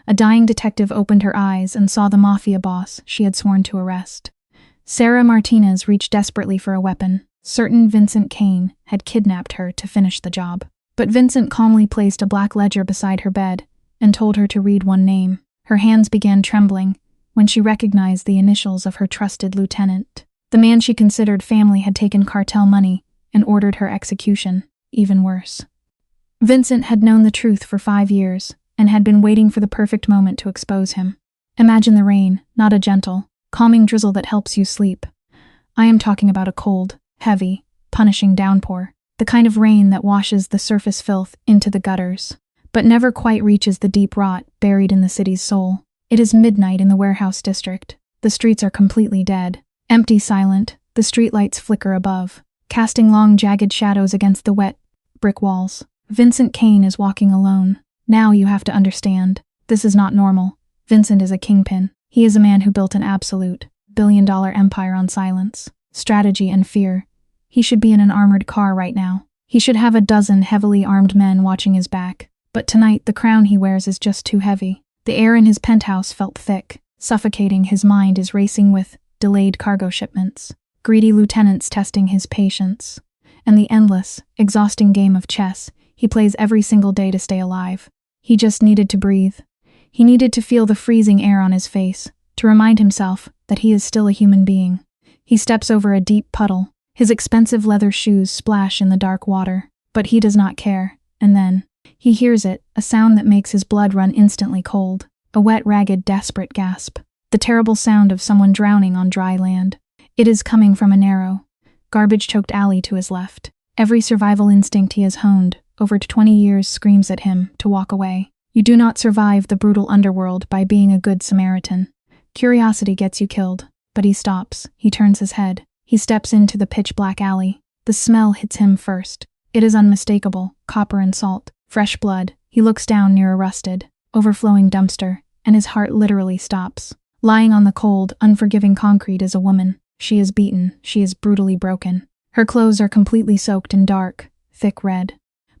A dying detective opened her eyes and saw the Mafia boss she had sworn to arrest. Sarah Martinez reached desperately for a weapon. Certain Vincent Kane had kidnapped her to finish the job. But Vincent calmly placed a black ledger beside her bed and told her to read one name. Her hands began trembling when she recognized the initials of her trusted lieutenant. The man she considered family had taken cartel money and ordered her execution. Even worse. Vincent had known the truth for 5 years and had been waiting for the perfect moment to expose him. Imagine the rain, not a gentle, calming drizzle that helps you sleep. I am talking about a cold, heavy, punishing downpour, the kind of rain that washes the surface filth into the gutters, but never quite reaches the deep rot buried in the city's soul. It is midnight in the warehouse district. The streets are completely dead, empty, silent. The streetlights flicker above, casting long, jagged shadows against the wet brick walls. Vincent Kane is walking alone. Now you have to understand, this is not normal. Vincent is a kingpin. He is a man who built an absolute, billion-dollar empire on silence, strategy, and fear. He should be in an armored car right now. He should have a dozen heavily armed men watching his back. But tonight, the crown he wears is just too heavy. The air in his penthouse felt thick, suffocating. His mind is racing with delayed cargo shipments, greedy lieutenants testing his patience, and the endless, exhausting game of chess he plays every single day to stay alive. He just needed to breathe. He needed to feel the freezing air on his face, to remind himself that he is still a human being. He steps over a deep puddle. His expensive leather shoes splash in the dark water, but he does not care. And then, he hears it, a sound that makes his blood run instantly cold. A wet, ragged, desperate gasp. The terrible sound of someone drowning on dry land. It is coming from a narrow, garbage-choked alley to his left. Every survival instinct he has honed over 20 years screams at him to walk away. You do not survive the brutal underworld by being a good Samaritan. Curiosity gets you killed. But he stops. He turns his head. He steps into the pitch-black alley. The smell hits him first. It is unmistakable, copper and salt, fresh blood. He looks down near a rusted, overflowing dumpster, and his heart literally stops. Lying on the cold, unforgiving concrete is a woman. She is beaten. She is brutally broken. Her clothes are completely soaked in dark, thick red.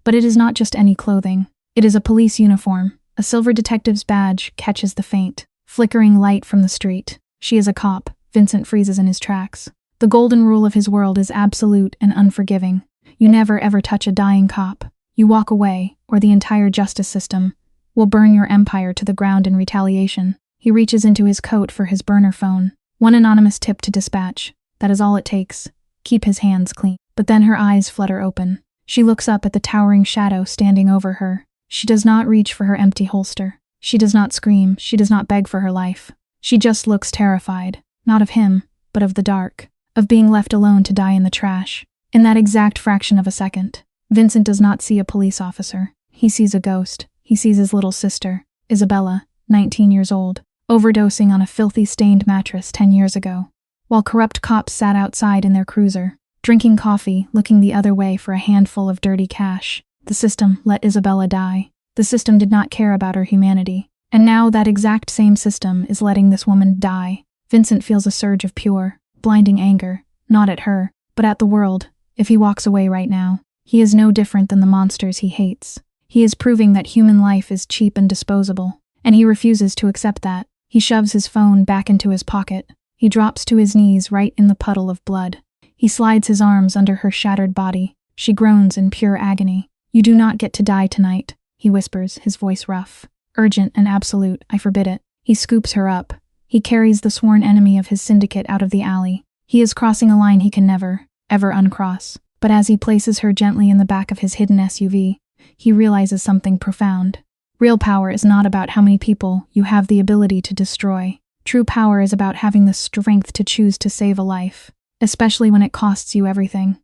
But it is not just any clothing. It is a police uniform. A silver detective's badge catches the faint, flickering light from the street. She is a cop. Vincent freezes in his tracks. The golden rule of his world is absolute and unforgiving. You never ever touch a dying cop. You walk away, or the entire justice system will burn your empire to the ground in retaliation. He reaches into his coat for his burner phone. One anonymous tip to dispatch. That is all it takes. Keep his hands clean. But then her eyes flutter open. She looks up at the towering shadow standing over her. She does not reach for her empty holster. She does not scream. She does not beg for her life. She just looks terrified. Not of him, but of the dark. Of being left alone to die in the trash. In that exact fraction of a second, Vincent does not see a police officer. He sees a ghost. He sees his little sister, Isabella, 19 years old, overdosing on a filthy stained mattress 10 years ago, while corrupt cops sat outside in their cruiser, drinking coffee, looking the other way for a handful of dirty cash. The system let Isabella die. The system did not care about her humanity. And now that exact same system is letting this woman die. Vincent feels a surge of pure, blinding anger, not at her, but at the world. If he walks away right now, he is no different than the monsters he hates. He is proving that human life is cheap and disposable, and he refuses to accept that. He shoves his phone back into his pocket. He drops to his knees right in the puddle of blood. He slides his arms under her shattered body. She groans in pure agony. "You do not get to die tonight," he whispers, his voice rough. Urgent and absolute, "I forbid it." He scoops her up. He carries the sworn enemy of his syndicate out of the alley. He is crossing a line he can never, ever uncross. But as he places her gently in the back of his hidden SUV, he realizes something profound. Real power is not about how many people you have the ability to destroy. True power is about having the strength to choose to save a life, especially when it costs you everything.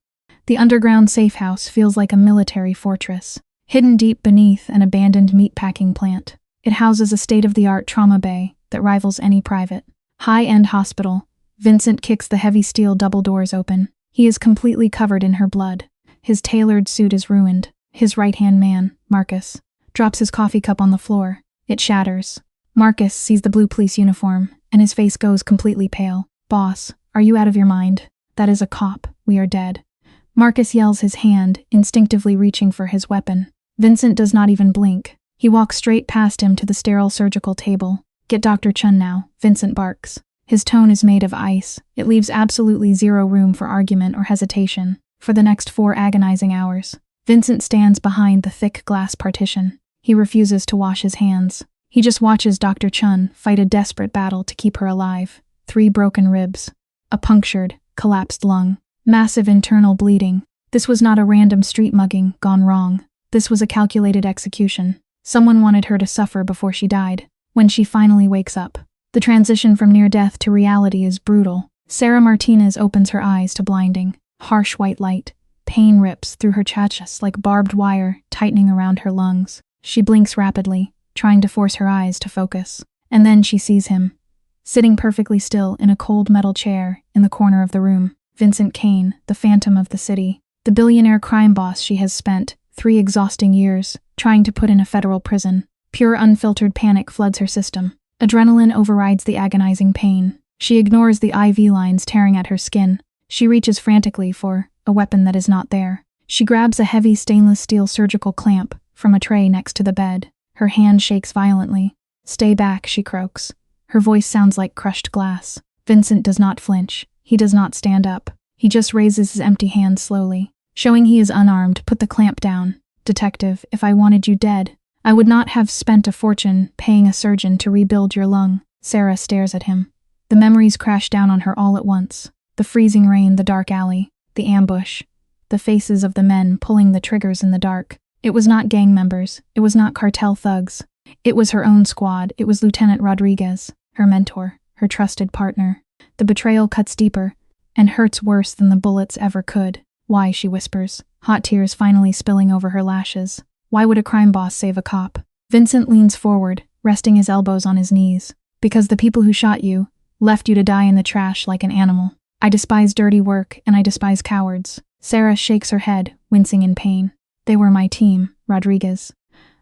The underground safe house feels like a military fortress, hidden deep beneath an abandoned meatpacking plant. It houses a state-of-the-art trauma bay that rivals any private, high-end hospital. Vincent kicks the heavy steel double doors open. He is completely covered in her blood. His tailored suit is ruined. His right-hand man, Marcus, drops his coffee cup on the floor. It shatters. Marcus sees the blue police uniform, and his face goes completely pale. "Boss, are you out of your mind? That is a cop. We are dead." Marcus yells, his hand instinctively reaching for his weapon. Vincent does not even blink. He walks straight past him to the sterile surgical table. "Get Dr. Chun now," Vincent barks. His tone is made of ice. It leaves absolutely zero room for argument or hesitation. For the next 4 agonizing hours, Vincent stands behind the thick glass partition. He refuses to wash his hands. He just watches Dr. Chun fight a desperate battle to keep her alive. 3 broken ribs, a punctured, collapsed lung, massive internal bleeding. This was not a random street mugging gone wrong. This was a calculated execution. Someone wanted her to suffer before she died. When she finally wakes up, the transition from near death to reality is brutal. Sarah Martinez opens her eyes to blinding, harsh white light. Pain rips through her chest like barbed wire, tightening around her lungs. She blinks rapidly, trying to force her eyes to focus. And then she sees him, sitting perfectly still in a cold metal chair in the corner of the room. Vincent Kane, the phantom of the city. The billionaire crime boss she has spent 3 exhausting years trying to put in a federal prison. Pure unfiltered panic floods her system. Adrenaline overrides the agonizing pain. She ignores the IV lines tearing at her skin. She reaches frantically for a weapon that is not there. She grabs a heavy stainless steel surgical clamp from a tray next to the bed. Her hand shakes violently. "Stay back," she croaks. Her voice sounds like crushed glass. Vincent does not flinch. He does not stand up. He just raises his empty hand slowly, showing he is unarmed. "Put the clamp down. Detective, if I wanted you dead, I would not have spent a fortune paying a surgeon to rebuild your lung." Sarah stares at him. The memories crash down on her all at once. The freezing rain, the dark alley, the ambush, the faces of the men pulling the triggers in the dark. It was not gang members. It was not cartel thugs. It was her own squad. It was Lieutenant Rodriguez, her mentor, her trusted partner. The betrayal cuts deeper and hurts worse than the bullets ever could. "Why?" she whispers, hot tears finally spilling over her lashes. "Why would a crime boss save a cop?" Vincent leans forward, resting his elbows on his knees. "Because the people who shot you left you to die in the trash like an animal. I despise dirty work, and I despise cowards." Sarah shakes her head, wincing in pain. "They were my team, Rodriguez.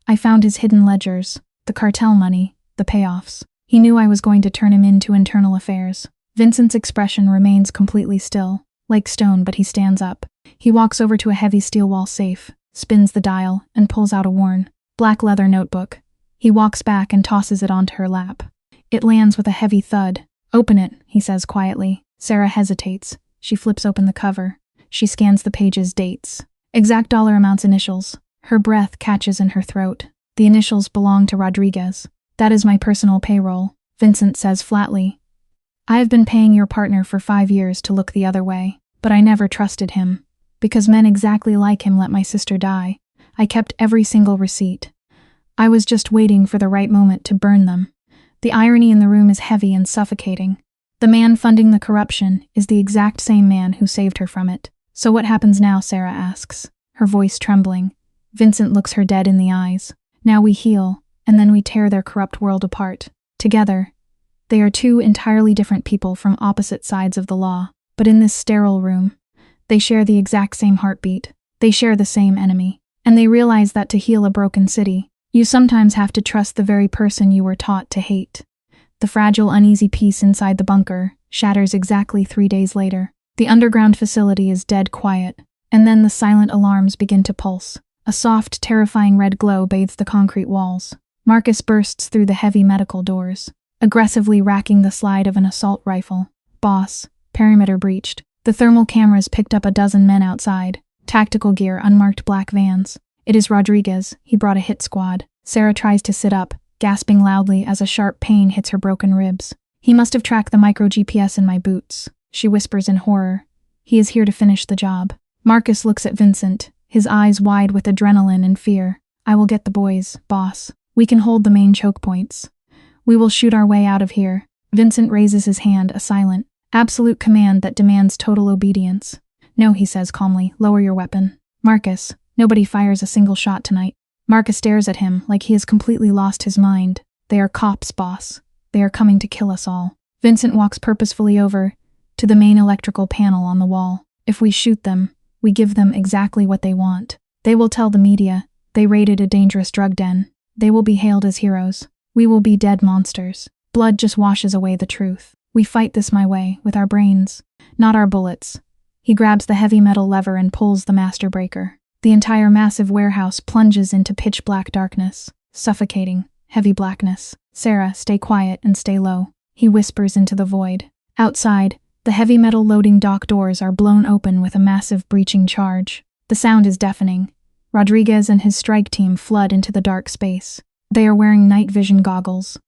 I found his hidden ledgers, the cartel money, the payoffs. He knew I was going to turn him into internal affairs." Vincent's expression remains completely still, like stone, but he stands up. He walks over to a heavy steel wall safe, spins the dial, and pulls out a worn, black leather notebook. He walks back and tosses it onto her lap. It lands with a heavy thud. "Open it," he says quietly. Sarah hesitates. She flips open the cover. She scans the page's dates. Exact dollar amounts, initials. Her breath catches in her throat. "The initials belong to Rodriguez. That is my personal payroll," Vincent says flatly. "I have been paying your partner for 5 years to look the other way, but I never trusted him. Because men exactly like him let my sister die. I kept every single receipt. I was just waiting for the right moment to burn them." The irony in the room is heavy and suffocating. The man funding the corruption is the exact same man who saved her from it. "So what happens now?" Sarah asks, her voice trembling. Vincent looks her dead in the eyes. "Now we heal, and then we tear their corrupt world apart. Together. They are 2 entirely different people from opposite sides of the law. But in this sterile room, they share the exact same heartbeat. They share the same enemy. And they realize that to heal a broken city, you sometimes have to trust the very person you were taught to hate." The fragile, uneasy peace inside the bunker shatters exactly 3 days later. The underground facility is dead quiet, and then the silent alarms begin to pulse. A soft, terrifying red glow bathes the concrete walls. Marcus bursts through the heavy medical doors, aggressively racking the slide of an assault rifle. "Boss, perimeter breached." The thermal cameras picked up a dozen men outside, tactical gear, unmarked black vans. "It is Rodriguez. He brought a hit squad." Sarah tries to sit up, gasping loudly as a sharp pain hits her broken ribs. "He must have tracked the micro GPS in my boots," she whispers in horror. "He is here to finish the job." Marcus looks at Vincent, his eyes wide with adrenaline and fear. "I will get the boys, boss. We can hold the main choke points. We will shoot our way out of here." Vincent raises his hand, a silent, absolute command that demands total obedience. "No," he says calmly. "Lower your weapon." "Marcus, nobody fires a single shot tonight." Marcus stares at him like he has completely lost his mind. "They are cops, boss. They are coming to kill us all." Vincent walks purposefully over to the main electrical panel on the wall. "If we shoot them, we give them exactly what they want. They will tell the media they raided a dangerous drug den. They will be hailed as heroes. We will be dead monsters. Blood just washes away the truth. We fight this my way, with our brains, not our bullets." He grabs the heavy metal lever and pulls the master breaker. The entire massive warehouse plunges into pitch-black darkness. suffocating, heavy blackness. Sarah, stay quiet and stay low. He whispers into the void. Outside, the heavy metal loading dock doors are blown open with a massive breaching charge. The sound is deafening. Rodriguez and his strike team flood into the dark space. They are wearing night vision goggles.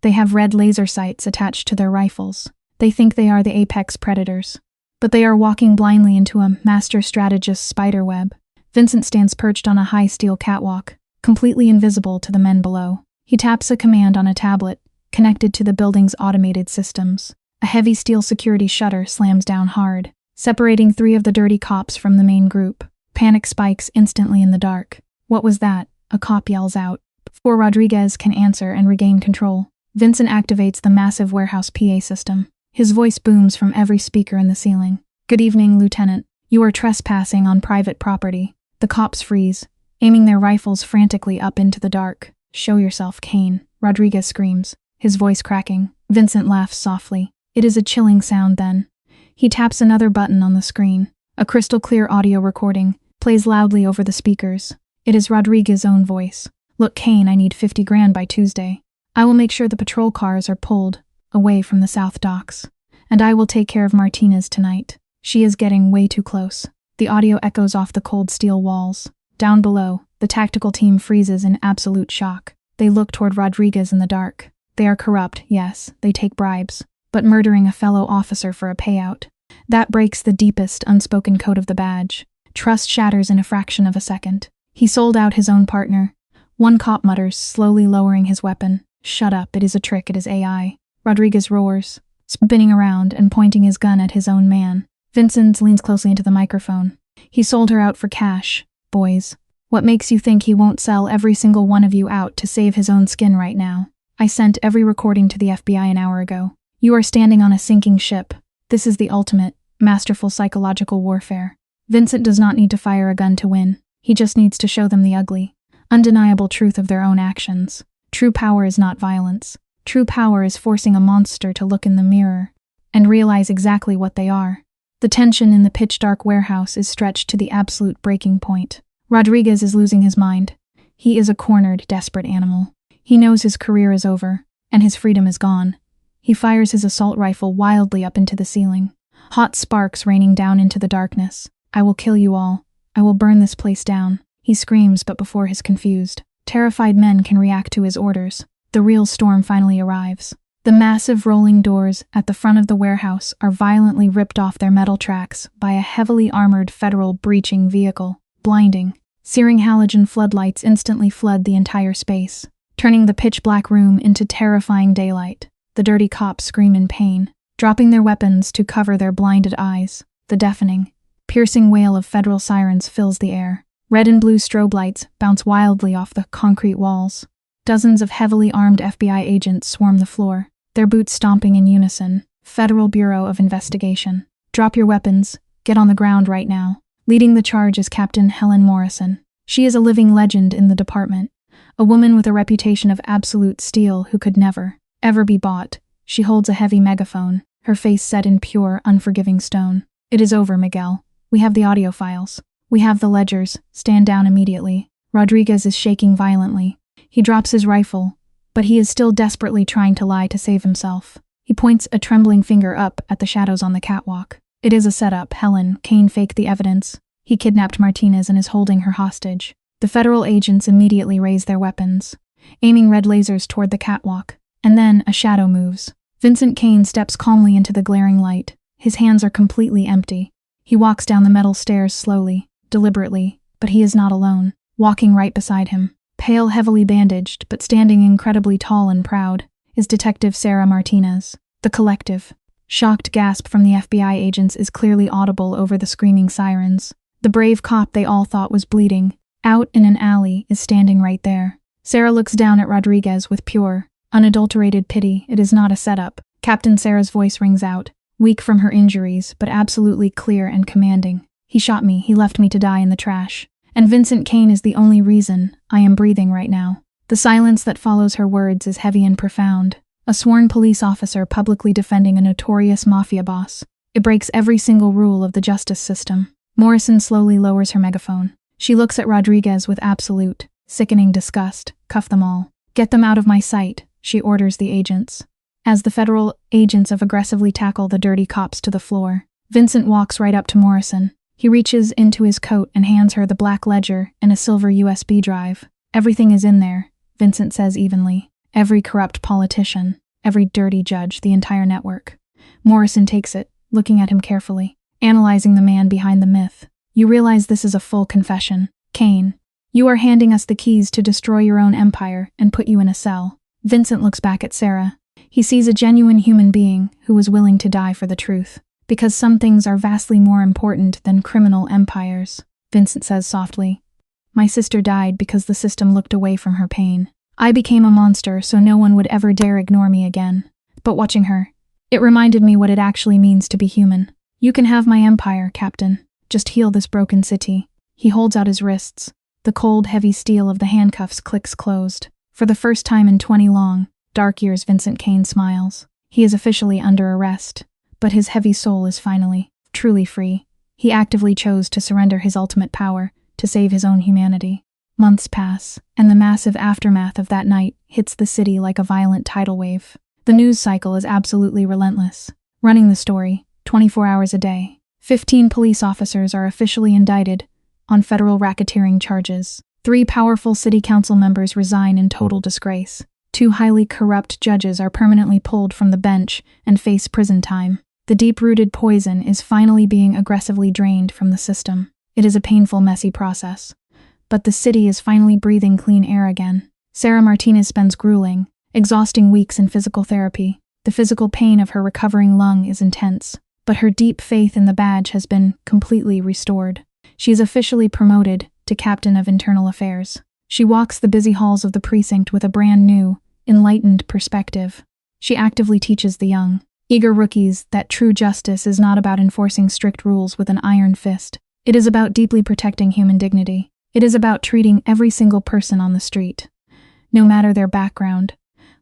They have red laser sights attached to their rifles. They think they are the apex predators. But they are walking blindly into a master strategist's spider web. Vincent stands perched on a high steel catwalk, completely invisible to the men below. He taps a command on a tablet, connected to the building's automated systems. A heavy steel security shutter slams down hard, separating 3 of the dirty cops from the main group. Panic spikes instantly in the dark. What was that? A cop yells out. Before Rodriguez can answer and regain control, Vincent activates the massive warehouse PA system. His voice booms from every speaker in the ceiling. Good evening, Lieutenant. You are trespassing on private property. The cops freeze, aiming their rifles frantically up into the dark. Show yourself, Kane, Rodriguez screams, his voice cracking. Vincent laughs softly. It is a chilling sound then. He taps another button on the screen. A crystal-clear audio recording plays loudly over the speakers. It is Rodriguez's own voice. Look, Kane, I need 50 grand by Tuesday. I will make sure the patrol cars are pulled away from the south docks. And I will take care of Martinez tonight. She is getting way too close. The audio echoes off the cold steel walls. Down below, the tactical team freezes in absolute shock. They look toward Rodriguez in the dark. They are corrupt, yes, they take bribes. But murdering a fellow officer for a payout, that breaks the deepest unspoken code of the badge. Trust shatters in a fraction of a second. He sold out his own partner. One cop mutters, slowly lowering his weapon. Shut up, it is a trick, it is AI. Rodriguez roars, spinning around and pointing his gun at his own man. Vincent leans closely into the microphone. He sold her out for cash. Boys, what makes you think he won't sell every single one of you out to save his own skin right now? I sent every recording to the FBI an hour ago. You are standing on a sinking ship. This is the ultimate, masterful psychological warfare. Vincent does not need to fire a gun to win. He just needs to show them the ugly, undeniable truth of their own actions. True power is not violence. True power is forcing a monster to look in the mirror and realize exactly what they are. The tension in the pitch-dark warehouse is stretched to the absolute breaking point. Rodriguez is losing his mind. He is a cornered, desperate animal. He knows his career is over, and his freedom is gone. He fires his assault rifle wildly up into the ceiling. Hot sparks raining down into the darkness. I will kill you all. I will burn this place down. He screams, but before his confused, terrified men can react to his orders, the real storm finally arrives. The massive rolling doors at the front of the warehouse are violently ripped off their metal tracks by a heavily armored federal breaching vehicle. Blinding, searing halogen floodlights instantly flood the entire space, turning the pitch-black room into terrifying daylight. The dirty cops scream in pain, dropping their weapons to cover their blinded eyes. The deafening, piercing wail of federal sirens fills the air. Red and blue strobe lights bounce wildly off the concrete walls. Dozens of heavily armed FBI agents swarm the floor, their boots stomping in unison. Federal Bureau of Investigation. Drop your weapons. Get on the ground right now. Leading the charge is Captain Helen Morrison. She is a living legend in the department, a woman with a reputation of absolute steel who could never, ever be bought. She holds a heavy megaphone, her face set in pure, unforgiving stone. It is over, Miguel. We have the audio files. We have the ledgers. Stand down immediately. Rodriguez is shaking violently. He drops his rifle, but he is still desperately trying to lie to save himself. He points a trembling finger up at the shadows on the catwalk. It is a setup, Helen. Kane faked the evidence. He kidnapped Martinez and is holding her hostage. The federal agents immediately raise their weapons, aiming red lasers toward the catwalk. And then a shadow moves. Vincent Kane steps calmly into the glaring light. His hands are completely empty. He walks down the metal stairs slowly, deliberately, but he is not alone. Walking right beside him, pale, heavily bandaged, but standing incredibly tall and proud, is Detective Sarah Martinez. The collective, shocked gasp from the FBI agents is clearly audible over the screaming sirens. The brave cop they all thought was bleeding, out in an alley, is standing right there. Sarah looks down at Rodriguez with pure, unadulterated pity. It is not a setup. Captain Sarah's voice rings out, weak from her injuries, but absolutely clear and commanding. He shot me. He left me to die in the trash. And Vincent Kane is the only reason I am breathing right now. The silence that follows her words is heavy and profound. A sworn police officer publicly defending a notorious mafia boss. It breaks every single rule of the justice system. Morrison slowly lowers her megaphone. She looks at Rodriguez with absolute, Sickening disgust. Cuff them all. Get them out of my sight, she orders the agents. As the federal agents aggressively tackle the dirty cops to the floor, Vincent walks right up to Morrison. He reaches into his coat and hands her the black ledger and a silver USB drive. Everything is in there, Vincent says evenly. Every corrupt politician, every dirty judge, the entire network. Morrison takes it, looking at him carefully, analyzing the man behind the myth. You realize this is a full confession. Kane, you are handing us the keys to destroy your own empire and put you in a cell. Vincent looks back at Sarah. He sees a genuine human being who was willing to die for the truth. Because some things are vastly more important than criminal empires, Vincent says softly. My sister died because the system looked away from her pain. I became a monster so no one would ever dare ignore me again. But watching her, it reminded me what it actually means to be human. You can have my empire, Captain. Just heal this broken city. He holds out his wrists. The cold, heavy steel of the handcuffs clicks closed. For the first time in 20 long, dark years, Vincent Kane smiles. He is officially under arrest. But his heavy soul is finally, truly free. He actively chose to surrender his ultimate power to save his own humanity. Months pass, and the massive aftermath of that night hits the city like a violent tidal wave. The news cycle is absolutely relentless. Running the story, 24 hours a day. 15 police officers are officially indicted on federal racketeering charges. 3 powerful city council members resign in total disgrace. 2 highly corrupt judges are permanently pulled from the bench and face prison time. The deep-rooted poison is finally being aggressively drained from the system. It is a painful, messy process. But the city is finally breathing clean air again. Sarah Martinez spends grueling, exhausting weeks in physical therapy. The physical pain of her recovering lung is intense, but her deep faith in the badge has been completely restored. She is officially promoted to Captain of Internal Affairs. She walks the busy halls of the precinct with a brand new, enlightened perspective. She actively teaches the young, eager rookies that true justice is not about enforcing strict rules with an iron fist. It is about deeply protecting human dignity. It is about treating every single person on the street, no matter their background,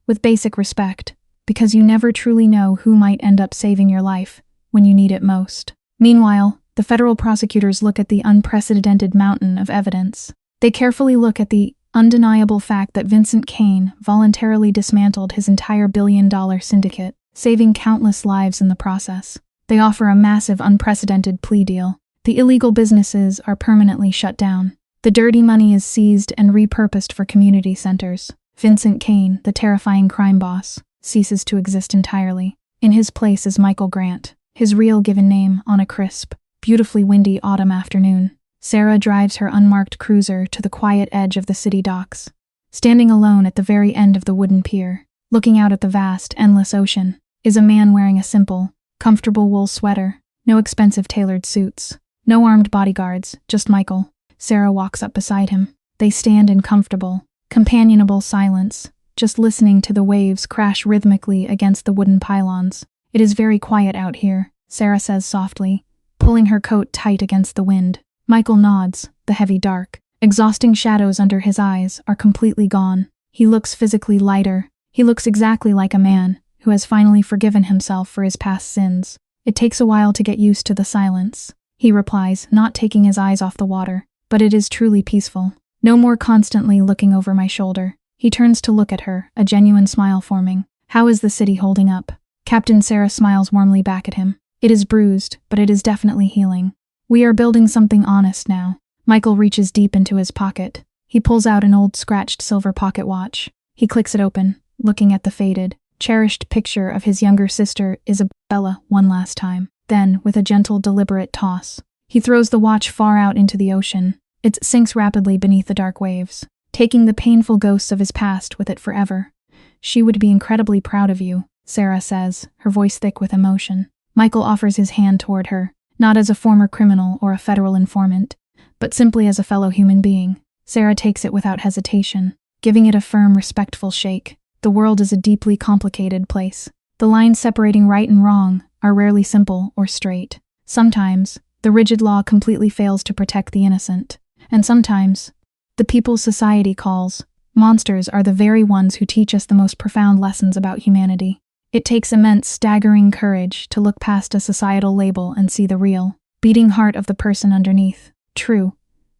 with basic respect, because you never truly know who might end up saving your life when you need it most. Meanwhile, the federal prosecutors look at the unprecedented mountain of evidence. They carefully look at the undeniable fact that Vincent Kane voluntarily dismantled his entire billion-dollar syndicate, saving countless lives in the process. They offer a massive, unprecedented plea deal. The illegal businesses are permanently shut down. The dirty money is seized and repurposed for community centers. Vincent Kane, the terrifying crime boss, ceases to exist entirely. In his place is Michael Grant, his real given name, on a crisp, beautifully windy autumn afternoon. Sarah drives her unmarked cruiser to the quiet edge of the city docks. Standing alone at the very end of the wooden pier, looking out at the vast, endless ocean, is a man wearing a simple, comfortable wool sweater. No expensive tailored suits. No armed bodyguards, just Michael. Sarah walks up beside him. They stand in comfortable, companionable silence, just listening to the waves crash rhythmically against the wooden pylons. It is very quiet out here, Sarah says softly, pulling her coat tight against the wind. Michael nods. The heavy dark, exhausting shadows under his eyes are completely gone. He looks physically lighter. He looks exactly like a man who has finally forgiven himself for his past sins. It takes a while to get used to the silence, he replies, not taking his eyes off the water, but it is truly peaceful. No more constantly looking over my shoulder. He turns to look at her, a genuine smile forming. How is the city holding up? Captain Sarah smiles warmly back at him. It is bruised, but it is definitely healing. We are building something honest now. Michael reaches deep into his pocket. He pulls out an old scratched silver pocket watch. He clicks it open, looking at the faded, cherished picture of his younger sister, Isabella, one last time. Then, with a gentle, deliberate toss, he throws the watch far out into the ocean. It sinks rapidly beneath the dark waves, taking the painful ghosts of his past with it forever. She would be incredibly proud of you, Sarah says, her voice thick with emotion. Michael offers his hand toward her, not as a former criminal or a federal informant, but simply as a fellow human being. Sarah takes it without hesitation, giving it a firm, respectful shake. The world is a deeply complicated place. The lines separating right and wrong are rarely simple or straight. Sometimes, the rigid law completely fails to protect the innocent. And sometimes, the people society calls monsters are the very ones who teach us the most profound lessons about humanity. It takes immense, staggering courage to look past a societal label and see the real, beating heart of the person underneath. True,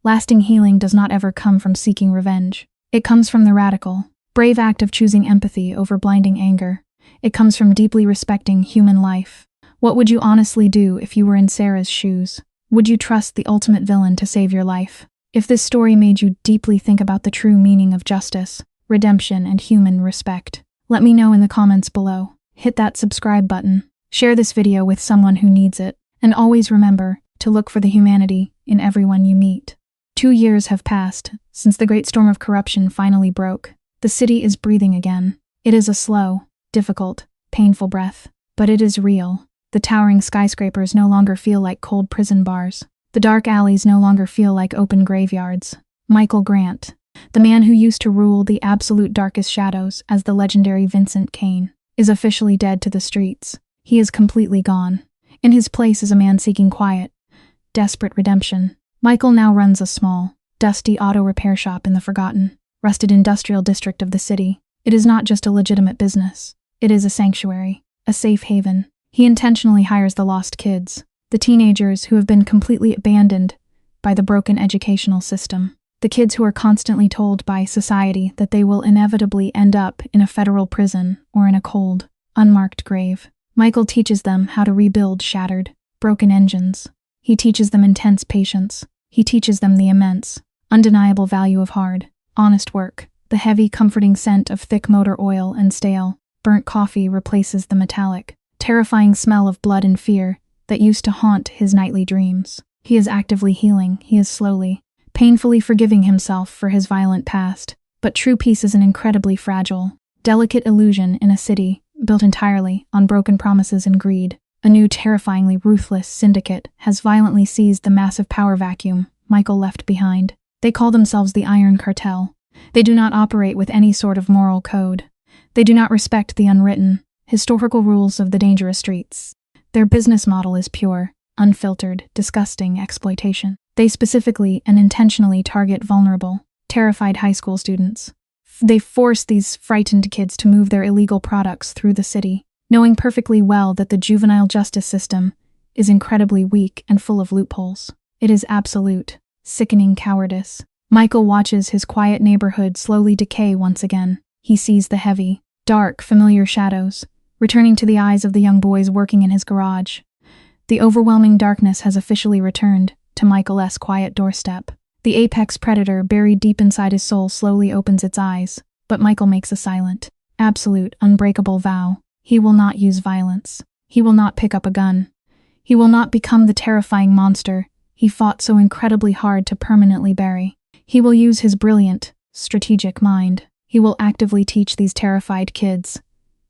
Lasting healing does not ever come from seeking revenge. It comes from the radical, brave act of choosing empathy over blinding anger. It comes from deeply respecting human life. What would you honestly do if you were in Sarah's shoes? Would you trust the ultimate villain to save your life? If this story made you deeply think about the true meaning of justice, redemption, and human respect, let me know in the comments below. Hit that subscribe button, share this video with someone who needs it, and always remember to look for the humanity in everyone you meet. 2 years have passed since the great storm of corruption finally broke. The city is breathing again. It is a slow, difficult, painful breath, but it is real. The towering skyscrapers no longer feel like cold prison bars. The dark alleys no longer feel like open graveyards. Michael Grant, the man who used to rule the absolute darkest shadows as the legendary Vincent Kane, is officially dead to the streets. He is completely gone. In his place is a man seeking quiet, desperate redemption. Michael now runs a small, dusty auto repair shop in the forgotten, rusted industrial district of the city. It is not just a legitimate business. It is a sanctuary, a safe haven. He intentionally hires the lost kids, the teenagers who have been completely abandoned by the broken educational system, the kids who are constantly told by society that they will inevitably end up in a federal prison or in a cold, unmarked grave. Michael teaches them how to rebuild shattered, broken engines. He teaches them intense patience. He teaches them the immense, undeniable value of hard, honest work. The heavy, comforting scent of thick motor oil and stale, burnt coffee replaces the metallic, terrifying smell of blood and fear that used to haunt his nightly dreams. He is actively healing. He is slowly, painfully forgiving himself for his violent past. But true peace is an incredibly fragile, delicate illusion in a city built entirely on broken promises and greed. A new, terrifyingly ruthless syndicate has violently seized the massive power vacuum Michael left behind. They call themselves the Iron Cartel. They do not operate with any sort of moral code. They do not respect the unwritten, historical rules of the dangerous streets. Their business model is pure, unfiltered, disgusting exploitation. They specifically and intentionally target vulnerable, terrified high school students. They force these frightened kids to move their illegal products through the city, knowing perfectly well that the juvenile justice system is incredibly weak and full of loopholes. It is absolute, sickening cowardice. Michael watches his quiet neighborhood slowly decay once again. He sees the heavy, dark, familiar shadows, returning to the eyes of the young boys working in his garage. The overwhelming darkness has officially returned to Michael's quiet doorstep. The apex predator buried deep inside his soul slowly opens its eyes, but Michael makes a silent, absolute, unbreakable vow. He will not use violence. He will not pick up a gun. He will not become the terrifying monster he fought so incredibly hard to permanently bury. He will use his brilliant, strategic mind. He will actively teach these terrified kids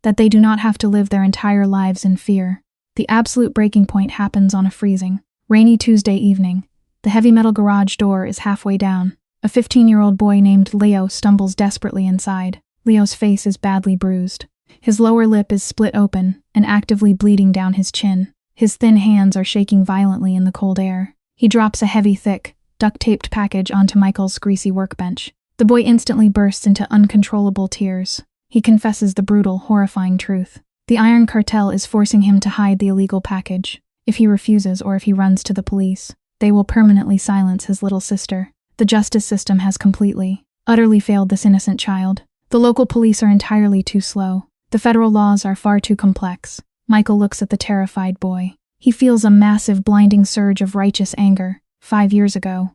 that they do not have to live their entire lives in fear. The absolute breaking point happens on a freezing, rainy Tuesday evening. The heavy metal garage door is halfway down. A 15-year-old boy named Leo stumbles desperately inside. Leo's face is badly bruised. His lower lip is split open and actively bleeding down his chin. His thin hands are shaking violently in the cold air. He drops a heavy, thick, duct-taped package onto Michael's greasy workbench. The boy instantly bursts into uncontrollable tears. He confesses the brutal, horrifying truth. The Iron Cartel is forcing him to hide the illegal package. If he refuses or if he runs to the police, they will permanently silence his little sister. The justice system has completely, utterly failed this innocent child. The local police are entirely too slow. The federal laws are far too complex. Michael looks at the terrified boy. He feels a massive, blinding surge of righteous anger. 5 years ago,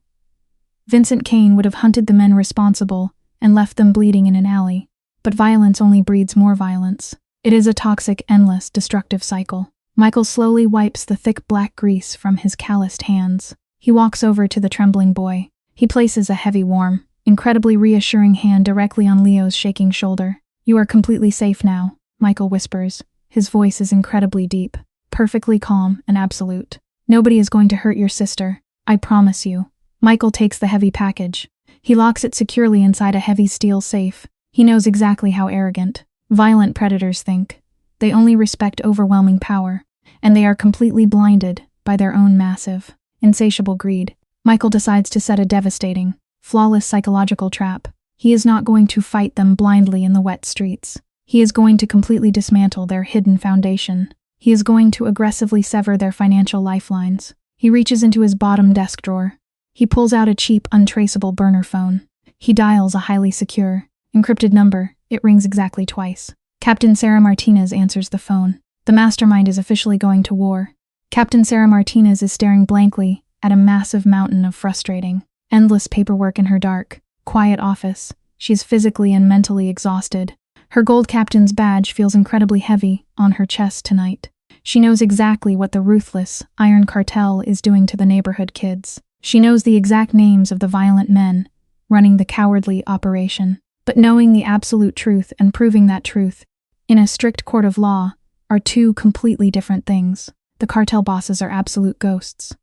Vincent Kane would have hunted the men responsible and left them bleeding in an alley. But violence only breeds more violence. It is a toxic, endless, destructive cycle. Michael slowly wipes the thick black grease from his calloused hands. He walks over to the trembling boy. He places a heavy, warm, incredibly reassuring hand directly on Leo's shaking shoulder. "You are completely safe now," Michael whispers. His voice is incredibly deep, perfectly calm and absolute. "Nobody is going to hurt your sister. I promise you." Michael takes the heavy package. He locks it securely inside a heavy steel safe. He knows exactly how arrogant, violent predators think. They only respect overwhelming power, and they are completely blinded by their own massive, insatiable greed. Michael decides to set a devastating, flawless psychological trap. He is not going to fight them blindly in the wet streets. He is going to completely dismantle their hidden foundation. He is going to aggressively sever their financial lifelines. He reaches into his bottom desk drawer, He pulls out a cheap, untraceable burner phone. He dials a highly secure, encrypted number. It rings exactly twice. Captain Sarah Martinez answers the phone. The mastermind is officially going to war. Captain Sarah Martinez is staring blankly at a massive mountain of frustrating, endless paperwork in her dark, quiet office. She is physically and mentally exhausted. Her gold captain's badge feels incredibly heavy on her chest tonight. She knows exactly what the ruthless Iron Cartel is doing to the neighborhood kids. She knows the exact names of the violent men running the cowardly operation. But knowing the absolute truth and proving that truth in a strict court of law are two completely different things. The cartel bosses are absolute ghosts.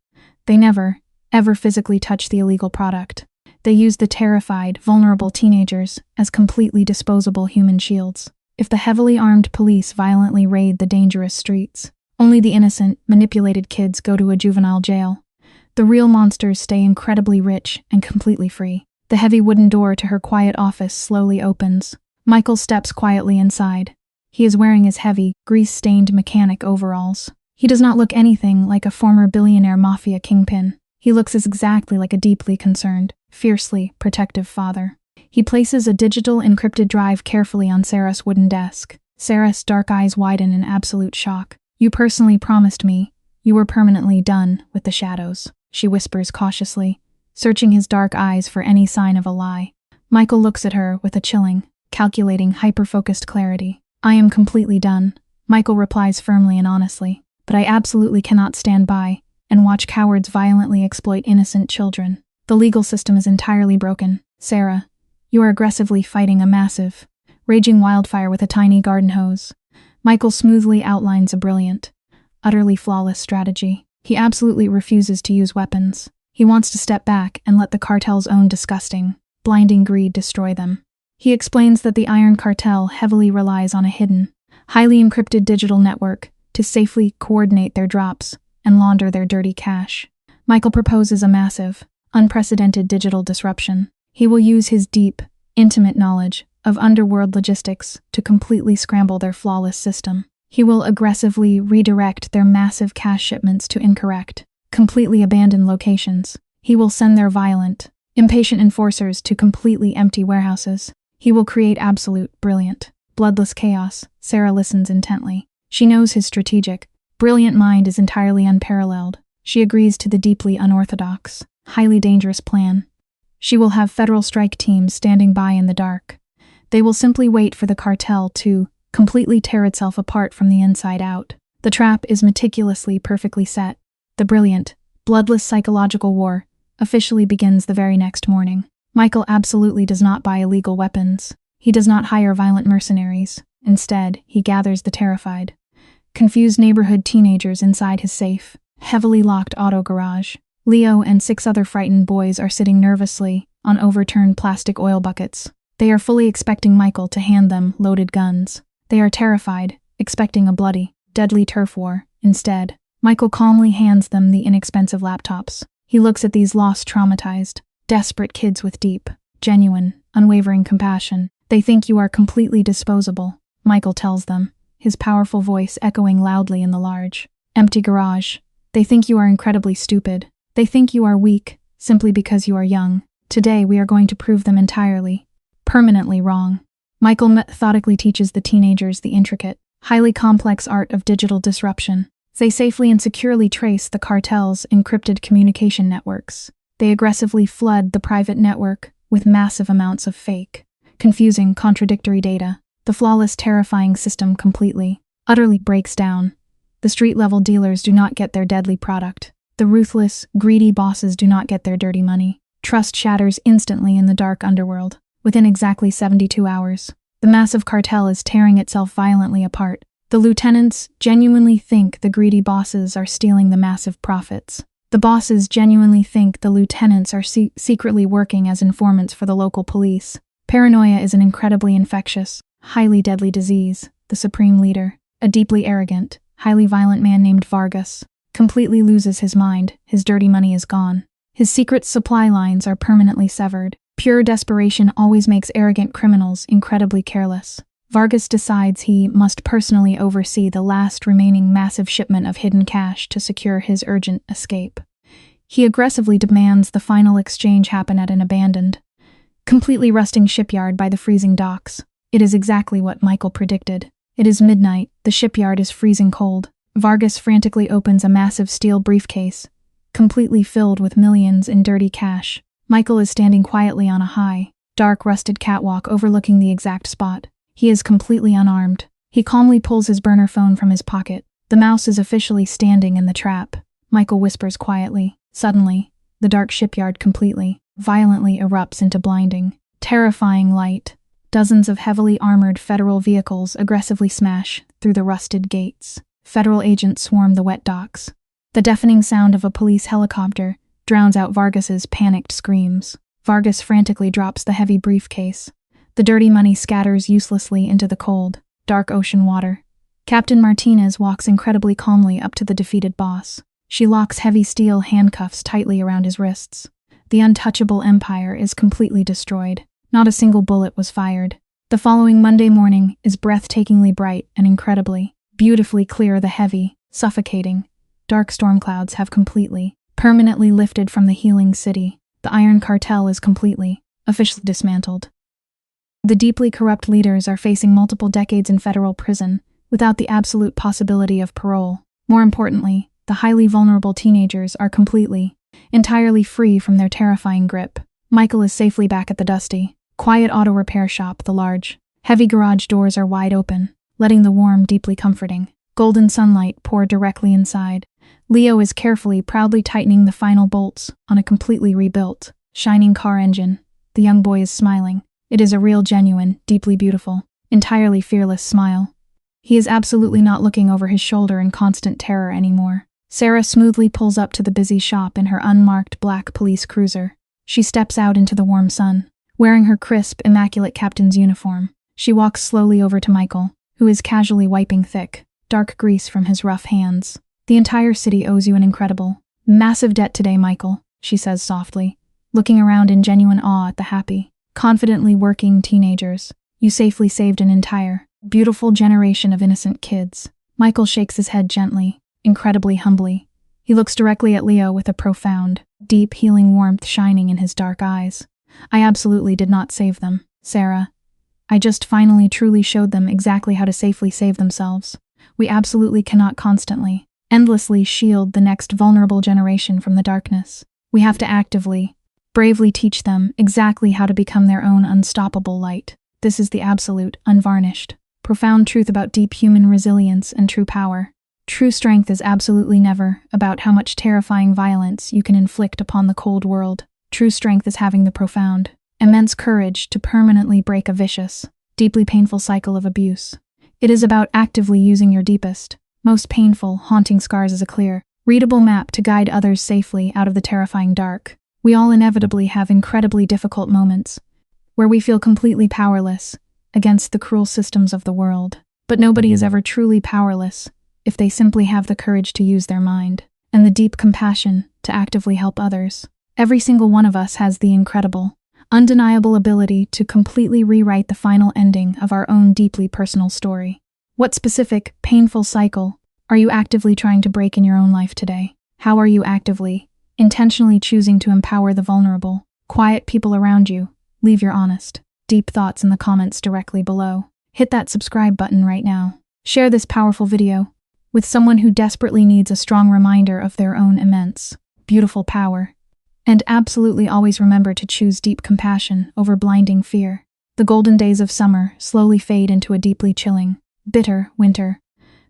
They never, ever physically touch the illegal product. They use the terrified, vulnerable teenagers as completely disposable human shields. If the heavily armed police violently raid the dangerous streets, only the innocent, manipulated kids go to a juvenile jail. The real monsters stay incredibly rich and completely free. The heavy wooden door to her quiet office slowly opens. Michael steps quietly inside. He is wearing his heavy, grease-stained mechanic overalls. He does not look anything like a former billionaire Mafia kingpin. He looks exactly like a deeply concerned, fiercely protective father. He places a digital encrypted drive carefully on Sarah's wooden desk. Sarah's dark eyes widen in absolute shock. "You personally promised me you were permanently done with the shadows," she whispers cautiously, searching his dark eyes for any sign of a lie. Michael looks at her with a chilling, calculating, hyper-focused clarity. "I am completely done," Michael replies firmly and honestly. "But I absolutely cannot stand by and watch cowards violently exploit innocent children. The legal system is entirely broken. Sarah, you are aggressively fighting a massive, raging wildfire with a tiny garden hose." Michael smoothly outlines a brilliant, utterly flawless strategy. He absolutely refuses to use weapons. He wants to step back and let the cartel's own disgusting, blinding greed destroy them. He explains that the Iron Cartel heavily relies on a hidden, highly encrypted digital network to safely coordinate their drops and launder their dirty cash. Michael proposes a massive, unprecedented digital disruption. He will use his deep, intimate knowledge of underworld logistics to completely scramble their flawless system. He will aggressively redirect their massive cash shipments to incorrect, completely abandoned locations. He will send their violent, impatient enforcers to completely empty warehouses. He will create absolute, brilliant, bloodless chaos. Sarah listens intently. She knows his strategic, brilliant mind is entirely unparalleled. She agrees to the deeply unorthodox, highly dangerous plan. She will have federal strike teams standing by in the dark. They will simply wait for the cartel to completely tear itself apart from the inside out. The trap is meticulously, perfectly set. The brilliant, bloodless psychological war officially begins the very next morning. Michael absolutely does not buy illegal weapons. He does not hire violent mercenaries. Instead, he gathers the terrified, confused neighborhood teenagers inside his safe, heavily locked auto garage. Leo and 6 other frightened boys are sitting nervously on overturned plastic oil buckets. They are fully expecting Michael to hand them loaded guns. They are terrified, expecting a bloody, deadly turf war. Instead, Michael calmly hands them the inexpensive laptops. He looks at these lost, traumatized, desperate kids with deep, genuine, unwavering compassion. "They think you are completely disposable," Michael tells them, his powerful voice echoing loudly in the large, empty garage. "They think you are incredibly stupid. They think you are weak, simply because you are young. Today we are going to prove them entirely, permanently wrong." Michael methodically teaches the teenagers the intricate, highly complex art of digital disruption. They safely and securely trace the cartel's encrypted communication networks. They aggressively flood the private network with massive amounts of fake, confusing, contradictory data. The flawless, terrifying system completely, utterly breaks down. The street-level dealers do not get their deadly product. The ruthless, greedy bosses do not get their dirty money. Trust shatters instantly in the dark underworld. Within exactly 72 hours, the massive cartel is tearing itself violently apart. The lieutenants genuinely think the greedy bosses are stealing the massive profits. The bosses genuinely think the lieutenants are secretly working as informants for the local police. Paranoia is an incredibly infectious, highly deadly disease. The supreme leader, a deeply arrogant, highly violent man named Vargas, completely loses his mind. His dirty money is gone. His secret supply lines are permanently severed. Pure desperation always makes arrogant criminals incredibly careless. Vargas decides he must personally oversee the last remaining massive shipment of hidden cash to secure his urgent escape. He aggressively demands the final exchange happen at an abandoned, completely rusting shipyard by the freezing docks. It is exactly what Michael predicted. It is midnight, the shipyard is freezing cold. Vargas frantically opens a massive steel briefcase, completely filled with millions in dirty cash. Michael is standing quietly on a high, dark rusted catwalk overlooking the exact spot. He is completely unarmed. He calmly pulls his burner phone from his pocket. The mouse is officially standing in the trap. Michael whispers quietly. Suddenly, the dark shipyard violently erupts into blinding, terrifying light. Dozens of heavily armored federal vehicles aggressively smash through the rusted gates. Federal agents swarm the wet docks. The deafening sound of a police helicopter drowns out Vargas's panicked screams. Vargas frantically drops the heavy briefcase. The dirty money scatters uselessly into the cold, dark ocean water. Captain Martinez walks incredibly calmly up to the defeated boss. She locks heavy steel handcuffs tightly around his wrists. The untouchable empire is completely destroyed. Not a single bullet was fired. The following Monday morning is breathtakingly bright and incredibly, beautifully clear. The heavy, suffocating, dark storm clouds have permanently lifted from the healing city. The Iron Cartel is officially dismantled. The deeply corrupt leaders are facing multiple decades in federal prison, without the absolute possibility of parole. More importantly, the highly vulnerable teenagers are entirely free from their terrifying grip. Michael is safely back at the dusty, quiet auto repair shop. The large, heavy garage doors are wide open, letting the warm, deeply comforting, golden sunlight pour directly inside. Leo is proudly tightening the final bolts on a completely rebuilt, shining car engine. The young boy is smiling. It is a real, genuine, deeply beautiful, entirely fearless smile. He is absolutely not looking over his shoulder in constant terror anymore. Sarah smoothly pulls up to the busy shop in her unmarked black police cruiser. She steps out into the warm sun, wearing her crisp, immaculate captain's uniform. She walks slowly over to Michael, who is casually wiping thick, dark grease from his rough hands. The entire city owes you an incredible, massive debt today, Michael, she says softly, looking around in genuine awe at the happy, confidently working teenagers. You safely saved an entire, beautiful generation of innocent kids. Michael shakes his head gently, incredibly humbly. He looks directly at Leo with a profound, deep, healing warmth shining in his dark eyes. I absolutely did not save them, Sarah. I just finally truly showed them exactly how to safely save themselves. We absolutely cannot constantly, endlessly shield the next vulnerable generation from the darkness. We have to actively, bravely teach them exactly how to become their own unstoppable light. This is the absolute, unvarnished, profound truth about deep human resilience and true power. True strength is absolutely never about how much terrifying violence you can inflict upon the cold world. True strength is having the profound, immense courage to permanently break a vicious, deeply painful cycle of abuse. It is about actively using your deepest, most painful, haunting scars as a clear, readable map to guide others safely out of the terrifying dark. We all inevitably have incredibly difficult moments where we feel completely powerless against the cruel systems of the world. But nobody is ever truly powerless if they simply have the courage to use their mind and the deep compassion to actively help others. Every single one of us has the incredible, undeniable ability to completely rewrite the final ending of our own deeply personal story. What specific, painful cycle are you actively trying to break in your own life today? How are you actively, intentionally choosing to empower the vulnerable, quiet people around you? Leave your honest, deep thoughts in the comments directly below. Hit that subscribe button right now. Share this powerful video with someone who desperately needs a strong reminder of their own immense, beautiful power. And absolutely always remember to choose deep compassion over blinding fear. The golden days of summer slowly fade into a deeply chilling, bitter winter.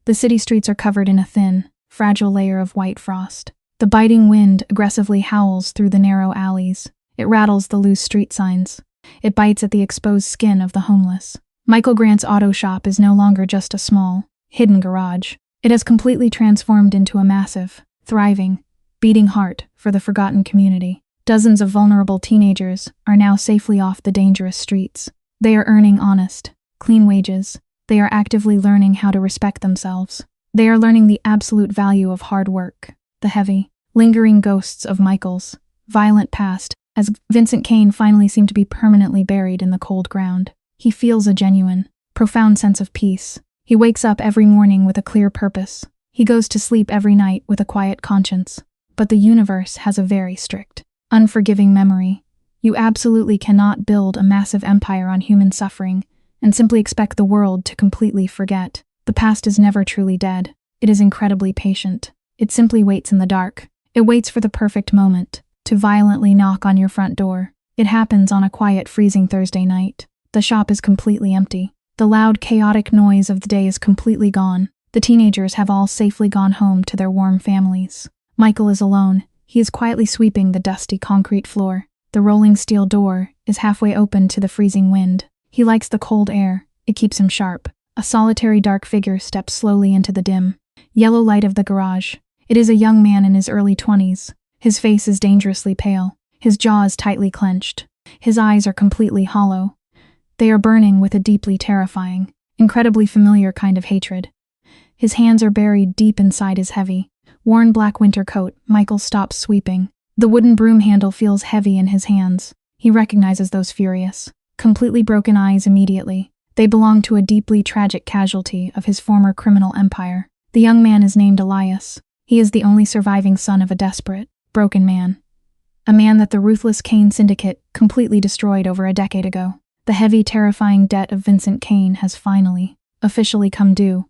The city streets are covered in a thin, fragile layer of white frost. The biting wind aggressively howls through the narrow alleys. It rattles the loose street signs. It bites at the exposed skin of the homeless. Michael Grant's auto shop is no longer just a small, hidden garage. It has completely transformed into a massive, thriving, beating heart for the forgotten community. Dozens of vulnerable teenagers are now safely off the dangerous streets. They are earning honest, clean wages. They are actively learning how to respect themselves. They are learning the absolute value of hard work. The heavy, lingering ghosts of Michael's violent past, as Vincent Kane finally seemed to be permanently buried in the cold ground. He feels a genuine, profound sense of peace. He wakes up every morning with a clear purpose. He goes to sleep every night with a quiet conscience. but the universe has a very strict, unforgiving memory. You absolutely cannot build a massive empire on human suffering and simply expect the world to completely forget. The past is never truly dead. It is incredibly patient. It simply waits in the dark. It waits for the perfect moment to violently knock on your front door. It happens on a quiet, freezing Thursday night. The shop is completely empty. The loud, chaotic noise of the day is completely gone. The teenagers have all safely gone home to their warm families. Michael is alone. He is quietly sweeping the dusty concrete floor. The rolling steel door is halfway open to the freezing wind. He likes the cold air. It keeps him sharp. A solitary dark figure steps slowly into the dim yellow light of the garage. It is a young man in his early 20s. His face is dangerously pale. His jaw is tightly clenched. His eyes are completely hollow. They are burning with a deeply terrifying, incredibly familiar kind of hatred. His hands are buried deep inside his heavy, worn black winter coat. Michael stops sweeping. The wooden broom handle feels heavy in his hands. He recognizes those furious, completely broken eyes immediately. They belong to a deeply tragic casualty of his former criminal empire. The young man is named Elias. He is the only surviving son of a desperate, broken man. A man that the ruthless Kane syndicate completely destroyed over a decade ago. The heavy, terrifying debt of Vincent Kane has finally, officially come due.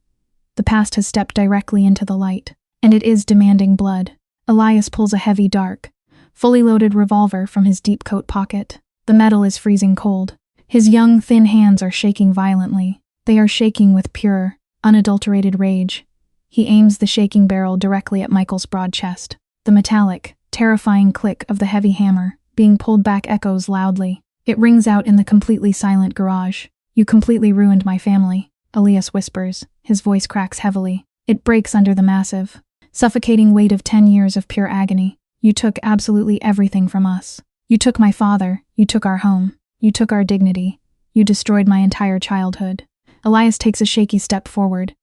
The past has stepped directly into the light, and it is demanding blood. Elias pulls a heavy, dark, fully loaded revolver from his deep coat pocket. The metal is freezing cold. His young, thin hands are shaking violently. They are shaking with pure, unadulterated rage. He aims the shaking barrel directly at Michael's broad chest. The metallic, terrifying click of the heavy hammer being pulled back echoes loudly. It rings out in the completely silent garage. "You completely ruined my family," Elias whispers. His voice cracks heavily. It breaks under the massive, suffocating weight of 10 years of pure agony. "You took absolutely everything from us. You took my father. You took our home. You took our dignity. You destroyed my entire childhood." Elias takes a shaky step forward.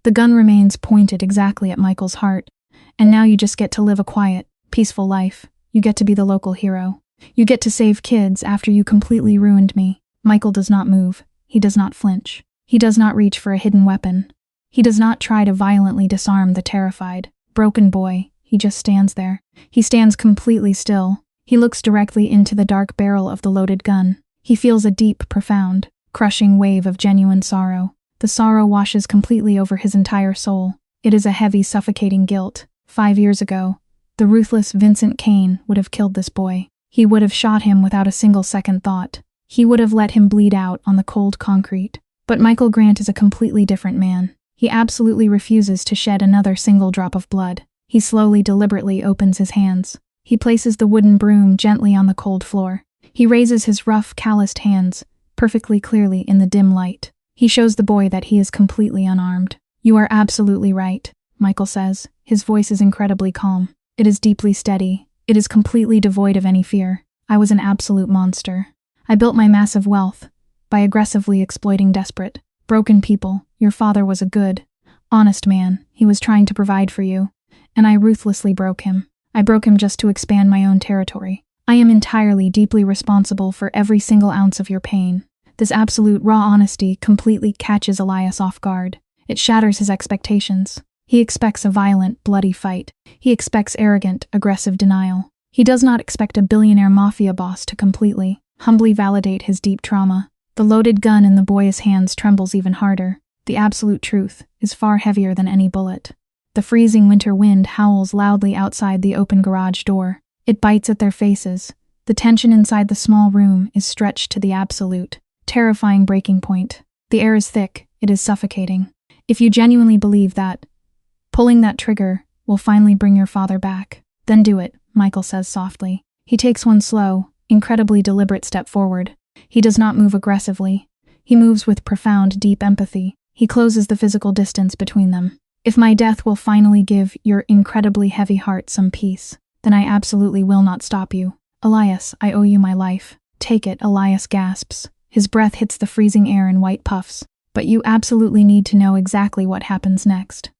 The gun remains pointed exactly at Michael's heart. "And now you just get to live a quiet, peaceful life. You get to be the local hero. You get to save kids after you completely ruined me." Michael does not move. He does not flinch. He does not reach for a hidden weapon. He does not try to violently disarm the terrified, broken boy. He just stands there. He stands completely still. He looks directly into the dark barrel of the loaded gun. He feels a deep, profound, crushing wave of genuine sorrow. The sorrow washes completely over his entire soul. It is a heavy, suffocating guilt. 5 years ago, the ruthless Vincent Kane would have killed this boy. He would have shot him without a single second thought. He would have let him bleed out on the cold concrete. But Michael Grant is a completely different man. He absolutely refuses to shed another single drop of blood. He slowly, deliberately opens his hands. He places the wooden broom gently on the cold floor. He raises his rough, calloused hands, perfectly clearly in the dim light. He shows the boy that he is completely unarmed. "You are absolutely right," Michael says. His voice is incredibly calm. It is deeply steady. It is completely devoid of any fear. "I was an absolute monster. I built my massive wealth by aggressively exploiting desperate, broken people. Your father was a good, honest man. He was trying to provide for you, and I ruthlessly broke him. I broke him just to expand my own territory. I am entirely, deeply responsible for every single ounce of your pain." This absolute raw honesty completely catches Elias off guard. It shatters his expectations. He expects a violent, bloody fight. He expects arrogant, aggressive denial. He does not expect a billionaire mafia boss to completely, humbly validate his deep trauma. The loaded gun in the boy's hands trembles even harder. The absolute truth is far heavier than any bullet. The freezing winter wind howls loudly outside the open garage door. It bites at their faces. The tension inside the small room is stretched to the absolute, terrifying breaking point. The air is thick. It is suffocating. If you genuinely believe that pulling that trigger will finally bring your father back, then do it, Michael says softly. He takes one slow, incredibly deliberate step forward. He does not move aggressively. He moves with profound, deep empathy. He closes the physical distance between them. "If my death will finally give your incredibly heavy heart some peace, then I absolutely will not stop you. Elias, I owe you my life." "Take it," Elias gasps. His breath hits the freezing air in white puffs. "But you absolutely need to know exactly what happens next.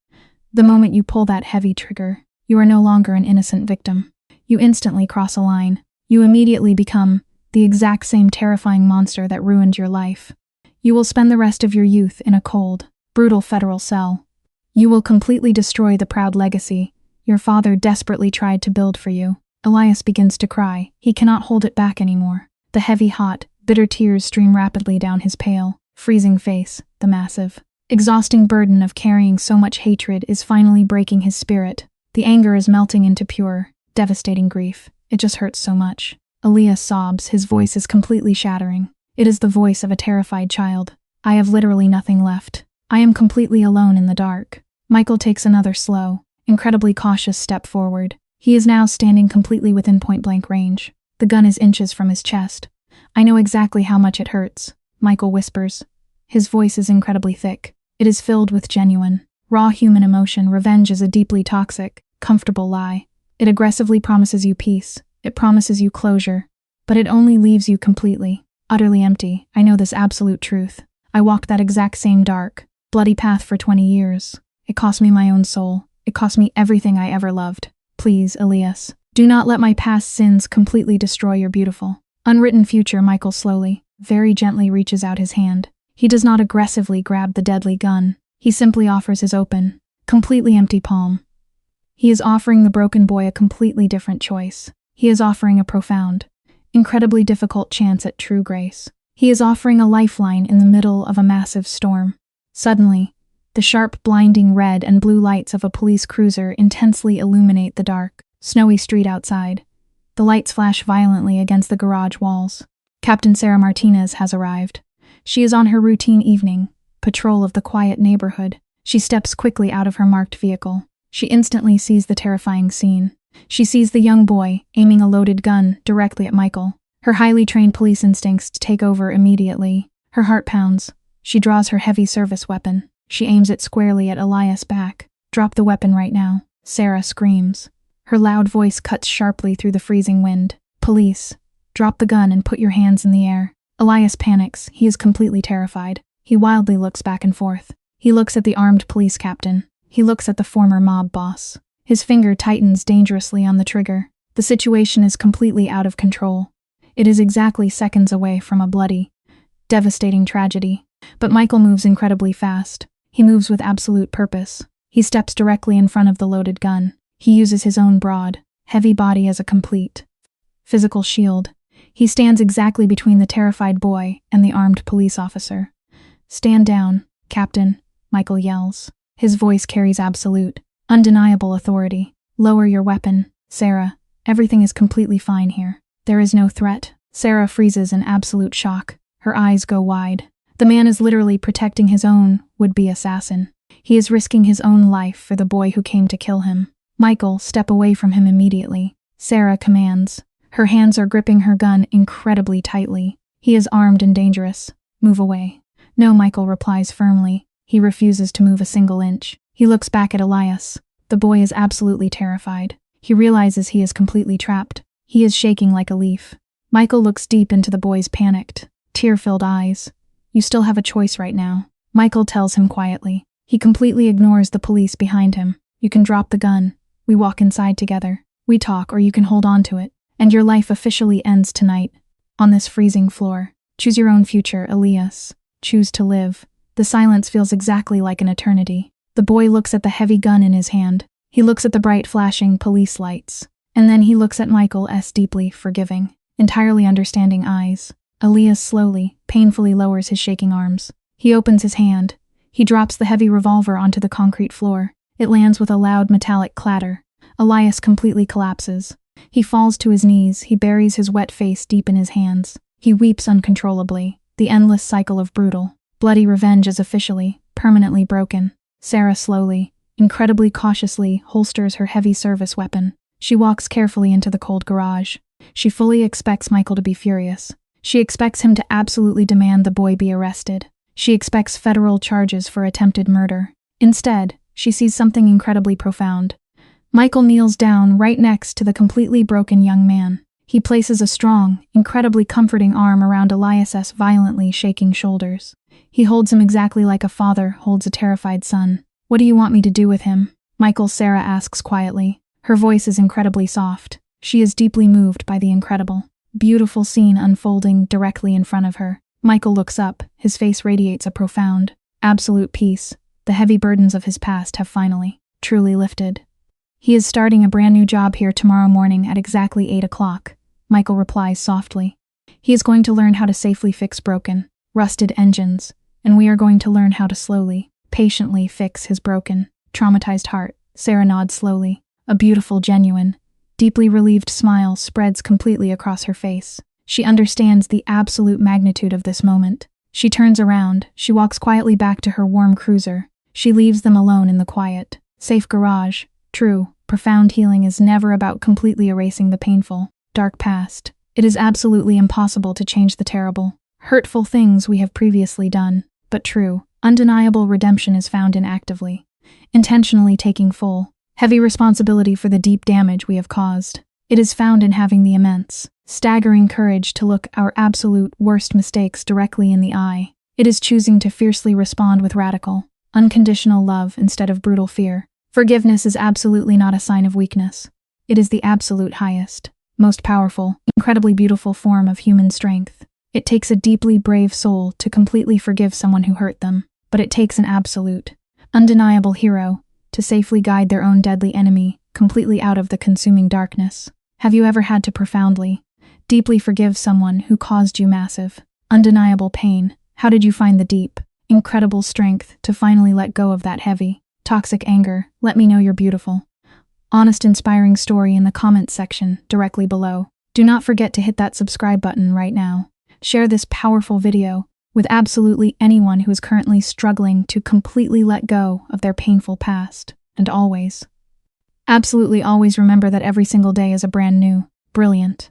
The moment you pull that heavy trigger, you are no longer an innocent victim. You instantly cross a line. You immediately become the exact same terrifying monster that ruined your life. You will spend the rest of your youth in a cold, brutal federal cell. You will completely destroy the proud legacy Your father desperately tried to build for you. Elias begins to cry. He cannot hold it back anymore. The heavy, hot, bitter tears stream rapidly down his pale, freezing face. The massive, exhausting burden of carrying so much hatred is finally breaking his spirit. The anger is melting into pure, devastating grief. It just hurts so much. Elias sobs, his voice is completely shattering. It is the voice of a terrified child. I have literally nothing left. I am completely alone in the dark. Michael takes another slow, incredibly cautious step forward. He is now standing completely within point-blank range. The gun is inches from his chest. I know exactly how much it hurts, Michael whispers. His voice is incredibly thick. It is filled with genuine, raw human emotion. Revenge is a deeply toxic, comfortable lie. It aggressively promises you peace. It promises you closure. But it only leaves you completely, utterly empty. I know this absolute truth. I walked that exact same dark, bloody path for 20 years. It cost me my own soul. It cost me everything I ever loved. Please, Elias, do not let my past sins completely destroy your beautiful, unwritten future. Michael slowly, very gently reaches out his hand. He does not aggressively grab the deadly gun. He simply offers his open, completely empty palm. He is offering the broken boy a completely different choice. He is offering a profound, incredibly difficult chance at true grace. He is offering a lifeline in the middle of a massive storm. Suddenly, the sharp, blinding red and blue lights of a police cruiser intensely illuminate the dark, snowy street outside. The lights flash violently against the garage walls. Captain Sarah Martinez has arrived. She is on her routine evening patrol of the quiet neighborhood. She steps quickly out of her marked vehicle. She instantly sees the terrifying scene. She sees the young boy aiming a loaded gun directly at Michael. Her highly trained police instincts take over immediately. Her heart pounds. She draws her heavy service weapon. She aims it squarely at Elias' back. Drop the weapon right now, Sarah screams. Her loud voice cuts sharply through the freezing wind. Police, drop the gun and put your hands in the air. Elias panics. He is completely terrified. He wildly looks back and forth. He looks at the armed police captain. He looks at the former mob boss. His finger tightens dangerously on the trigger. The situation is completely out of control. It is exactly seconds away from a bloody, devastating tragedy. But Michael moves incredibly fast. He moves with absolute purpose. He steps directly in front of the loaded gun. He uses his own broad, heavy body as a complete physical shield. He stands exactly between the terrified boy and the armed police officer. Stand down, Captain, Michael yells. His voice carries absolute, undeniable authority. Lower your weapon, Sarah. Everything is completely fine here. There is no threat. Sarah freezes in absolute shock. Her eyes go wide. The man is literally protecting his own would-be assassin. He is risking his own life for the boy who came to kill him. Michael, step away from him immediately. Sarah commands. Her hands are gripping her gun incredibly tightly. He is armed and dangerous. Move away. No, Michael replies firmly. He refuses to move a single inch. He looks back at Elias. The boy is absolutely terrified. He realizes he is completely trapped. He is shaking like a leaf. Michael looks deep into the boy's panicked, tear-filled eyes. You still have a choice right now, Michael tells him quietly. He completely ignores the police behind him. You can drop the gun. We walk inside together. We talk, or you can hold on to it. And your life officially ends tonight, on this freezing floor. Choose your own future, Elias. Choose to live. The silence feels exactly like an eternity. The boy looks at the heavy gun in his hand. He looks at the bright flashing police lights. And then he looks at Michael's deeply forgiving, entirely understanding eyes. Elias slowly, painfully lowers his shaking arms. He opens his hand. He drops the heavy revolver onto the concrete floor. It lands with a loud metallic clatter. Elias completely collapses. He falls to his knees. He buries his wet face deep in his hands. He weeps uncontrollably. The endless cycle of brutal, bloody revenge is officially, permanently broken. Sarah slowly, incredibly cautiously, holsters her heavy service weapon. She walks carefully into the cold garage. She fully expects Michael to be furious. She expects him to absolutely demand the boy be arrested. She expects federal charges for attempted murder. Instead, she sees something incredibly profound. Michael kneels down right next to the completely broken young man. He places a strong, incredibly comforting arm around Elias's violently shaking shoulders. He holds him exactly like a father holds a terrified son. What do you want me to do with him? Michael, Sarah asks quietly. Her voice is incredibly soft. She is deeply moved by the incredible, beautiful scene unfolding directly in front of her. Michael looks up. His face radiates a profound, absolute peace. The heavy burdens of his past have finally, truly lifted. He is starting a brand new job here tomorrow morning at exactly 8 o'clock, Michael replies softly. He is going to learn how to safely fix broken, rusted engines, and we are going to learn how to slowly, patiently fix his broken, traumatized heart. Sarah nods slowly. A beautiful, genuine, deeply relieved smile spreads completely across her face. She understands the absolute magnitude of this moment. She turns around, she walks quietly back to her warm cruiser. She leaves them alone in the quiet, safe garage. True, profound healing is never about completely erasing the painful, dark past. It is absolutely impossible to change the terrible, hurtful things we have previously done. But true, undeniable redemption is found in actively, intentionally taking full, heavy responsibility for the deep damage we have caused. It is found in having the immense, staggering courage to look our absolute worst mistakes directly in the eye. It is choosing to fiercely respond with radical, unconditional love instead of brutal fear. Forgiveness is absolutely not a sign of weakness. It is the absolute highest, most powerful, incredibly beautiful form of human strength. It takes a deeply brave soul to completely forgive someone who hurt them, but it takes an absolute, undeniable hero to safely guide their own deadly enemy completely out of the consuming darkness. Have you ever had to profoundly, deeply forgive someone who caused you massive, undeniable pain? How did you find the deep, incredible strength to finally let go of that heavy, toxic anger? Let me know your beautiful, honest, inspiring story in the comments section directly below. Do not forget to hit that subscribe button right now. Share this powerful video with absolutely anyone who is currently struggling to completely let go of their painful past. And always, absolutely always remember that every single day is a brand new, brilliant,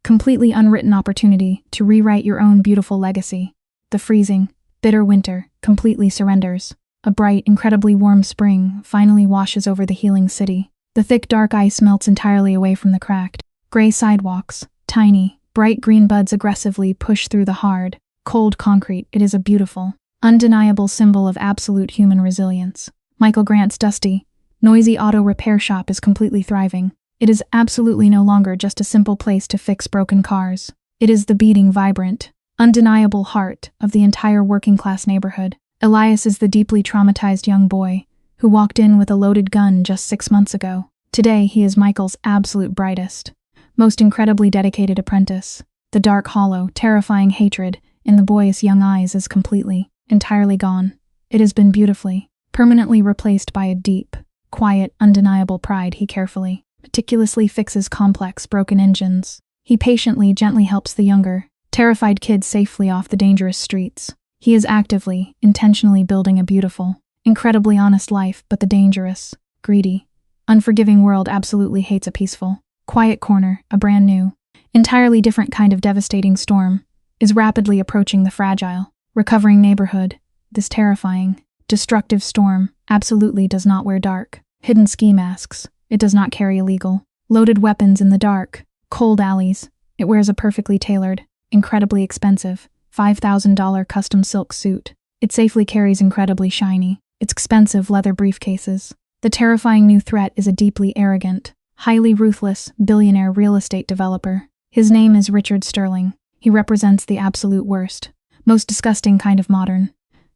completely unwritten opportunity to rewrite your own beautiful legacy. The freezing, bitter winter completely surrenders. A bright, incredibly warm spring finally washes over the healing city. The thick, dark ice melts entirely away from the cracked, gray sidewalks. Tiny, bright green buds aggressively push through the hard, cold concrete. It is a beautiful, undeniable symbol of absolute human resilience. Michael Grant's dusty, noisy auto repair shop is completely thriving. It is absolutely no longer just a simple place to fix broken cars. It is the beating, vibrant, undeniable heart of the entire working-class neighborhood. Elias is the deeply traumatized young boy who walked in with a loaded gun just 6 months ago. Today, he is Michael's absolute brightest, most incredibly dedicated apprentice. The dark, hollow, terrifying hatred in the boyish young eyes is completely, entirely gone. It has been beautifully, permanently replaced by a deep, quiet, undeniable pride. He carefully, meticulously fixes complex, broken engines. He patiently, gently helps the younger, terrified kids safely off the dangerous streets. He is actively, intentionally building a beautiful, incredibly honest life, but the dangerous, greedy, unforgiving world absolutely hates a peaceful, quiet corner. A brand new, entirely different kind of devastating storm is rapidly approaching the fragile, recovering neighborhood. This terrifying, destructive storm absolutely does not wear dark, hidden ski masks. It does not carry illegal, loaded weapons in the dark, cold alleys. It wears a perfectly tailored, incredibly expensive, $5,000 custom silk suit. It safely carries incredibly shiny, expensive leather briefcases. The terrifying new threat is a deeply arrogant, highly ruthless, billionaire real estate developer. His name is Richard Sterling. He represents the absolute worst, most disgusting kind of modern,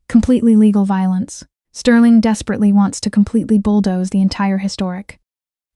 completely legal violence. Sterling desperately wants to completely bulldoze the entire historic,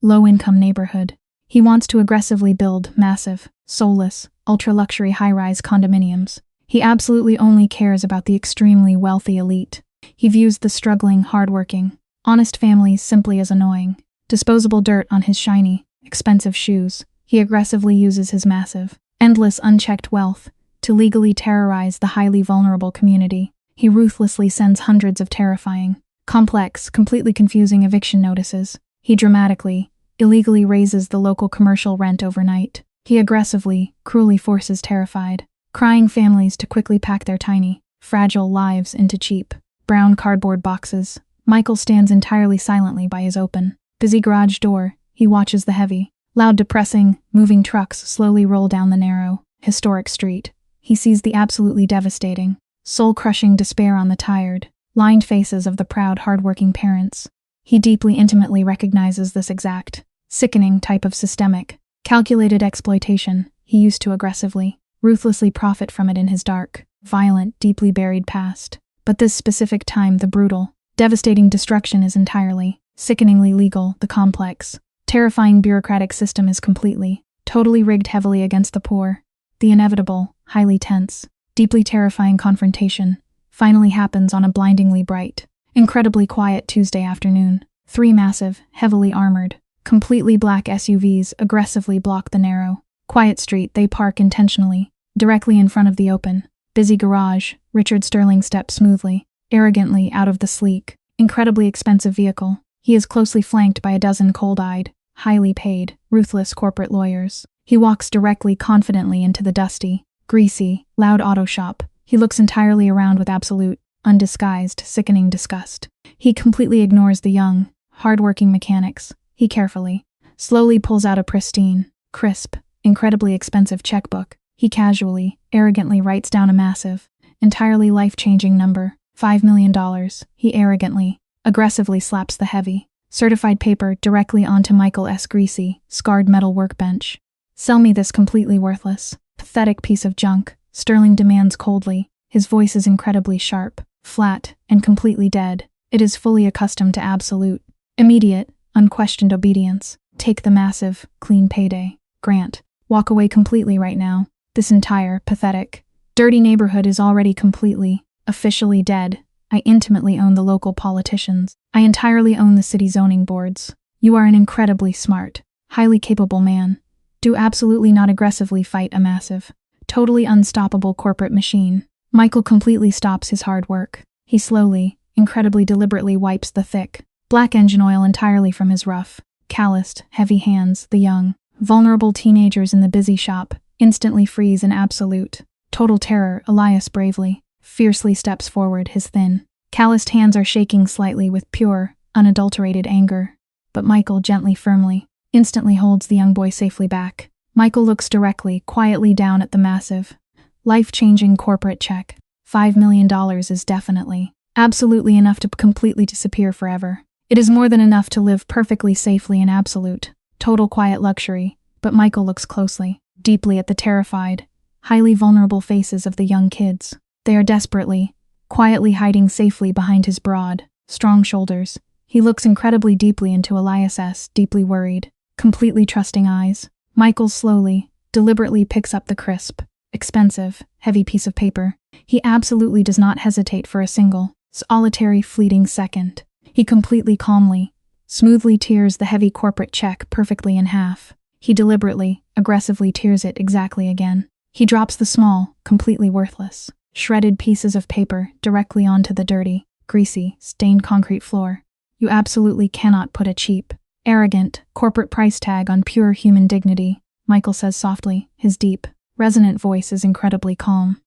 low-income neighborhood. He wants to aggressively build massive, soulless, ultra-luxury high-rise condominiums. He absolutely only cares about the extremely wealthy elite. He views the struggling, hard-working, honest families simply as annoying, disposable dirt on his shiny, expensive shoes. He aggressively uses his massive, endless, unchecked wealth to legally terrorize the highly vulnerable community. He ruthlessly sends hundreds of terrifying, complex, completely confusing eviction notices. He dramatically, illegally raises the local commercial rent overnight. He aggressively, cruelly forces terrified, crying families to quickly pack their tiny, fragile lives into cheap, brown cardboard boxes. Michael stands entirely silently by his open, busy garage door. He watches the heavy, loud, depressing, moving trucks slowly roll down the narrow, historic street. He sees the absolutely devastating, soul-crushing despair on the tired, lined faces of the proud, hard-working parents. He deeply, intimately recognizes this exact, sickening type of systemic, calculated exploitation. He used to aggressively, ruthlessly profit from it in his dark, violent, deeply buried past. But this specific time, the brutal, devastating destruction is entirely, Sickeningly legal, the complex, terrifying bureaucratic system is completely, totally rigged heavily against the poor. The inevitable, highly tense, deeply terrifying confrontation finally happens on a blindingly bright, incredibly quiet Tuesday afternoon. 3 massive, heavily armored, completely black SUVs aggressively block the narrow, quiet street they park intentionally, directly in front of the open, busy garage. Richard Sterling steps smoothly, arrogantly out of the sleek, incredibly expensive vehicle. He is closely flanked by a dozen cold-eyed, highly paid, ruthless corporate lawyers. He walks directly, confidently into the dusty, greasy, loud auto shop. He looks entirely around with absolute, undisguised, sickening disgust. He completely ignores the young, hard-working mechanics. He carefully, slowly pulls out a pristine, crisp, incredibly expensive checkbook. He casually, arrogantly writes down a massive, entirely life-changing number, $5 million. He arrogantly, aggressively slaps the heavy, certified paper directly onto Michael S. greasy, scarred metal workbench. Sell me this completely worthless, pathetic piece of junk, Sterling demands coldly. His voice is incredibly sharp, flat, and completely dead. It is fully accustomed to absolute, immediate, unquestioned obedience. Take the massive, clean payday. Grant. Walk away completely right now. This entire, pathetic, dirty neighborhood is already completely, officially dead. I intimately own the local politicians. I entirely own the city zoning boards. You are an incredibly smart, highly capable man. Do absolutely not aggressively fight a massive, totally unstoppable corporate machine. Michael completely stops his hard work. He slowly, incredibly deliberately wipes the thick, black engine oil entirely from his rough, calloused, heavy hands. The young, vulnerable teenagers in the busy shop instantly freeze in absolute, total terror. Elias bravely, fiercely steps forward. His thin, calloused hands are shaking slightly with pure, unadulterated anger. But Michael gently, firmly, instantly holds the young boy safely back. Michael looks directly, quietly down at the massive, life-changing corporate check. $5 million is definitely, absolutely enough to completely disappear forever. It is more than enough to live perfectly safely in absolute, total quiet luxury. But Michael looks closely, deeply at the terrified, highly vulnerable faces of the young kids. They are desperately, quietly hiding safely behind his broad, strong shoulders. He looks incredibly deeply into Elias's deeply worried, completely trusting eyes. Michael slowly, deliberately picks up the crisp, expensive, heavy piece of paper. He absolutely does not hesitate for a single, solitary, fleeting second. He completely calmly, smoothly tears the heavy corporate check perfectly in half. He deliberately, aggressively tears it exactly again. He drops the small, completely worthless, shredded pieces of paper directly onto the dirty, greasy, stained concrete floor. You absolutely cannot put a cheap, arrogant, corporate price tag on pure human dignity, Michael says softly. His deep, resonant voice is incredibly calm,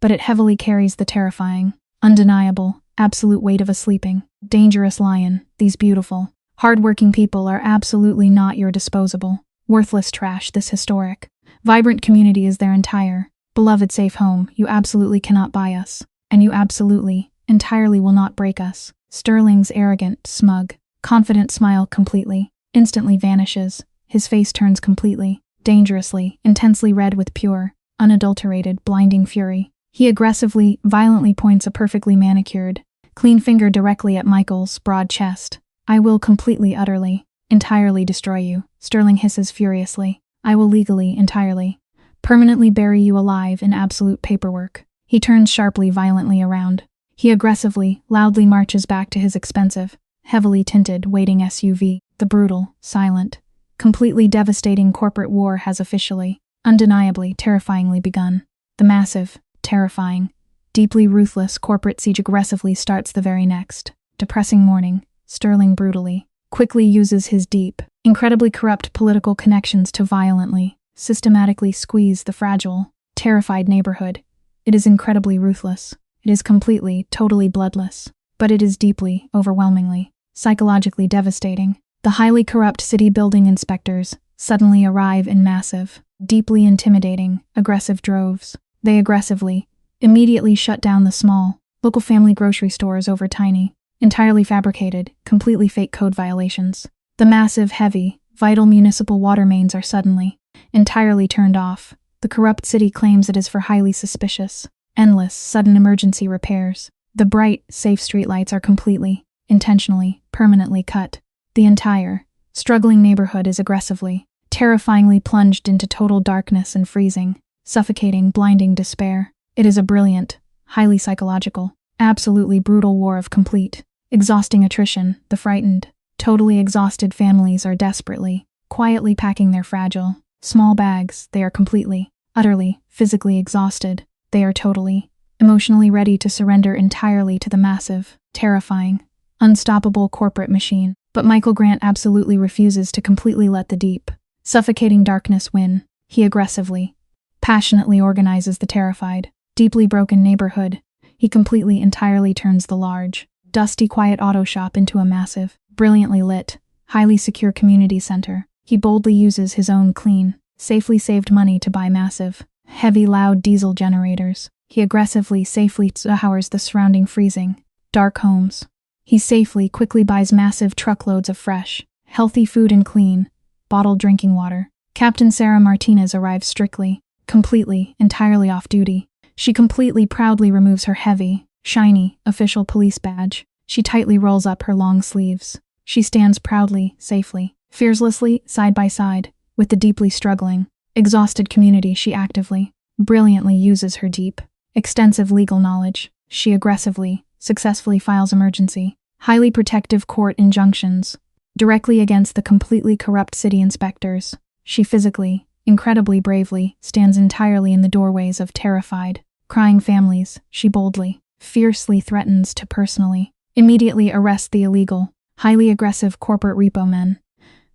but it heavily carries the terrifying, undeniable, absolute weight of a sleeping, dangerous lion. These beautiful, hard-working people are absolutely not your disposable, worthless trash. This historic, vibrant community is their entire, beloved safe home. You absolutely cannot buy us, and you absolutely, entirely will not break us. Sterling's arrogant, smug, confident smile instantly vanishes. His face turns completely, dangerously, intensely red with pure, unadulterated, blinding fury. He aggressively, violently points a perfectly manicured, clean finger directly at Michael's broad chest. I will completely, utterly, entirely destroy you, Sterling hisses furiously. I will legally, entirely, permanently bury you alive in absolute paperwork. He turns sharply, violently around. He aggressively, loudly marches back to his expensive, heavily tinted, waiting SUV. The brutal, silent, completely devastating corporate war has officially, undeniably, terrifyingly begun. The massive, terrifying, deeply ruthless corporate siege aggressively starts the very next depressing morning. Sterling brutally, quickly uses his deep, incredibly corrupt political connections to violently, systematically squeeze the fragile, terrified neighborhood. It is incredibly ruthless. It is completely, totally bloodless. But it is deeply, overwhelmingly, psychologically devastating. The highly corrupt city building inspectors suddenly arrive in massive, deeply intimidating, aggressive droves. They aggressively, immediately shut down the small, local family grocery stores over tiny, entirely fabricated, completely fake code violations. The massive, heavy, vital municipal water mains are suddenly, entirely turned off. The corrupt city claims it is for highly suspicious, endless, sudden emergency repairs. The bright, safe streetlights are completely, intentionally, permanently cut. The entire, struggling neighborhood is aggressively, terrifyingly plunged into total darkness and freezing, suffocating, blinding despair. It is a brilliant, highly psychological, absolutely brutal war of complete, exhausting attrition. The frightened, totally exhausted families are desperately, quietly packing their fragile, small bags. They are completely, utterly, physically exhausted. They are totally, emotionally ready to surrender entirely to the massive, terrifying, unstoppable corporate machine. But Michael Grant absolutely refuses to completely let the deep, suffocating darkness win. He aggressively, passionately organizes the terrified, deeply broken neighborhood. He completely, entirely turns the large, dusty, quiet auto shop into a massive, brilliantly lit, highly secure community center. He boldly uses his own clean, safely saved money to buy massive, heavy, loud diesel generators. He aggressively, safely scours the surrounding freezing, dark homes. He safely, quickly buys massive truckloads of fresh, healthy food and clean, bottled drinking water. Captain Sarah Martinez arrives strictly, completely, entirely off duty. She completely, proudly removes her heavy, shiny, official police badge. She tightly rolls up her long sleeves. She stands proudly, safely, fearlessly, side by side, with the deeply struggling, exhausted community. She actively, brilliantly uses her deep, extensive legal knowledge. She aggressively, successfully files emergency, highly protective court injunctions, directly against the completely corrupt city inspectors. She physically, incredibly bravely, stands entirely in the doorways of terrified, crying families. She boldly, fiercely threatens to personally, immediately arrest the illegal, highly aggressive corporate repo men.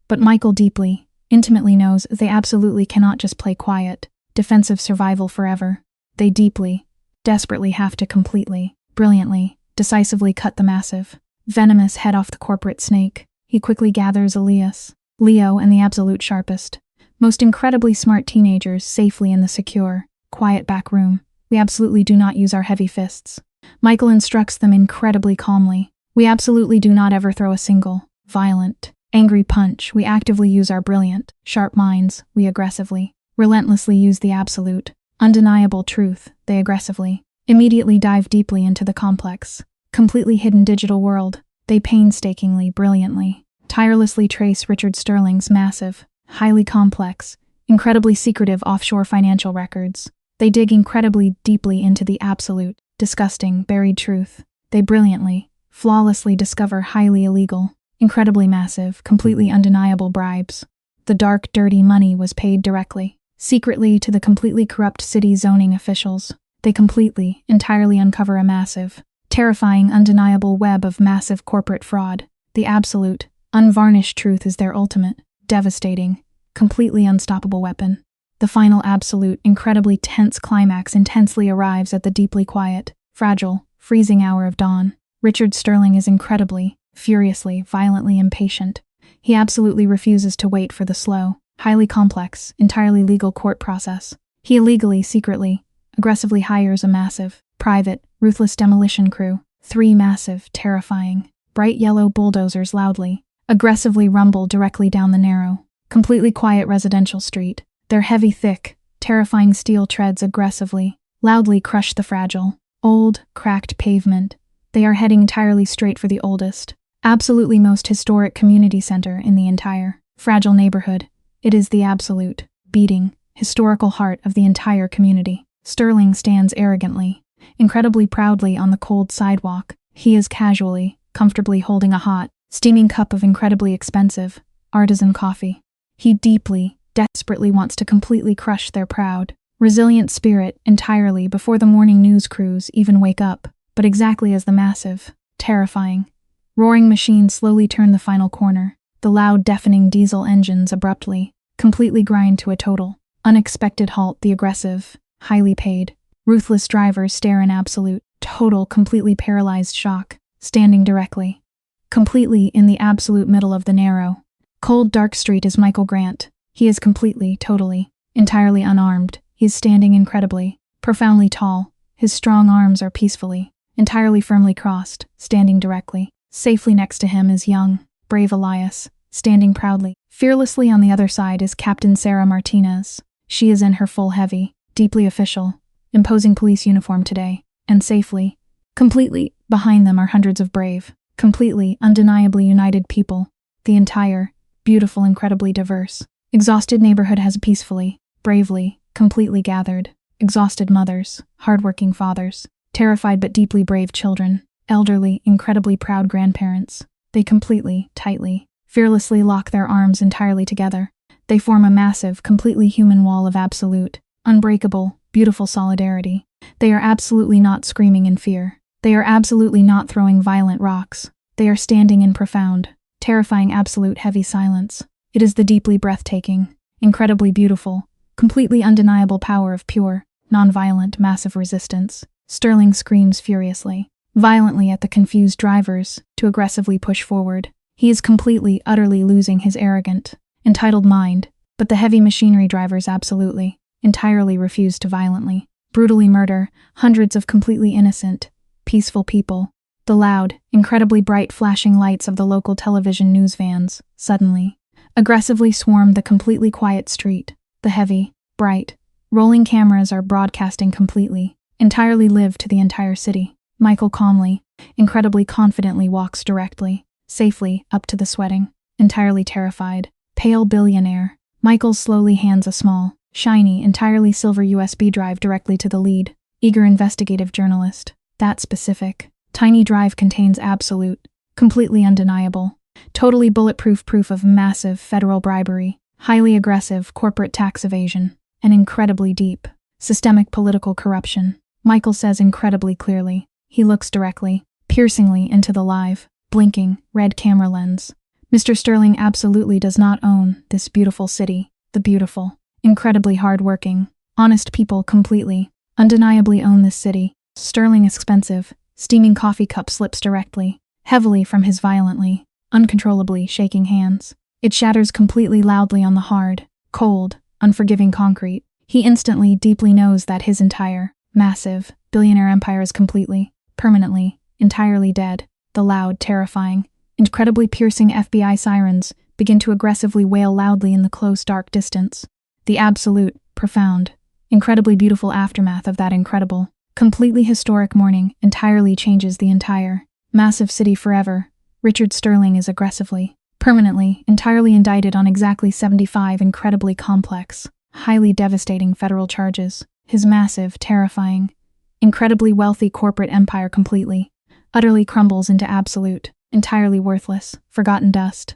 But Michael deeply, intimately knows they absolutely cannot just play quiet, defensive survival forever. They deeply, desperately have to completely, brilliantly, decisively cut the massive, venomous head off the corporate snake. He quickly gathers Elias, Leo, and the absolute sharpest, most incredibly smart teenagers safely in the secure, quiet back room. We absolutely do not use our heavy fists. Michael instructs them incredibly calmly. We absolutely do not ever throw a single, violent, angry punch. We actively use our brilliant, sharp minds. We aggressively, relentlessly use the absolute, undeniable truth. They aggressively, immediately dive deeply into the complex, completely hidden digital world. They painstakingly, brilliantly, tirelessly trace Richard Sterling's massive, highly complex, incredibly secretive offshore financial records. They dig incredibly deeply into the absolute, disgusting, buried truth. They brilliantly, flawlessly discover highly illegal, incredibly massive, completely undeniable bribes. The dark, dirty money was paid directly, secretly to the completely corrupt city zoning officials. They completely, entirely uncover a massive, terrifying, undeniable web of massive corporate fraud. The absolute, unvarnished truth is their ultimate, devastating, completely unstoppable weapon. The final absolute, incredibly tense climax intensely arrives at the deeply quiet, fragile, freezing hour of dawn. Richard Sterling is incredibly, furiously, violently impatient. He absolutely refuses to wait for the slow, highly complex, entirely legal court process. He illegally, secretly, aggressively hires a massive, private, ruthless demolition crew. 3 massive, terrifying, bright yellow bulldozers loudly, aggressively rumble directly down the narrow, completely quiet residential street. Their heavy, thick, terrifying steel treads aggressively, loudly crush the fragile, old, cracked pavement. They are heading entirely straight for the oldest, absolutely most historic community center in the entire, fragile neighborhood. It is the absolute, beating, historical heart of the entire community. Sterling stands arrogantly, incredibly proudly on the cold sidewalk. He is casually, comfortably holding a hot, steaming cup of incredibly expensive, artisan coffee. He deeply, desperately wants to completely crush their proud, resilient spirit entirely before the morning news crews even wake up. But exactly as the massive, terrifying, roaring machine slowly turn the final corner, the loud, deafening diesel engines abruptly, completely grind to a total, unexpected halt. The aggressive, highly paid, ruthless drivers stare in absolute, total, completely paralyzed shock, standing directly, completely in the absolute middle of the narrow, cold, dark street is Michael Grant. He is completely, totally, entirely unarmed. He is standing incredibly, profoundly tall. His strong arms are peacefully, entirely firmly crossed, standing directly. Safely next to him is young, brave Elias, standing proudly. Fearlessly on the other side is Captain Sarah Martinez. She is in her full heavy, deeply official, imposing police uniform today, and safely, completely, behind them are hundreds of brave, completely, undeniably united people. The entire, beautiful, incredibly diverse, exhausted neighborhood has peacefully, bravely, completely gathered. Exhausted mothers, hardworking fathers, terrified but deeply brave children, elderly, incredibly proud grandparents. They completely, tightly, fearlessly lock their arms entirely together. They form a massive, completely human wall of absolute, unbreakable, beautiful solidarity. They are absolutely not screaming in fear. They are absolutely not throwing violent rocks. They are standing in profound, terrifying, absolute heavy silence. It is the deeply breathtaking, incredibly beautiful, completely undeniable power of pure, non-violent, massive resistance. Sterling screams furiously, violently at the confused drivers, to aggressively push forward. He is completely, utterly losing his arrogant, entitled mind, but the heavy machinery drivers absolutely, entirely refuse to violently, brutally murder hundreds of completely innocent, peaceful people. The loud, incredibly bright flashing lights of the local television news vans, suddenly, aggressively swarm the completely quiet street. The heavy, bright, rolling cameras are broadcasting completely, entirely live to the entire city. Michael calmly, incredibly confidently walks directly, safely, up to the sweating, entirely terrified, pale billionaire. Michael slowly hands a small, shiny, entirely silver USB drive directly to the lead, eager investigative journalist. That specific, tiny drive contains absolute, completely undeniable, totally bulletproof proof of massive federal bribery, highly aggressive corporate tax evasion, and incredibly deep, systemic political corruption. Michael says incredibly clearly. He looks directly, piercingly into the live, blinking, red camera lens. Mr. Sterling absolutely does not own this beautiful city. The beautiful, incredibly hard-working, honest people completely, undeniably own this city. Sterling expensive, steaming coffee cup slips directly, heavily from his violently, uncontrollably shaking hands. It shatters completely loudly on the hard, cold, unforgiving concrete. He instantly, deeply knows that his entire, massive, billionaire empire is completely, permanently, entirely dead. The loud, terrifying, incredibly piercing FBI sirens begin to aggressively wail loudly in the close, dark distance. The absolute, profound, incredibly beautiful aftermath of that incredible, completely historic morning entirely changes the entire, massive city forever. Richard Sterling is aggressively, permanently, entirely indicted on exactly 75 incredibly complex, highly devastating federal charges. His massive, terrifying, incredibly wealthy corporate empire completely, utterly crumbles into absolute, entirely worthless, forgotten dust.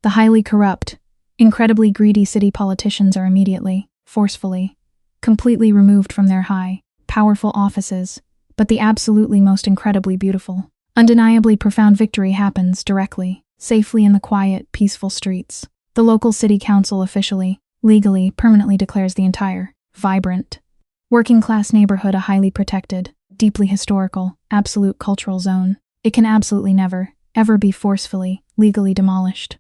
The highly corrupt, incredibly greedy city politicians are immediately, forcefully, completely removed from their high, powerful offices, but the absolutely most incredibly beautiful, undeniably profound victory happens directly, safely in the quiet, peaceful streets. The local city council officially, legally, permanently declares the entire, vibrant, working-class neighborhood a highly protected, deeply historical, absolute cultural zone. It can absolutely never, ever be forcefully, legally demolished.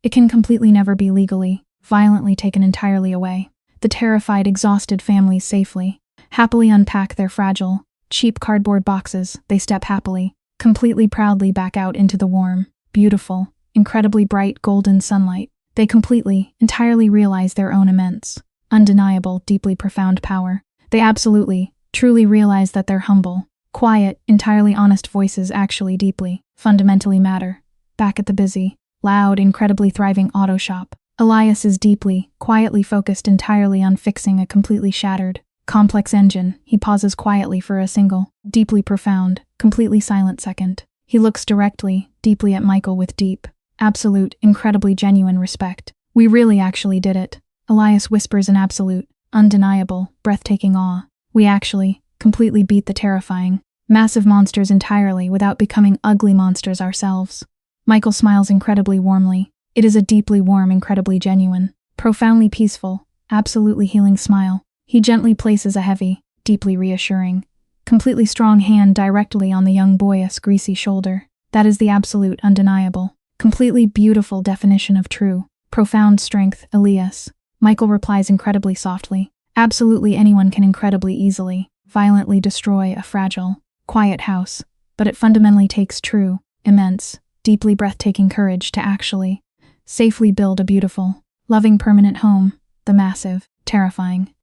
It can completely never be legally, violently taken entirely away. The terrified, exhausted families safely, happily unpack their fragile, cheap cardboard boxes. They step happily, completely proudly back out into the warm, beautiful, incredibly bright golden sunlight. They completely, entirely realize their own immense, undeniable, deeply profound power. They absolutely, truly realize that their humble, quiet, entirely honest voices actually deeply, fundamentally matter. Back at the busy, loud, incredibly thriving auto shop, Elias is deeply, quietly focused entirely on fixing a completely shattered, complex engine. He pauses quietly for a single, deeply profound, completely silent second. He looks directly, deeply at Michael with deep, absolute, incredibly genuine respect. "We really actually did it," Elias whispers in absolute, undeniable, breathtaking awe. "We actually, completely beat the terrifying, massive monsters entirely without becoming ugly monsters ourselves." Michael smiles incredibly warmly. It is a deeply warm, incredibly genuine, profoundly peaceful, absolutely healing smile. He gently places a heavy, deeply reassuring, completely strong hand directly on the young boy's greasy shoulder. That is the absolute, undeniable, completely beautiful definition of true, profound strength, Elias. Michael replies incredibly softly. Absolutely anyone can incredibly easily, violently destroy a fragile, quiet house, but it fundamentally takes true, immense, deeply breathtaking courage to actually, safely build a beautiful, loving permanent home. The massive, terrifying,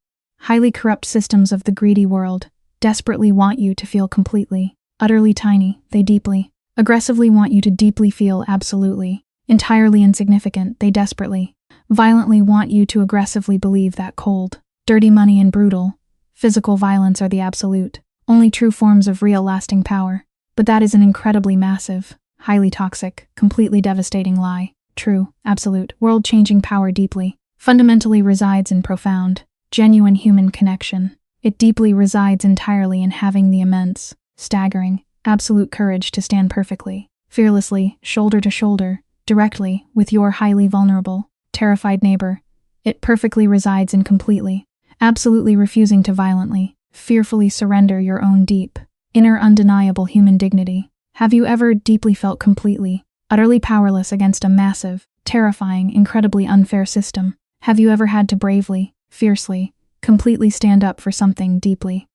highly corrupt systems of the greedy world desperately want you to feel completely, utterly tiny. They deeply, aggressively want you to deeply feel absolutely, Entirely insignificant, they desperately, violently want you to aggressively believe that cold, dirty money and brutal, physical violence are the absolute, only true forms of real lasting power. But that is an incredibly massive, highly toxic, completely devastating lie. True, absolute, world-changing power deeply, fundamentally resides in profound, genuine human connection. It deeply resides entirely in having the immense, staggering, absolute courage to stand perfectly, fearlessly, shoulder to shoulder, directly, with your highly vulnerable, terrified neighbor. It perfectly resides in completely, absolutely refusing to violently, fearfully surrender your own deep, inner undeniable human dignity. Have you ever deeply felt completely, utterly powerless against a massive, terrifying, incredibly unfair system? Have you ever had to bravely, fiercely, completely stand up for something deeply,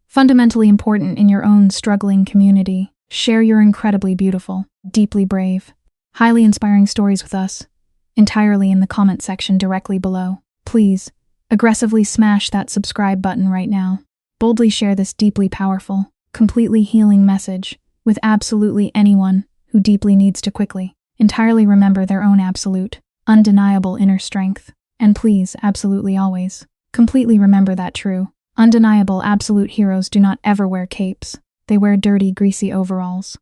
fundamentally important in your own struggling community? Share your incredibly beautiful, deeply brave, highly inspiring stories with us, entirely in the comment section directly below. Please, aggressively smash that subscribe button right now. Boldly share this deeply powerful, completely healing message with absolutely anyone who deeply needs to quickly, entirely remember their own absolute, undeniable inner strength. And please, absolutely always, completely remember that true, undeniable absolute heroes do not ever wear capes. They wear dirty, greasy overalls.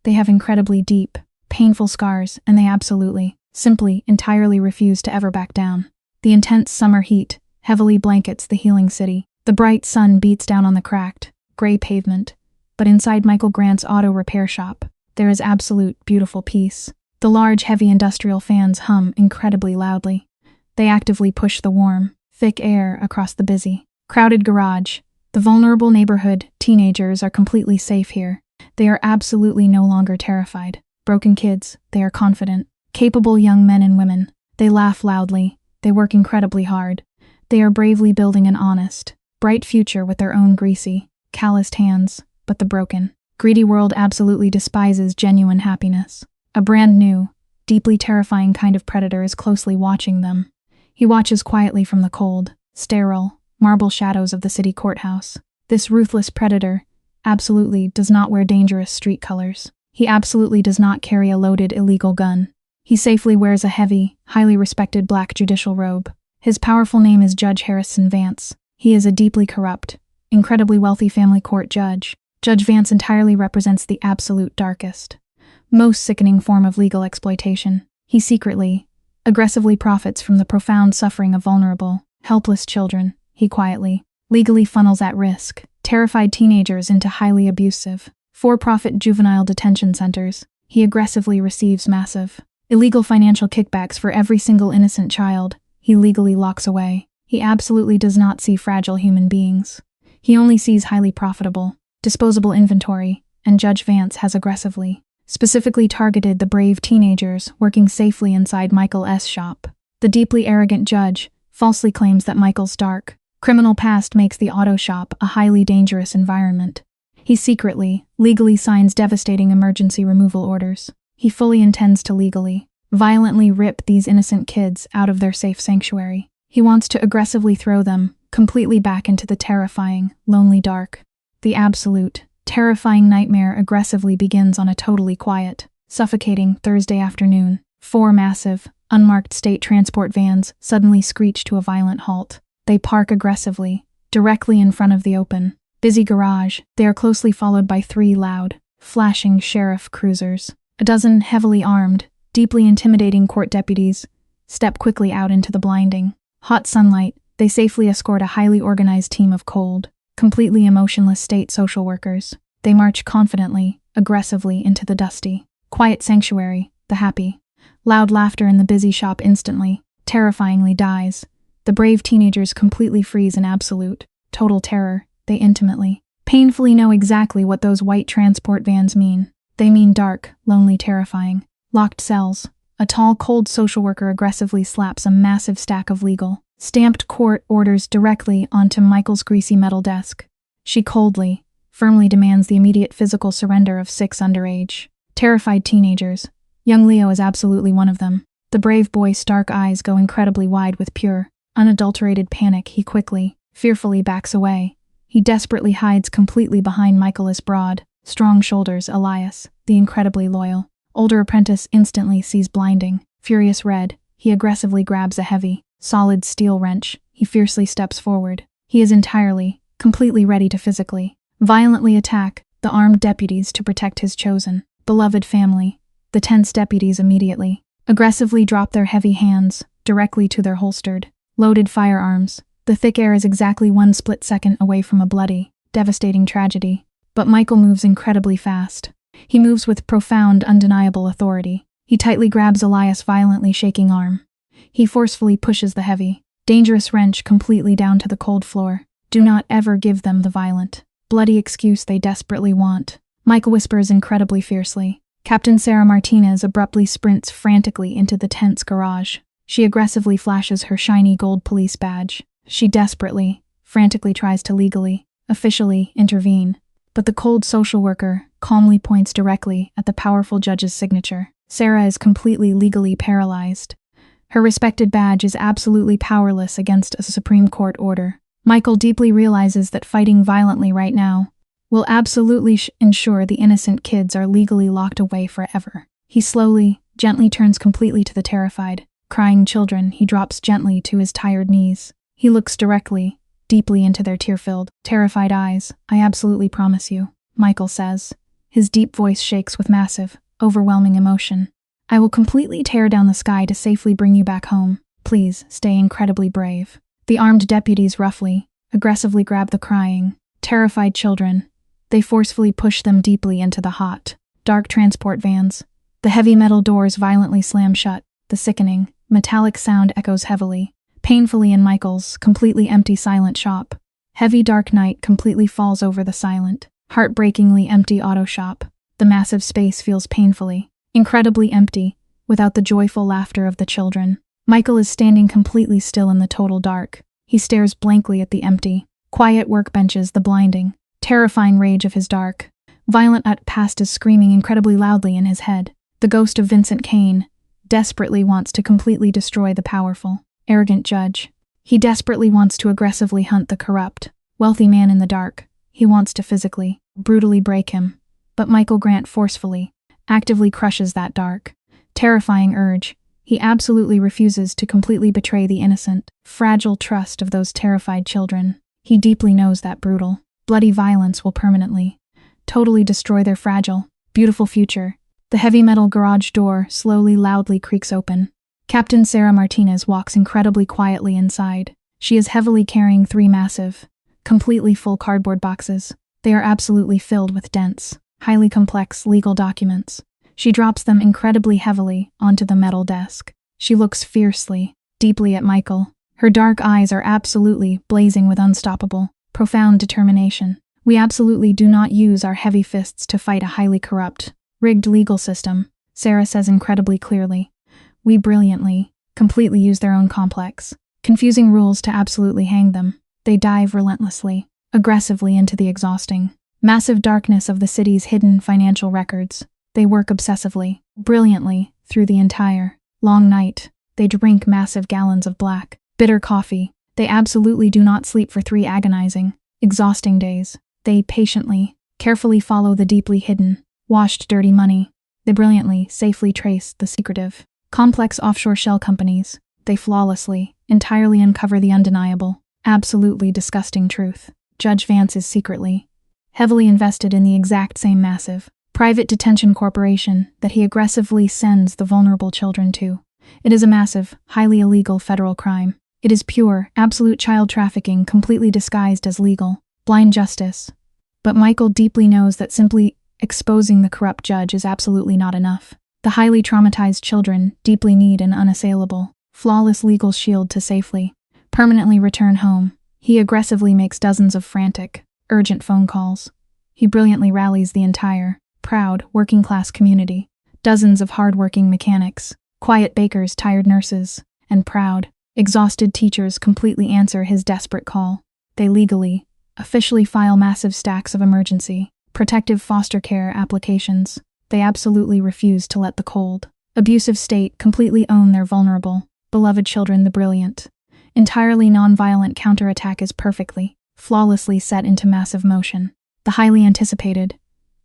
They have incredibly deep, painful scars, and they absolutely, simply, entirely refuse to ever back down. The intense summer heat heavily blankets the healing city. The bright sun beats down on the cracked, gray pavement. But inside Michael Grant's auto repair shop, there is absolute, beautiful peace. The large, heavy industrial fans hum incredibly loudly. They actively push the warm, thick air across the busy, crowded garage. The vulnerable neighborhood teenagers are completely safe here. They are absolutely no longer terrified. Broken kids, they are confident, capable young men and women. They laugh loudly. They work incredibly hard. They are bravely building an honest, bright future with their own greasy, calloused hands. But the broken, greedy world absolutely despises genuine happiness. A brand new, deeply terrifying kind of predator is closely watching them. He watches quietly from the cold, sterile, marble shadows of the city courthouse. This ruthless predator absolutely does not wear dangerous street colors. He absolutely does not carry a loaded illegal gun. He safely wears a heavy, highly respected black judicial robe. His powerful name is Judge Harrison Vance. He is a deeply corrupt, incredibly wealthy family court judge. Judge Vance entirely represents the absolute darkest, most sickening form of legal exploitation. He secretly, aggressively profits from the profound suffering of vulnerable, helpless children. He quietly, legally funnels at-risk, terrified teenagers into highly abusive, for-profit juvenile detention centers. He aggressively receives massive, illegal financial kickbacks for every single innocent child he legally locks away. He absolutely does not see fragile human beings. He only sees highly profitable, disposable inventory, and Judge Vance has aggressively, specifically targeted the brave teenagers working safely inside Michael S.'s shop. The deeply arrogant judge falsely claims that Michael's dark, criminal past makes the auto shop a highly dangerous environment. He secretly, legally signs devastating emergency removal orders. He fully intends to legally, violently rip these innocent kids out of their safe sanctuary. He wants to aggressively throw them completely back into the terrifying, lonely dark. The absolute, terrifying nightmare aggressively begins on a totally quiet, suffocating Thursday afternoon. 4 massive, unmarked state transport vans suddenly screech to a violent halt. They park aggressively, directly in front of the open, busy garage. They are closely followed by 3 loud, flashing sheriff cruisers. A dozen heavily armed, deeply intimidating court deputies step quickly out into the blinding, hot sunlight. They safely escort a highly organized team of cold, completely emotionless state social workers. They march confidently, aggressively into the dusty, quiet sanctuary. The happy, loud laughter in the busy shop instantly, terrifyingly dies. The brave teenagers completely freeze in absolute, total terror. They intimately, painfully know exactly what those white transport vans mean. They mean dark, lonely, terrifying, locked cells. A tall, cold social worker aggressively slaps a massive stack of legal, stamped court orders directly onto Michael's greasy metal desk. She coldly, firmly demands the immediate physical surrender of 6 underage, terrified teenagers. Young Leo is absolutely one of them. The brave boy's stark eyes go incredibly wide with pure, unadulterated panic. He quickly, fearfully backs away. He desperately hides completely behind Michael's broad, strong shoulders. Elias, the incredibly loyal, Older apprentice instantly sees blinding. Furious red, he aggressively grabs a heavy, solid steel wrench. He fiercely steps forward. He is entirely, completely ready to physically, violently attack the armed deputies to protect his chosen, beloved family. The tense deputies immediately, aggressively drop their heavy hands directly to their holstered, loaded firearms. The thick air is exactly 1 split second away from a bloody, devastating tragedy. But Michael moves incredibly fast. He moves with profound, undeniable authority. He tightly grabs Elias' violently shaking arm. He forcefully pushes the heavy, dangerous wrench completely down to the cold floor. Do not ever give them the violent, bloody excuse they desperately want. Michael whispers incredibly fiercely. Captain Sarah Martinez abruptly sprints frantically into the tent's garage. She aggressively flashes her shiny gold police badge. She desperately, frantically tries to legally, officially intervene. But the cold social worker calmly points directly at the powerful judge's signature. Sarah is completely legally paralyzed. Her respected badge is absolutely powerless against a Supreme Court order. Michael deeply realizes that fighting violently right now will absolutely ensure the innocent kids are legally locked away forever. He slowly, gently turns completely to the terrified, crying children. He drops gently to his tired knees. He looks directly, deeply into their tear-filled, terrified eyes. I absolutely promise you, Michael says. His deep voice shakes with massive, overwhelming emotion. I will completely tear down the sky to safely bring you back home. Please stay incredibly brave. The armed deputies roughly, aggressively grab the crying, terrified children. They forcefully push them deeply into the hot, dark transport vans. The heavy metal doors violently slam shut. The sickening, metallic sound echoes heavily, painfully in Michael's completely empty silent shop. Heavy dark night completely falls over the silent, heartbreakingly empty auto shop. The massive space feels painfully, incredibly empty, without the joyful laughter of the children. Michael is standing completely still in the total dark. He stares blankly at the empty, quiet workbenches, the blinding, terrifying rage of his dark, violent past is screaming incredibly loudly in his head. The ghost of Vincent Kane desperately wants to completely destroy the powerful, arrogant judge. He desperately wants to aggressively hunt the corrupt, wealthy man in the dark. He wants to physically, brutally break him. But Michael Grant forcefully, actively crushes that dark, terrifying urge. He absolutely refuses to completely betray the innocent, fragile trust of those terrified children. He deeply knows that brutal, bloody violence will permanently, totally destroy their fragile, beautiful future. The heavy metal garage door slowly, loudly creaks open. Captain Sarah Martinez walks incredibly quietly inside. She is heavily carrying 3 massive, completely full cardboard boxes. They are absolutely filled with dense, highly complex legal documents. She drops them incredibly heavily onto the metal desk. She looks fiercely, deeply at Michael. Her dark eyes are absolutely blazing with unstoppable, profound determination. We absolutely do not use our heavy fists to fight a highly corrupt, rigged legal system, Sarah says incredibly clearly. We brilliantly, completely use their own complex, confusing rules to absolutely hang them. They dive relentlessly, aggressively into the exhausting, massive darkness of the city's hidden financial records. They work obsessively, brilliantly, through the entire, long night. They drink massive gallons of black, bitter coffee. They absolutely do not sleep for 3 agonizing, exhausting days. They patiently, carefully follow the deeply hidden, washed dirty money. They brilliantly, safely trace the secretive, complex offshore shell companies. They flawlessly, entirely uncover the undeniable, absolutely disgusting truth. Judge Vance is secretly, heavily invested in the exact same massive, private detention corporation that he aggressively sends the vulnerable children to. It is a massive, highly illegal federal crime. It is pure, absolute child trafficking completely disguised as legal, blind justice. But Michael deeply knows that simply exposing the corrupt judge is absolutely not enough. The highly traumatized children deeply need an unassailable, flawless legal shield to safely, permanently return home. He aggressively makes dozens of frantic, urgent phone calls. He brilliantly rallies the entire, proud, working-class community. Dozens of hard-working mechanics, quiet bakers, tired nurses, and proud, exhausted teachers completely answer his desperate call. They legally, officially file massive stacks of emergency, protective foster care applications. They absolutely refuse to let the cold, abusive state completely own their vulnerable, beloved children. The brilliant, entirely non-violent counterattack is perfectly, flawlessly set into massive motion. The highly anticipated,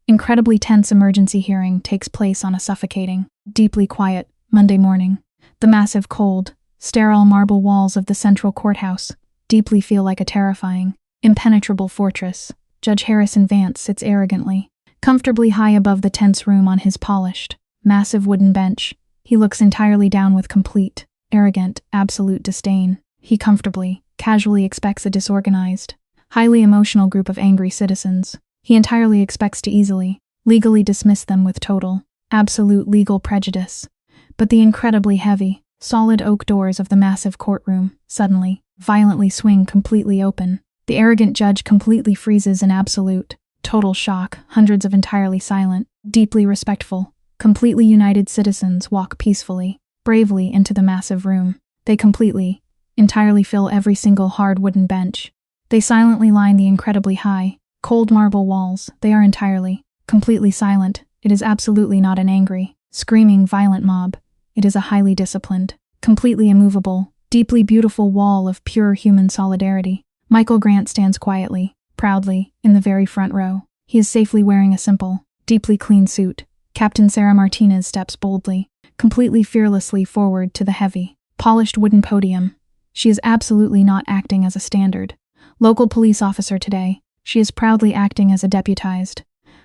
Incredibly tense emergency hearing takes place on a suffocating, deeply quiet Monday morning. The massive, cold, sterile marble walls of the central courthouse deeply feel like a terrifying, impenetrable fortress. Judge Harrison Vance sits arrogantly, comfortably high above the tense room on his polished, massive wooden bench. He looks entirely down with complete, arrogant, absolute disdain. He comfortably, casually expects a disorganized, highly emotional group of angry citizens. He entirely expects to easily, legally dismiss them with total, absolute legal prejudice. But the incredibly heavy, solid oak doors of the massive courtroom suddenly, violently swing completely open. The arrogant judge completely freezes in absolute, total shock. Hundreds of entirely silent, deeply respectful, completely united citizens walk peacefully, bravely into the massive room. They completely, entirely fill every single hard wooden bench. They silently line the incredibly high, cold marble walls. They are entirely, completely silent. It is absolutely not an angry, screaming, violent mob. It is a highly disciplined, completely immovable, deeply beautiful wall of pure human solidarity. Michael Grant stands quietly, proudly, in the very front row. He is safely wearing a simple, deeply clean suit. Captain Sarah Martinez steps boldly, completely fearlessly forward to the heavy, polished wooden podium. She is absolutely not acting as a standard local police officer today. She is proudly acting as a deputized,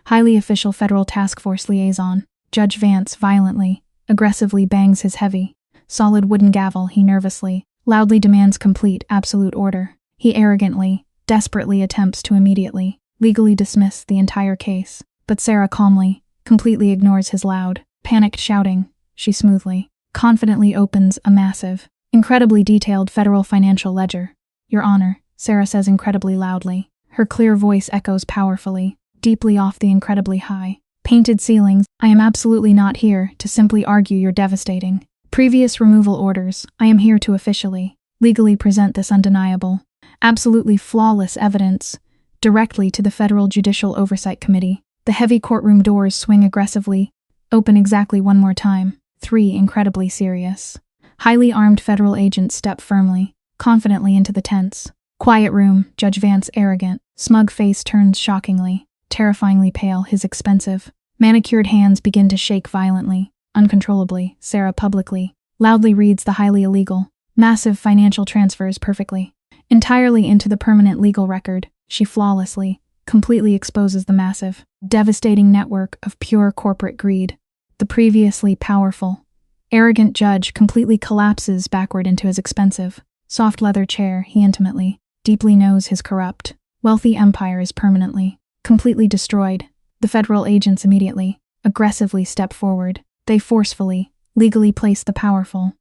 highly official federal task force liaison. Judge Vance violently, aggressively bangs his heavy, solid wooden gavel. He nervously, loudly demands complete, absolute order. He arrogantly, desperately attempts to immediately, legally dismiss the entire case. But Sarah calmly, completely ignores his loud, panicked shouting. She smoothly, confidently opens a massive, incredibly detailed federal financial ledger. Your Honor, Sarah says incredibly loudly. Her clear voice echoes powerfully, deeply off the incredibly high, painted ceilings. I am absolutely not here to simply argue your devastating previous removal orders. I am here to officially, legally present this undeniable, absolutely flawless evidence directly to the Federal Judicial Oversight Committee. The heavy courtroom doors swing aggressively, open exactly one more time. 3 incredibly serious, highly armed federal agents step firmly, confidently into the tense, quiet room. Judge Vance, arrogant, smug face turns shockingly, terrifyingly pale. His expensive, manicured hands begin to shake violently, uncontrollably. Sarah publicly, loudly reads the highly illegal, massive financial transfers perfectly, entirely into the permanent legal record. She flawlessly, completely exposes the massive, devastating network of pure corporate greed. The previously powerful, arrogant judge completely collapses backward into his expensive, soft leather chair. He intimately, deeply knows his corrupt, wealthy empire is permanently, completely destroyed. The federal agents immediately, aggressively step forward. They forcefully, legally place the powerful,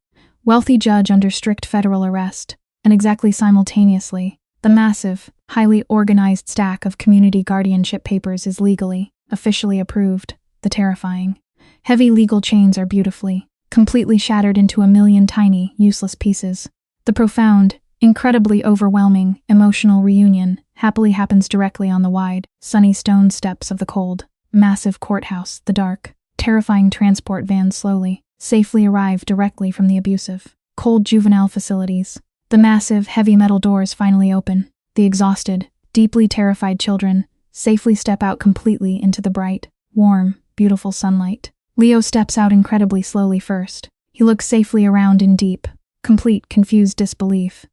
wealthy judge under strict federal arrest, and exactly simultaneously, the massive, highly organized stack of community guardianship papers is legally, officially approved. The terrifying, heavy legal chains are beautifully, completely shattered into a million tiny, useless pieces. The profound, incredibly overwhelming, emotional reunion happily happens directly on the wide, sunny stone steps of the cold, massive courthouse. The dark, terrifying transport vans slowly, safely arrive directly from the abusive, cold juvenile facilities. The massive, heavy metal doors finally open. The exhausted, deeply terrified children safely step out completely into the bright, warm, beautiful sunlight. Leo steps out incredibly slowly first. He looks safely around in deep, complete, confused disbelief.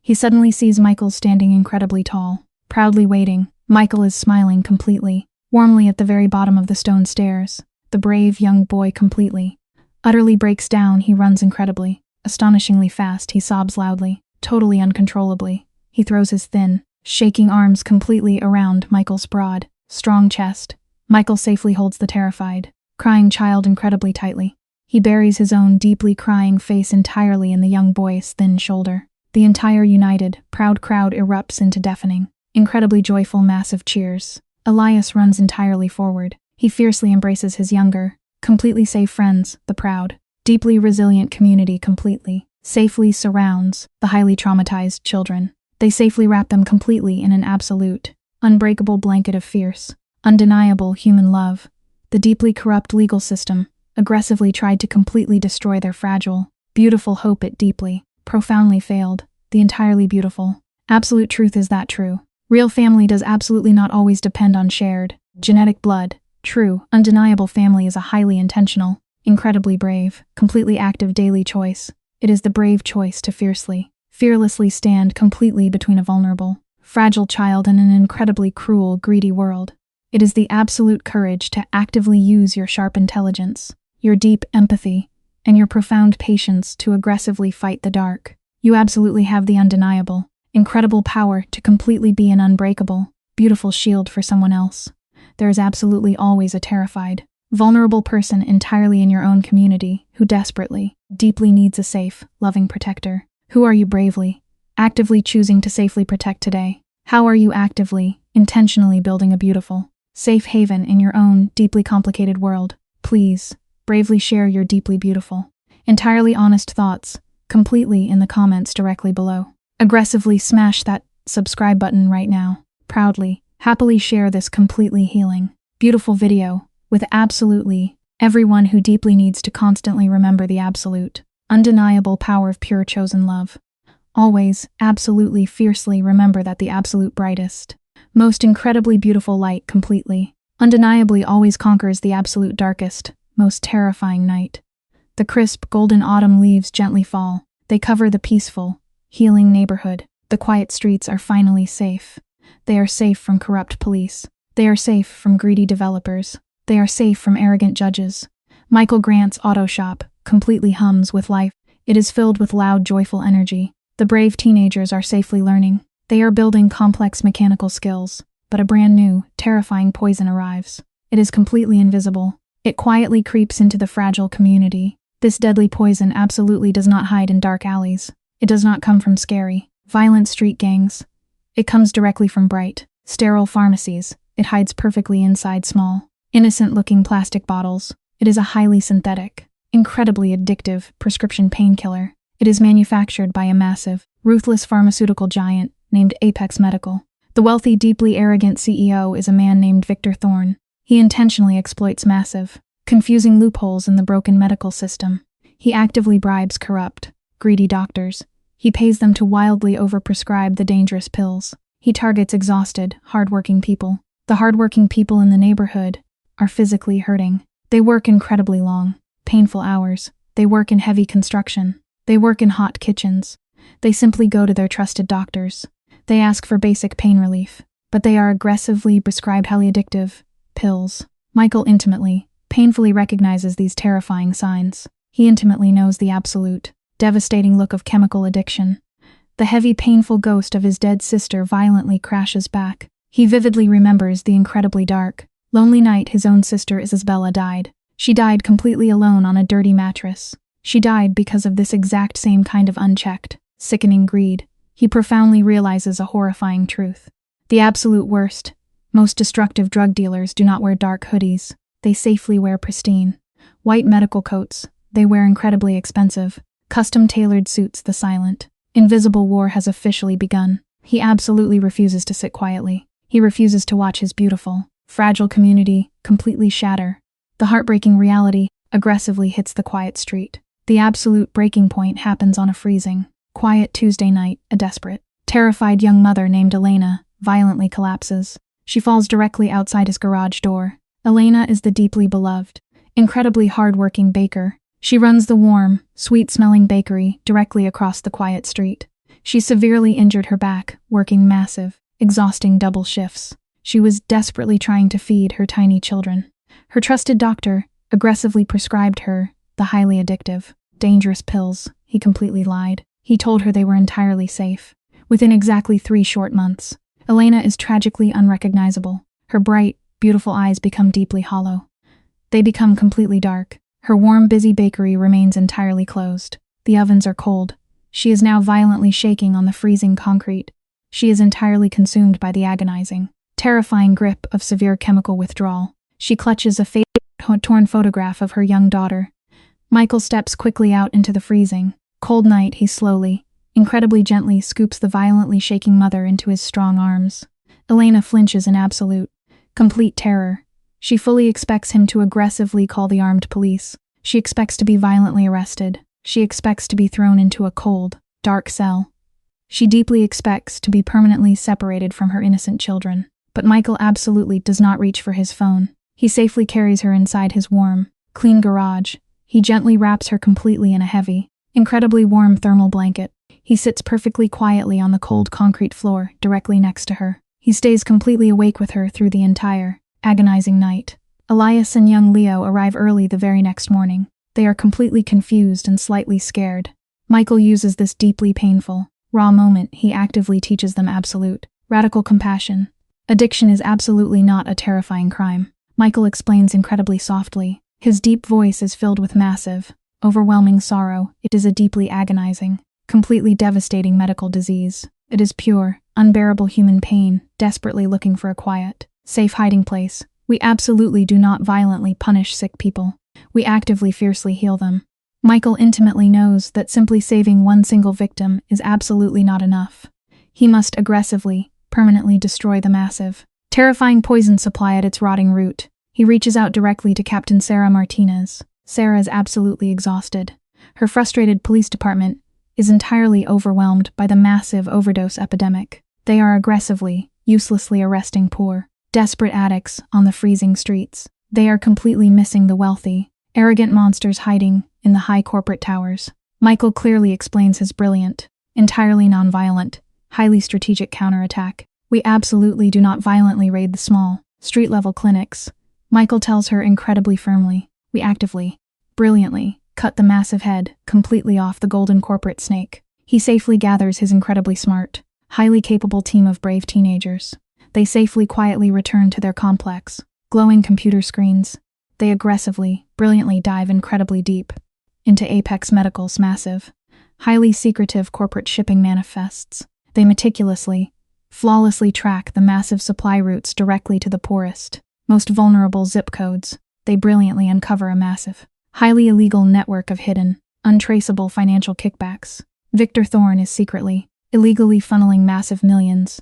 He suddenly sees Michael standing incredibly tall, proudly waiting. Michael is smiling completely, warmly at the very bottom of the stone stairs. The brave young boy completely, utterly breaks down. He runs incredibly, astonishingly fast. He sobs loudly, totally uncontrollably. He throws his thin, shaking arms completely around Michael's broad, strong chest. Michael safely holds the terrified, crying child incredibly tightly. He buries his own deeply crying face entirely in the young boy's thin shoulder. The entire united, proud crowd erupts into deafening, incredibly joyful, massive cheers. Elias runs entirely forward. He fiercely embraces his younger, completely safe friends. The proud, deeply resilient community completely, safely surrounds the highly traumatized children. They safely wrap them completely in an absolute, unbreakable blanket of fierce, undeniable human love. The deeply corrupt legal system aggressively tried to completely destroy their fragile, beautiful hope. It deeply, profoundly failed. The entirely beautiful, absolute truth is that true real family does absolutely not always depend on shared, genetic blood. True, undeniable family is a highly intentional, incredibly brave, completely active daily choice. It is the brave choice to fearlessly stand completely between a vulnerable, fragile child and an incredibly cruel, greedy world. It is the absolute courage to actively use your sharp intelligence, your deep empathy, and your profound patience to aggressively fight the dark. You absolutely have the undeniable, incredible power to completely be an unbreakable, beautiful shield for someone else. There is absolutely always a terrified, vulnerable person entirely in your own community who desperately, deeply needs a safe, loving protector. Who are you bravely, actively choosing to safely protect today? How are you actively, intentionally building a beautiful, safe haven in your own, deeply complicated world? Please, bravely share your deeply beautiful, entirely honest thoughts, completely in the comments directly below. Aggressively smash that subscribe button right now. Proudly, happily share this completely healing, beautiful video with absolutely everyone who deeply needs to constantly remember the absolute, undeniable power of pure chosen love. Always, absolutely, fiercely remember that the absolute brightest, most incredibly beautiful light completely, undeniably always conquers the absolute darkest, most terrifying night. The crisp, golden autumn leaves gently fall. They cover the peaceful, healing neighborhood. The quiet streets are finally safe. They are safe from corrupt police. They are safe from greedy developers. They are safe from arrogant judges. Michael Grant's auto shop completely hums with life. It is filled with loud, joyful energy. The brave teenagers are safely learning. They are building complex mechanical skills. But a brand new, terrifying poison arrives. It is completely invisible. It quietly creeps into the fragile community. This deadly poison absolutely does not hide in dark alleys. It does not come from scary, violent street gangs. It comes directly from bright, sterile pharmacies. It hides perfectly inside small, innocent-looking plastic bottles. It is a highly synthetic, incredibly addictive prescription painkiller. It is manufactured by a massive, ruthless pharmaceutical giant named Apex Medical. The wealthy, deeply arrogant CEO is a man named Victor Thorne. He intentionally exploits massive, confusing loopholes in the broken medical system. He actively bribes corrupt, greedy doctors. He pays them to wildly overprescribe the dangerous pills. He targets exhausted, hardworking people. The hardworking people in the neighborhood are physically hurting. They work incredibly long, painful hours. They work in heavy construction. They work in hot kitchens. They simply go to their trusted doctors. They ask for basic pain relief, but they are aggressively prescribed highly addictive pills. Michael intimately, painfully recognizes these terrifying signs. He intimately knows the absolute, devastating look of chemical addiction. The heavy, painful ghost of his dead sister violently crashes back. He vividly remembers the incredibly dark, lonely night his own sister Isabella died. She died completely alone on a dirty mattress. She died because of this exact same kind of unchecked, sickening greed. He profoundly realizes a horrifying truth. The absolute worst, most destructive drug dealers do not wear dark hoodies. They safely wear pristine, white medical coats. They wear incredibly expensive, custom-tailored suits. The silent, invisible war has officially begun. He absolutely refuses to sit quietly. He refuses to watch his beautiful, fragile community completely shatter. The heartbreaking reality aggressively hits the quiet street. The absolute breaking point happens on a freezing, quiet Tuesday night. A desperate, terrified young mother named Elena violently collapses. She falls directly outside his garage door. Elena is the deeply beloved, incredibly hard-working baker. She runs the warm, sweet-smelling bakery directly across the quiet street. She severely injured her back, working massive, exhausting double shifts. She was desperately trying to feed her tiny children. Her trusted doctor aggressively prescribed her the highly addictive, dangerous pills. He completely lied. He told her they were entirely safe. Within exactly 3 short months, Elena is tragically unrecognizable. Her bright, beautiful eyes become deeply hollow. They become completely dark. Her warm, busy bakery remains entirely closed. The ovens are cold. She is now violently shaking on the freezing concrete. She is entirely consumed by the agonizing, terrifying grip of severe chemical withdrawal. She clutches a torn photograph of her young daughter. Michael steps quickly out into the freezing, cold night. He slowly, incredibly gently scoops the violently shaking mother into his strong arms. Elena flinches in absolute, complete terror. She fully expects him to aggressively call the armed police. She expects to be violently arrested. She expects to be thrown into a cold, dark cell. She deeply expects to be permanently separated from her innocent children. But Michael absolutely does not reach for his phone. He safely carries her inside his warm, clean garage. He gently wraps her completely in a heavy, incredibly warm thermal blanket. He sits perfectly quietly on the cold concrete floor directly next to her. He stays completely awake with her through the entire, agonizing night. Elias and young Leo arrive early the very next morning. They are completely confused and slightly scared. Michael uses this deeply painful, raw moment. He actively teaches them absolute, radical compassion. Addiction is absolutely not a terrifying crime. Michael explains incredibly softly. His deep voice is filled with massive, overwhelming sorrow. It is a deeply agonizing, completely devastating medical disease. It is pure, unbearable human pain, desperately looking for a quiet, safe hiding place. We absolutely do not violently punish sick people. We actively, fiercely heal them. Michael intimately knows that simply saving one single victim is absolutely not enough. He must aggressively, permanently destroy the massive, terrifying poison supply at its rotting root. He reaches out directly to Captain Sarah Martinez. Sarah is absolutely exhausted. Her frustrated police department is entirely overwhelmed by the massive overdose epidemic. They are aggressively, uselessly arresting poor, desperate addicts on the freezing streets. They are completely missing the wealthy, arrogant monsters hiding in the high corporate towers. Michael clearly explains his brilliant, entirely nonviolent, highly strategic counterattack. We absolutely do not violently raid the small, street-level clinics. Michael tells her incredibly firmly. We actively, brilliantly, cut the massive head completely off the golden corporate snake. He safely gathers his incredibly smart, highly capable team of brave teenagers. They safely, quietly return to their complex, glowing computer screens. They aggressively, brilliantly dive incredibly deep into Apex Medical's massive, highly secretive corporate shipping manifests. They meticulously, flawlessly track the massive supply routes directly to the poorest, most vulnerable zip codes. They brilliantly uncover a massive, highly illegal network of hidden, untraceable financial kickbacks. Victor Thorne is secretly, illegally funneling massive millions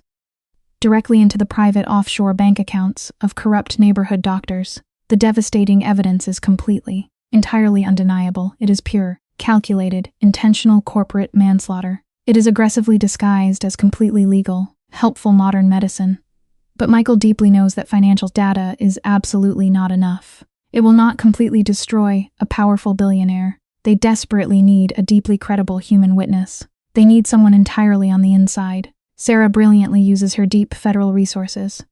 directly into the private offshore bank accounts of corrupt neighborhood doctors. The devastating evidence is completely, entirely undeniable. It is pure, calculated, intentional corporate manslaughter. It is aggressively disguised as completely legal, helpful modern medicine. But Michael deeply knows that financial data is absolutely not enough. It will not completely destroy a powerful billionaire. They desperately need a deeply credible human witness. They need someone entirely on the inside. Sarah brilliantly uses her deep federal resources.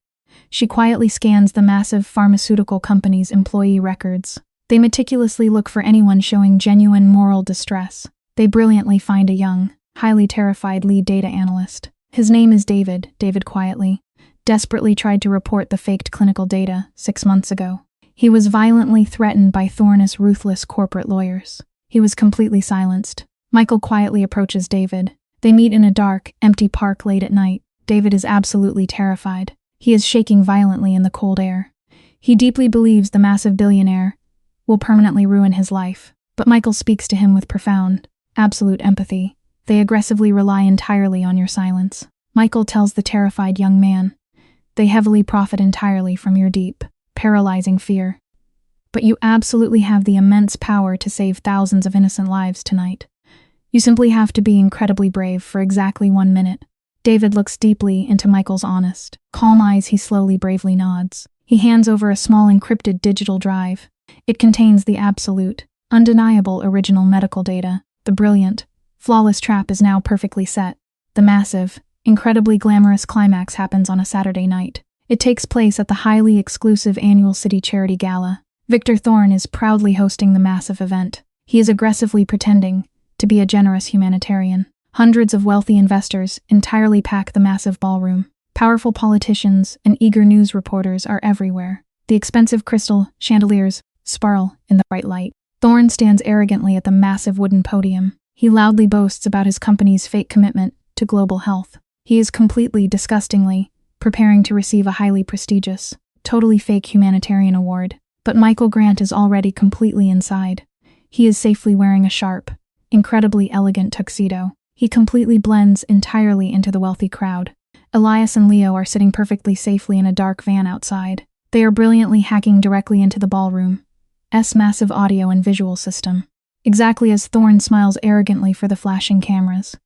She quietly scans the massive pharmaceutical company's employee records. They meticulously look for anyone showing genuine moral distress. They brilliantly find a young, highly terrified lead data analyst. His name is David. David quietly, desperately tried to report the faked clinical data 6 months ago. He was violently threatened by Thorne's ruthless corporate lawyers. He was completely silenced. Michael quietly approaches David. They meet in a dark, empty park late at night. David is absolutely terrified. He is shaking violently in the cold air. He deeply believes the massive billionaire will permanently ruin his life. But Michael speaks to him with profound, absolute empathy. They aggressively rely entirely on your silence. Michael tells the terrified young man, they heavily profit entirely from your deep, paralyzing fear. But you absolutely have the immense power to save thousands of innocent lives tonight. You simply have to be incredibly brave for exactly 1 minute. David looks deeply into Michael's honest, calm eyes. He slowly, bravely nods. He hands over a small encrypted digital drive. It contains the absolute, undeniable original medical data. The brilliant, flawless trap is now perfectly set. The massive, incredibly glamorous climax happens on a Saturday night. It takes place at the highly exclusive annual City Charity Gala. Victor Thorne is proudly hosting the massive event. He is aggressively pretending to be a generous humanitarian. Hundreds of wealthy investors entirely pack the massive ballroom. Powerful politicians and eager news reporters are everywhere. The expensive crystal chandeliers sparkle in the bright light. Thorne stands arrogantly at the massive wooden podium. He loudly boasts about his company's fake commitment to global health. He is completely, disgustingly, preparing to receive a highly prestigious, totally fake humanitarian award. But Michael Grant is already completely inside. He is safely wearing a sharp, incredibly elegant tuxedo. He completely blends entirely into the wealthy crowd. Elias and Leo are sitting perfectly safely in a dark van outside. They are brilliantly hacking directly into the ballroom's massive audio and visual system. Exactly as Thorne smiles arrogantly for the flashing cameras,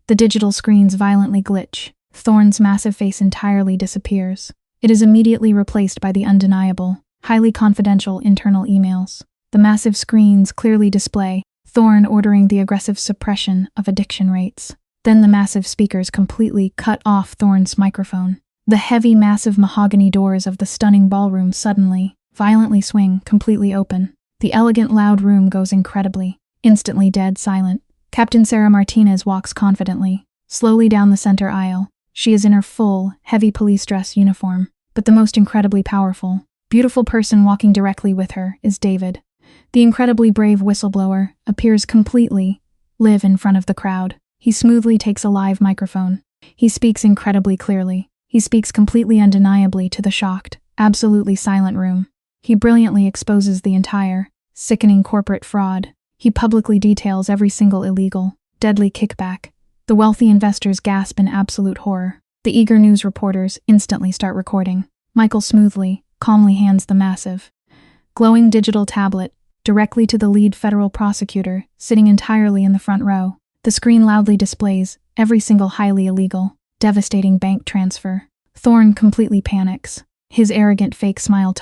the digital screens violently glitch. Thorne's massive face entirely disappears. It is immediately replaced by the undeniable, highly confidential internal emails. The massive screens clearly display Thorne ordering the aggressive suppression of addiction rates. Then the massive speakers completely cut off Thorne's microphone. The heavy, massive mahogany doors of the stunning ballroom suddenly, violently swing completely open. The elegant, loud room goes instantly dead silent. Captain Sarah Martinez walks confidently, slowly down the center aisle. She is in her full, heavy police dress uniform. But the most incredibly powerful, beautiful person walking directly with her is David. The incredibly brave whistleblower appears completely live in front of the crowd. He smoothly takes a live microphone. He speaks incredibly clearly. He speaks completely undeniably to the shocked, absolutely silent room. He brilliantly exposes the entire, sickening corporate fraud. He publicly details every single illegal, deadly kickback. The wealthy investors gasp in absolute horror. The eager news reporters instantly start recording. Michael smoothly, calmly hands the massive, glowing digital tablet directly to the lead federal prosecutor, sitting entirely in the front row. The screen loudly displays every single highly illegal, devastating bank transfer. Thorne completely panics. His arrogant fake smile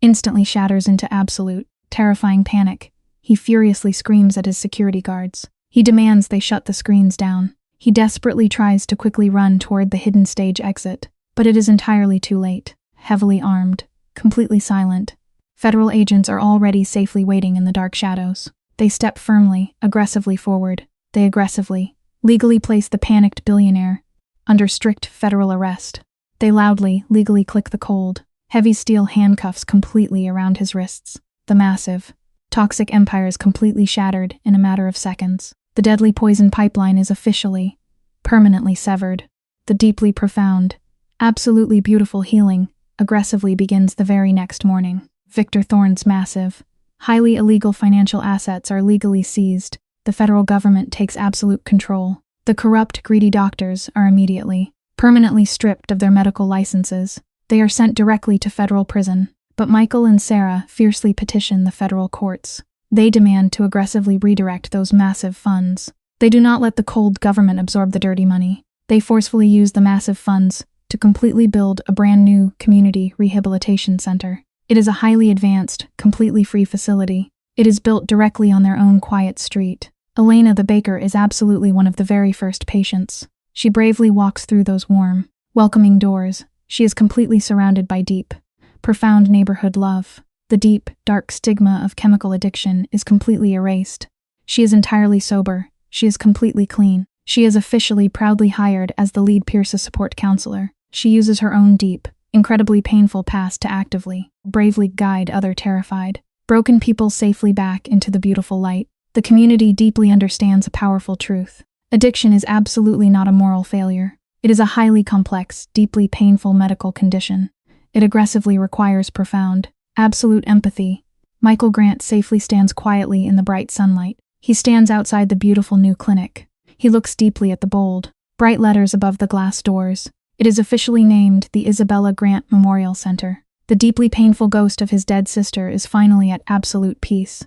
instantly shatters into absolute, terrifying panic. He furiously screams at his security guards. He demands they shut the screens down. He desperately tries to quickly run toward the hidden stage exit, but it is entirely too late. Heavily armed, completely silent, federal agents are already safely waiting in the dark shadows. They step firmly, aggressively forward. They aggressively, legally place the panicked billionaire under strict federal arrest. They loudly, legally click the cold, heavy steel handcuffs completely around his wrists. The massive, toxic empire is completely shattered in a matter of seconds. The deadly poison pipeline is officially, permanently severed. The deeply profound, absolutely beautiful healing aggressively begins the very next morning. Victor Thorne's massive, highly illegal financial assets are legally seized. The federal government takes absolute control. The corrupt, greedy doctors are immediately, permanently stripped of their medical licenses. They are sent directly to federal prison. But Michael and Sarah fiercely petition the federal courts. They demand to aggressively redirect those massive funds. They do not let the cold government absorb the dirty money. They forcefully use the massive funds to completely build a brand new community rehabilitation center. It is a highly advanced, completely free facility. It is built directly on their own quiet street. Elena the baker is absolutely one of the very first patients. She bravely walks through those warm, welcoming doors. She is completely surrounded by deep, profound neighborhood love. The deep, dark stigma of chemical addiction is completely erased. She is entirely sober. She is completely clean. She is officially proudly hired as the lead peer support counselor. She uses her own deep, incredibly painful past to actively, bravely guide other terrified, broken people safely back into the beautiful light. The community deeply understands a powerful truth. Addiction is absolutely not a moral failure. It is a highly complex, deeply painful medical condition. It aggressively requires profound, absolute empathy. Michael Grant safely stands quietly in the bright sunlight. He stands outside the beautiful new clinic. He looks deeply at the bold, bright letters above the glass doors. It is officially named the Isabella Grant Memorial Center. The deeply painful ghost of his dead sister is finally at absolute peace.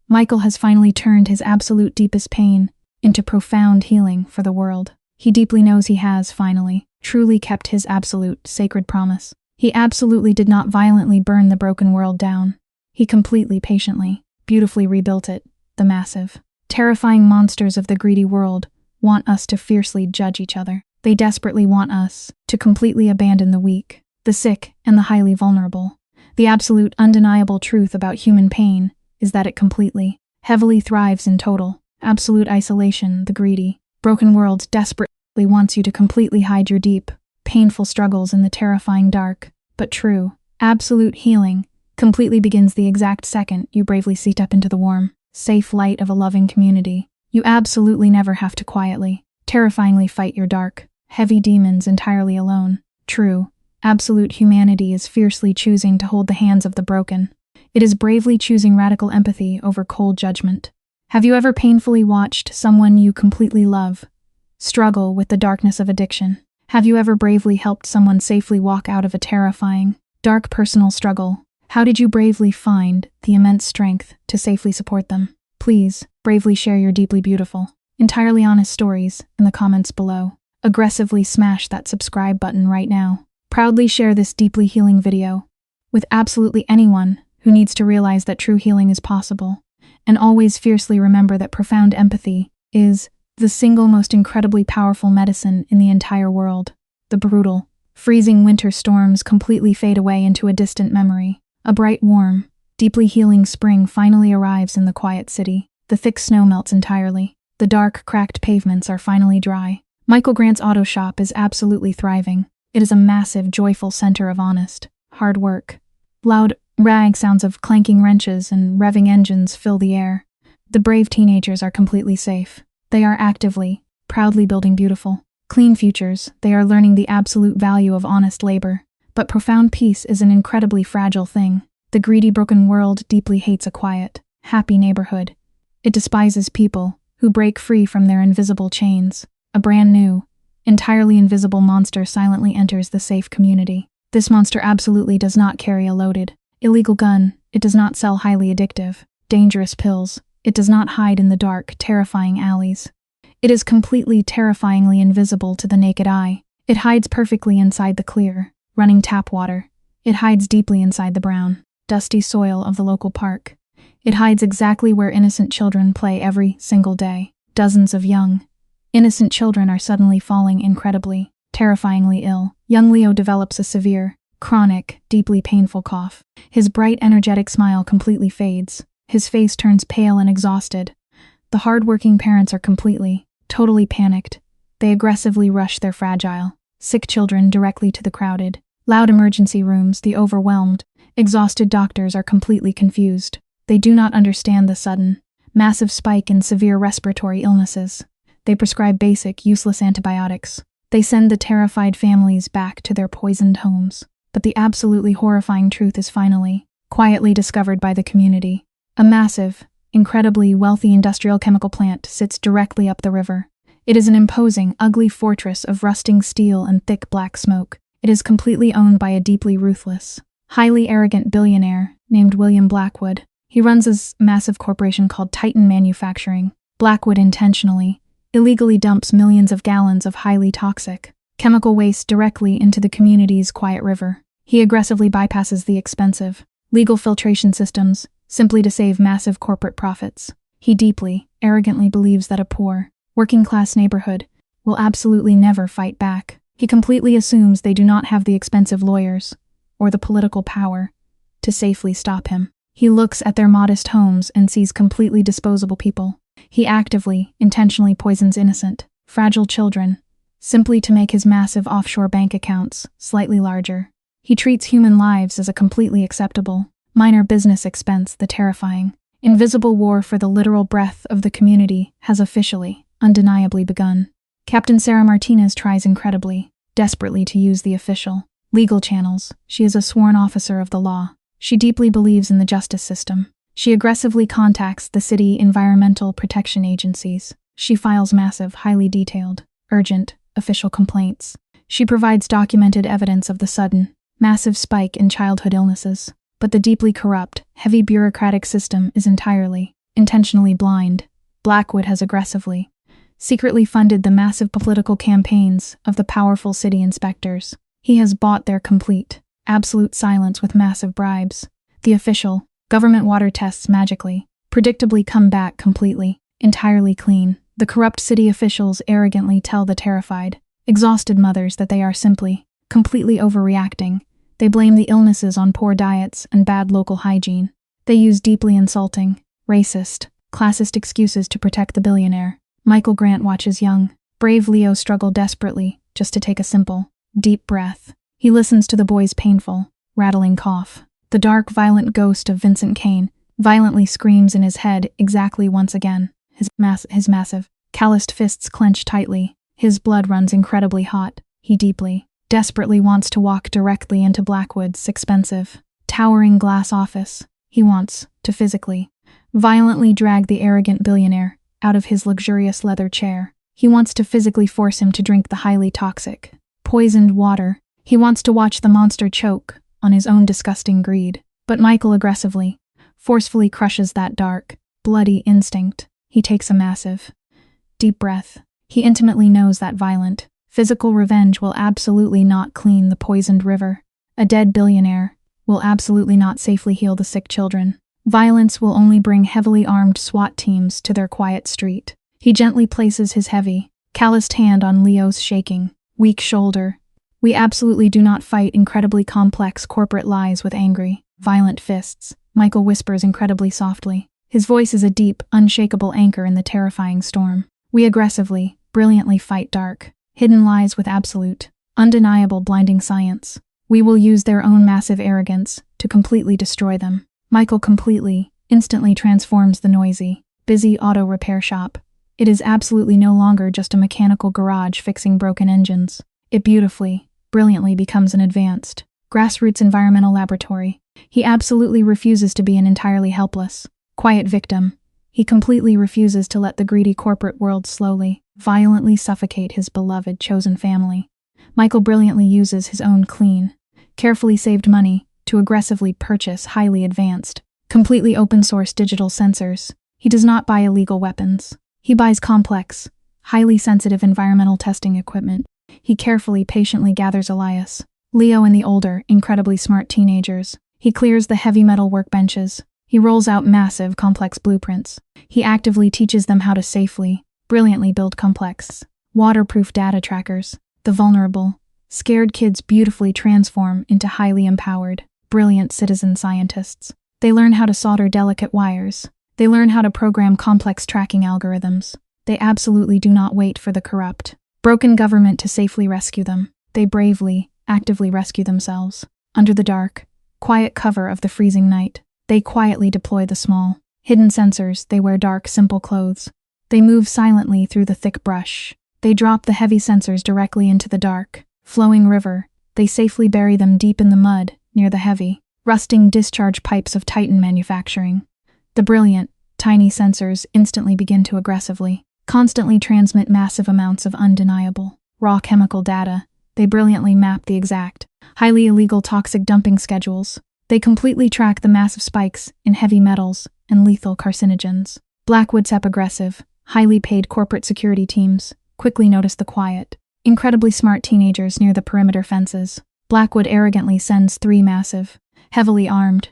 Michael has finally turned his absolute deepest pain into profound healing for the world. He deeply knows he has, finally, truly kept his absolute, sacred promise. He absolutely did not violently burn the broken world down. He completely, patiently, beautifully rebuilt it. The massive, terrifying monsters of the greedy world want us to fiercely judge each other. They desperately want us to completely abandon the weak, the sick, and the highly vulnerable. The absolute, undeniable truth about human pain is that it completely, heavily thrives in total, absolute isolation. The greedy, broken world desperately wants you to completely hide your deep, painful struggles in the terrifying dark, but true, absolute healing completely begins the exact second you bravely step into the warm, safe light of a loving community. You absolutely never have to quietly, terrifyingly fight your dark, heavy demons entirely alone. True, absolute humanity is fiercely choosing to hold the hands of the broken. It is bravely choosing radical empathy over cold judgment. Have you ever painfully watched someone you completely love struggle with the darkness of addiction? Have you ever bravely helped someone safely walk out of a terrifying, dark personal struggle? How did you bravely find the immense strength to safely support them? Please, bravely share your deeply beautiful, entirely honest stories in the comments below. Aggressively smash that subscribe button right now. Proudly share this deeply healing video with absolutely anyone who needs to realize that true healing is possible, and always fiercely remember that profound empathy is the single most incredibly powerful medicine in the entire world. The brutal, freezing winter storms completely fade away into a distant memory. A bright, warm, deeply healing spring finally arrives in the quiet city. The thick snow melts entirely. The dark, cracked pavements are finally dry. Michael Grant's auto shop is absolutely thriving. It is a massive, joyful center of honest, hard work. Loud, rag sounds of clanking wrenches and revving engines fill the air. The brave teenagers are completely safe. They are actively, proudly building beautiful, clean futures. They are learning the absolute value of honest labor. But profound peace is an incredibly fragile thing. The greedy, broken world deeply hates a quiet, happy neighborhood. It despises people who break free from their invisible chains. A brand new, entirely invisible monster silently enters the safe community. This monster absolutely does not carry a loaded, illegal gun. It does not sell highly addictive, dangerous pills. It does not hide in the dark, terrifying alleys. It is completely terrifyingly invisible to the naked eye. It hides perfectly inside the clear, running tap water. It hides deeply inside the brown, dusty soil of the local park. It hides exactly where innocent children play every single day. Dozens of young, innocent children are suddenly falling incredibly, terrifyingly ill. Young Leo develops a severe, chronic, deeply painful cough. His bright, energetic smile completely fades. His face turns pale and exhausted. The hard-working parents are completely, totally panicked. They aggressively rush their fragile, sick children directly to the crowded, loud emergency rooms. The overwhelmed, exhausted doctors are completely confused. They do not understand the sudden, massive spike in severe respiratory illnesses. They prescribe basic, useless antibiotics. They send the terrified families back to their poisoned homes. But the absolutely horrifying truth is finally, quietly discovered by the community. A massive, incredibly wealthy industrial chemical plant sits directly up the river. It is an imposing, ugly fortress of rusting steel and thick black smoke. It is completely owned by a deeply ruthless, highly arrogant billionaire named William Blackwood. He runs a massive corporation called Titan Manufacturing. Blackwood intentionally, illegally dumps millions of gallons of highly toxic chemical waste directly into the community's quiet river. He aggressively bypasses the expensive, legal filtration systems simply to save massive corporate profits. He deeply, arrogantly believes that a poor, working-class neighborhood will absolutely never fight back. He completely assumes they do not have the expensive lawyers or the political power to safely stop him. He looks at their modest homes and sees completely disposable people. He actively, intentionally poisons innocent, fragile children, simply to make his massive offshore bank accounts slightly larger. He treats human lives as a completely acceptable, minor business expense. The terrifying, invisible war for the literal breath of the community has officially, undeniably begun. Captain Sarah Martinez tries incredibly, desperately to use the official, legal channels. She is a sworn officer of the law. She deeply believes in the justice system. She aggressively contacts the city environmental protection agencies. She files massive, highly detailed, urgent, official complaints. She provides documented evidence of the sudden, massive spike in childhood illnesses. But the deeply corrupt, heavy bureaucratic system is entirely, intentionally blind. Blackwood has aggressively, secretly funded the massive political campaigns of the powerful city inspectors. He has bought their complete, absolute silence with massive bribes. The official, government water tests magically, predictably come back completely, entirely clean. The corrupt city officials arrogantly tell the terrified, exhausted mothers that they are simply, completely overreacting. They blame the illnesses on poor diets and bad local hygiene. They use deeply insulting, racist, classist excuses to protect the billionaire. Michael Grant watches young, brave Leo struggle desperately just to take a simple, deep breath. He listens to the boy's painful, rattling cough. The dark, violent ghost of Vincent Kane violently screams in his head exactly once again. His massive, calloused fists clench tightly. His blood runs incredibly hot. He deeply, desperately wants to walk directly into Blackwood's expensive, towering glass office. He wants to physically, violently drag the arrogant billionaire out of his luxurious leather chair. He wants to physically force him to drink the highly toxic, poisoned water. He wants to watch the monster choke on his own disgusting greed. But Michael aggressively, forcefully crushes that dark, bloody instinct. He takes a massive, deep breath. He intimately knows that violent, physical revenge will absolutely not clean the poisoned river. A dead billionaire, will absolutely not safely heal the sick children. Violence will only bring heavily armed SWAT teams to their quiet street. He gently places his heavy, calloused hand on Leo's shaking, weak shoulder. We absolutely do not fight incredibly complex corporate lies with angry, violent fists, Michael whispers incredibly softly. His voice is a deep, unshakable anchor in the terrifying storm. We aggressively, brilliantly fight dark, hidden lies with absolute, undeniable blinding science. We will use their own massive arrogance to completely destroy them. Michael completely, instantly transforms the noisy, busy auto repair shop. It is absolutely no longer just a mechanical garage fixing broken engines. It beautifully, brilliantly becomes an advanced, grassroots environmental laboratory. He absolutely refuses to be an entirely helpless, quiet victim. He completely refuses to let the greedy corporate world slowly, violently suffocate his beloved, chosen family. Michael brilliantly uses his own clean, carefully saved money to aggressively purchase highly advanced, completely open-source digital sensors. He does not buy illegal weapons. He buys complex, highly sensitive environmental testing equipment. He carefully, patiently gathers Elias, Leo, and the older, incredibly smart teenagers. He clears the heavy metal workbenches. He rolls out massive, complex blueprints. He actively teaches them how to safely, brilliantly build complex, waterproof data trackers. The vulnerable, scared kids beautifully transform into highly empowered, brilliant citizen scientists. They learn how to solder delicate wires. They learn how to program complex tracking algorithms. They absolutely do not wait for the corrupt, broken government to safely rescue them. They bravely, actively rescue themselves. Under the dark, quiet cover of the freezing night, they quietly deploy the small, hidden sensors. They wear dark, simple clothes. They move silently through the thick brush. They drop the heavy sensors directly into the dark, flowing river. They safely bury them deep in the mud, near the heavy, rusting discharge pipes of Titan manufacturing. The brilliant, tiny sensors instantly begin to aggressively, constantly transmit massive amounts of undeniable, raw chemical data. They brilliantly map the exact, highly illegal toxic dumping schedules. They completely track the massive spikes in heavy metals and lethal carcinogens. Blackwood's aggressive, highly paid corporate security teams quickly notice the quiet, incredibly smart teenagers near the perimeter fences. Blackwood arrogantly sends 3 massive, heavily armed,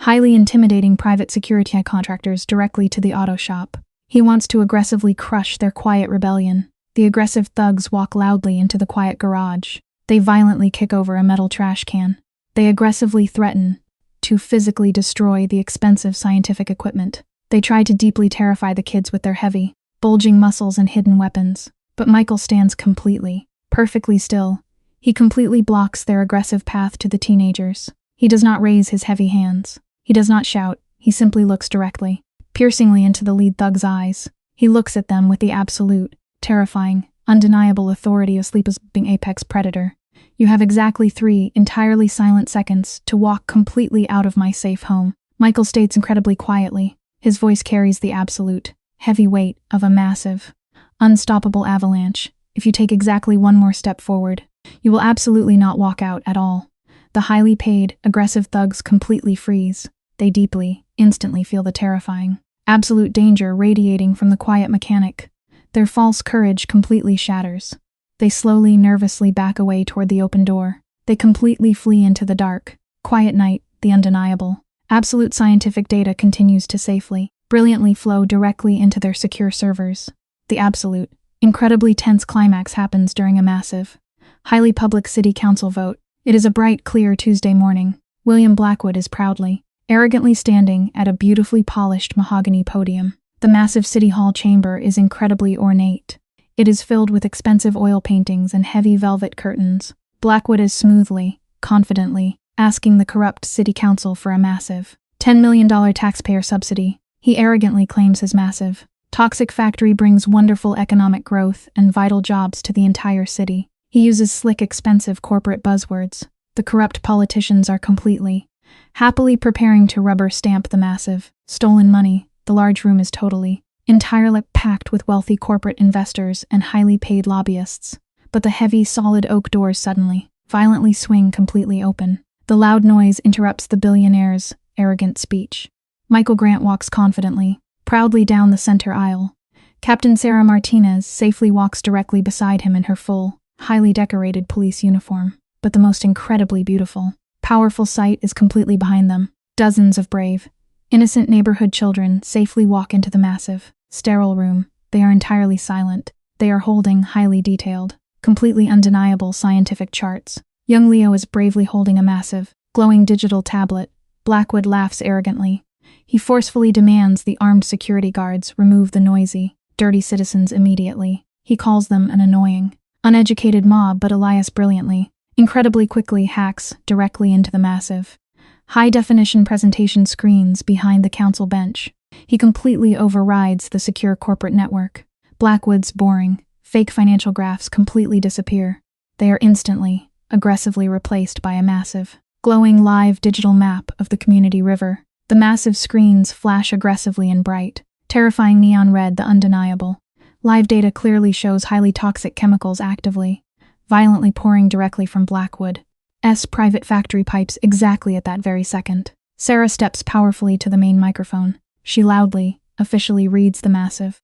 highly intimidating private security contractors directly to the auto shop. He wants to aggressively crush their quiet rebellion. The aggressive thugs walk loudly into the quiet garage. They violently kick over a metal trash can. They aggressively threaten to physically destroy the expensive scientific equipment. They try to deeply terrify the kids with their heavy, bulging muscles and hidden weapons. But Michael stands completely, perfectly still. He completely blocks their aggressive path to the teenagers. He does not raise his heavy hands. He does not shout. He simply looks directly, piercingly into the lead thug's eyes. He looks at them with the absolute, terrifying, undeniable authority of sleeping apex predator. You have exactly 3 entirely silent seconds to walk completely out of my safe home. Michael states incredibly quietly. His voice carries the absolute, heavy weight of a massive, unstoppable avalanche. If you take exactly 1 more step forward, you will absolutely not walk out at all. The highly paid, aggressive thugs completely freeze. They deeply, instantly feel the terrifying, absolute danger radiating from the quiet mechanic. Their false courage completely shatters. They slowly, nervously back away toward the open door. They completely flee into the dark, quiet night. The undeniable, absolute scientific data continues to safely, brilliantly flow directly into their secure servers. The absolute, incredibly tense climax happens during a massive, highly public city council vote. It is a bright, clear Tuesday morning. William Blackwood is proudly, arrogantly standing at a beautifully polished mahogany podium. The massive city hall chamber is incredibly ornate. It is filled with expensive oil paintings and heavy velvet curtains. Blackwood is smoothly, confidently, asking the corrupt city council for a massive, $10 million taxpayer subsidy. He arrogantly claims his massive, toxic factory brings wonderful economic growth and vital jobs to the entire city. He uses slick, expensive corporate buzzwords. The corrupt politicians are completely, happily preparing to rubber stamp the massive, stolen money. The large room is totally, entirely packed with wealthy corporate investors and highly paid lobbyists. But the heavy, solid oak doors suddenly, violently swing completely open. The loud noise interrupts the billionaire's arrogant speech. Michael Grant walks confidently, proudly down the center aisle. Captain Sarah Martinez safely walks directly beside him in her full, highly decorated police uniform, but the most incredibly beautiful, powerful sight is completely behind them. Dozens of brave, innocent neighborhood children safely walk into the massive, sterile room. They are entirely silent. They are holding highly detailed, completely undeniable scientific charts. Young Leo is bravely holding a massive, glowing digital tablet. Blackwood laughs arrogantly. He forcefully demands the armed security guards remove the noisy, dirty citizens immediately. He calls them an annoying, uneducated mob, but Elias brilliantly, incredibly quickly hacks directly into the massive, high-definition presentation screens behind the council bench. He completely overrides the secure corporate network. Blackwood's boring, fake financial graphs completely disappear. They are instantly, aggressively replaced by a massive, glowing live digital map of the community river. The massive screens flash aggressively and bright, terrifying neon red, the undeniable. Live data clearly shows highly toxic chemicals actively, violently pouring directly from Blackwood's private factory pipes exactly at that very second. Sarah steps powerfully to the main microphone. She loudly, officially reads the massive,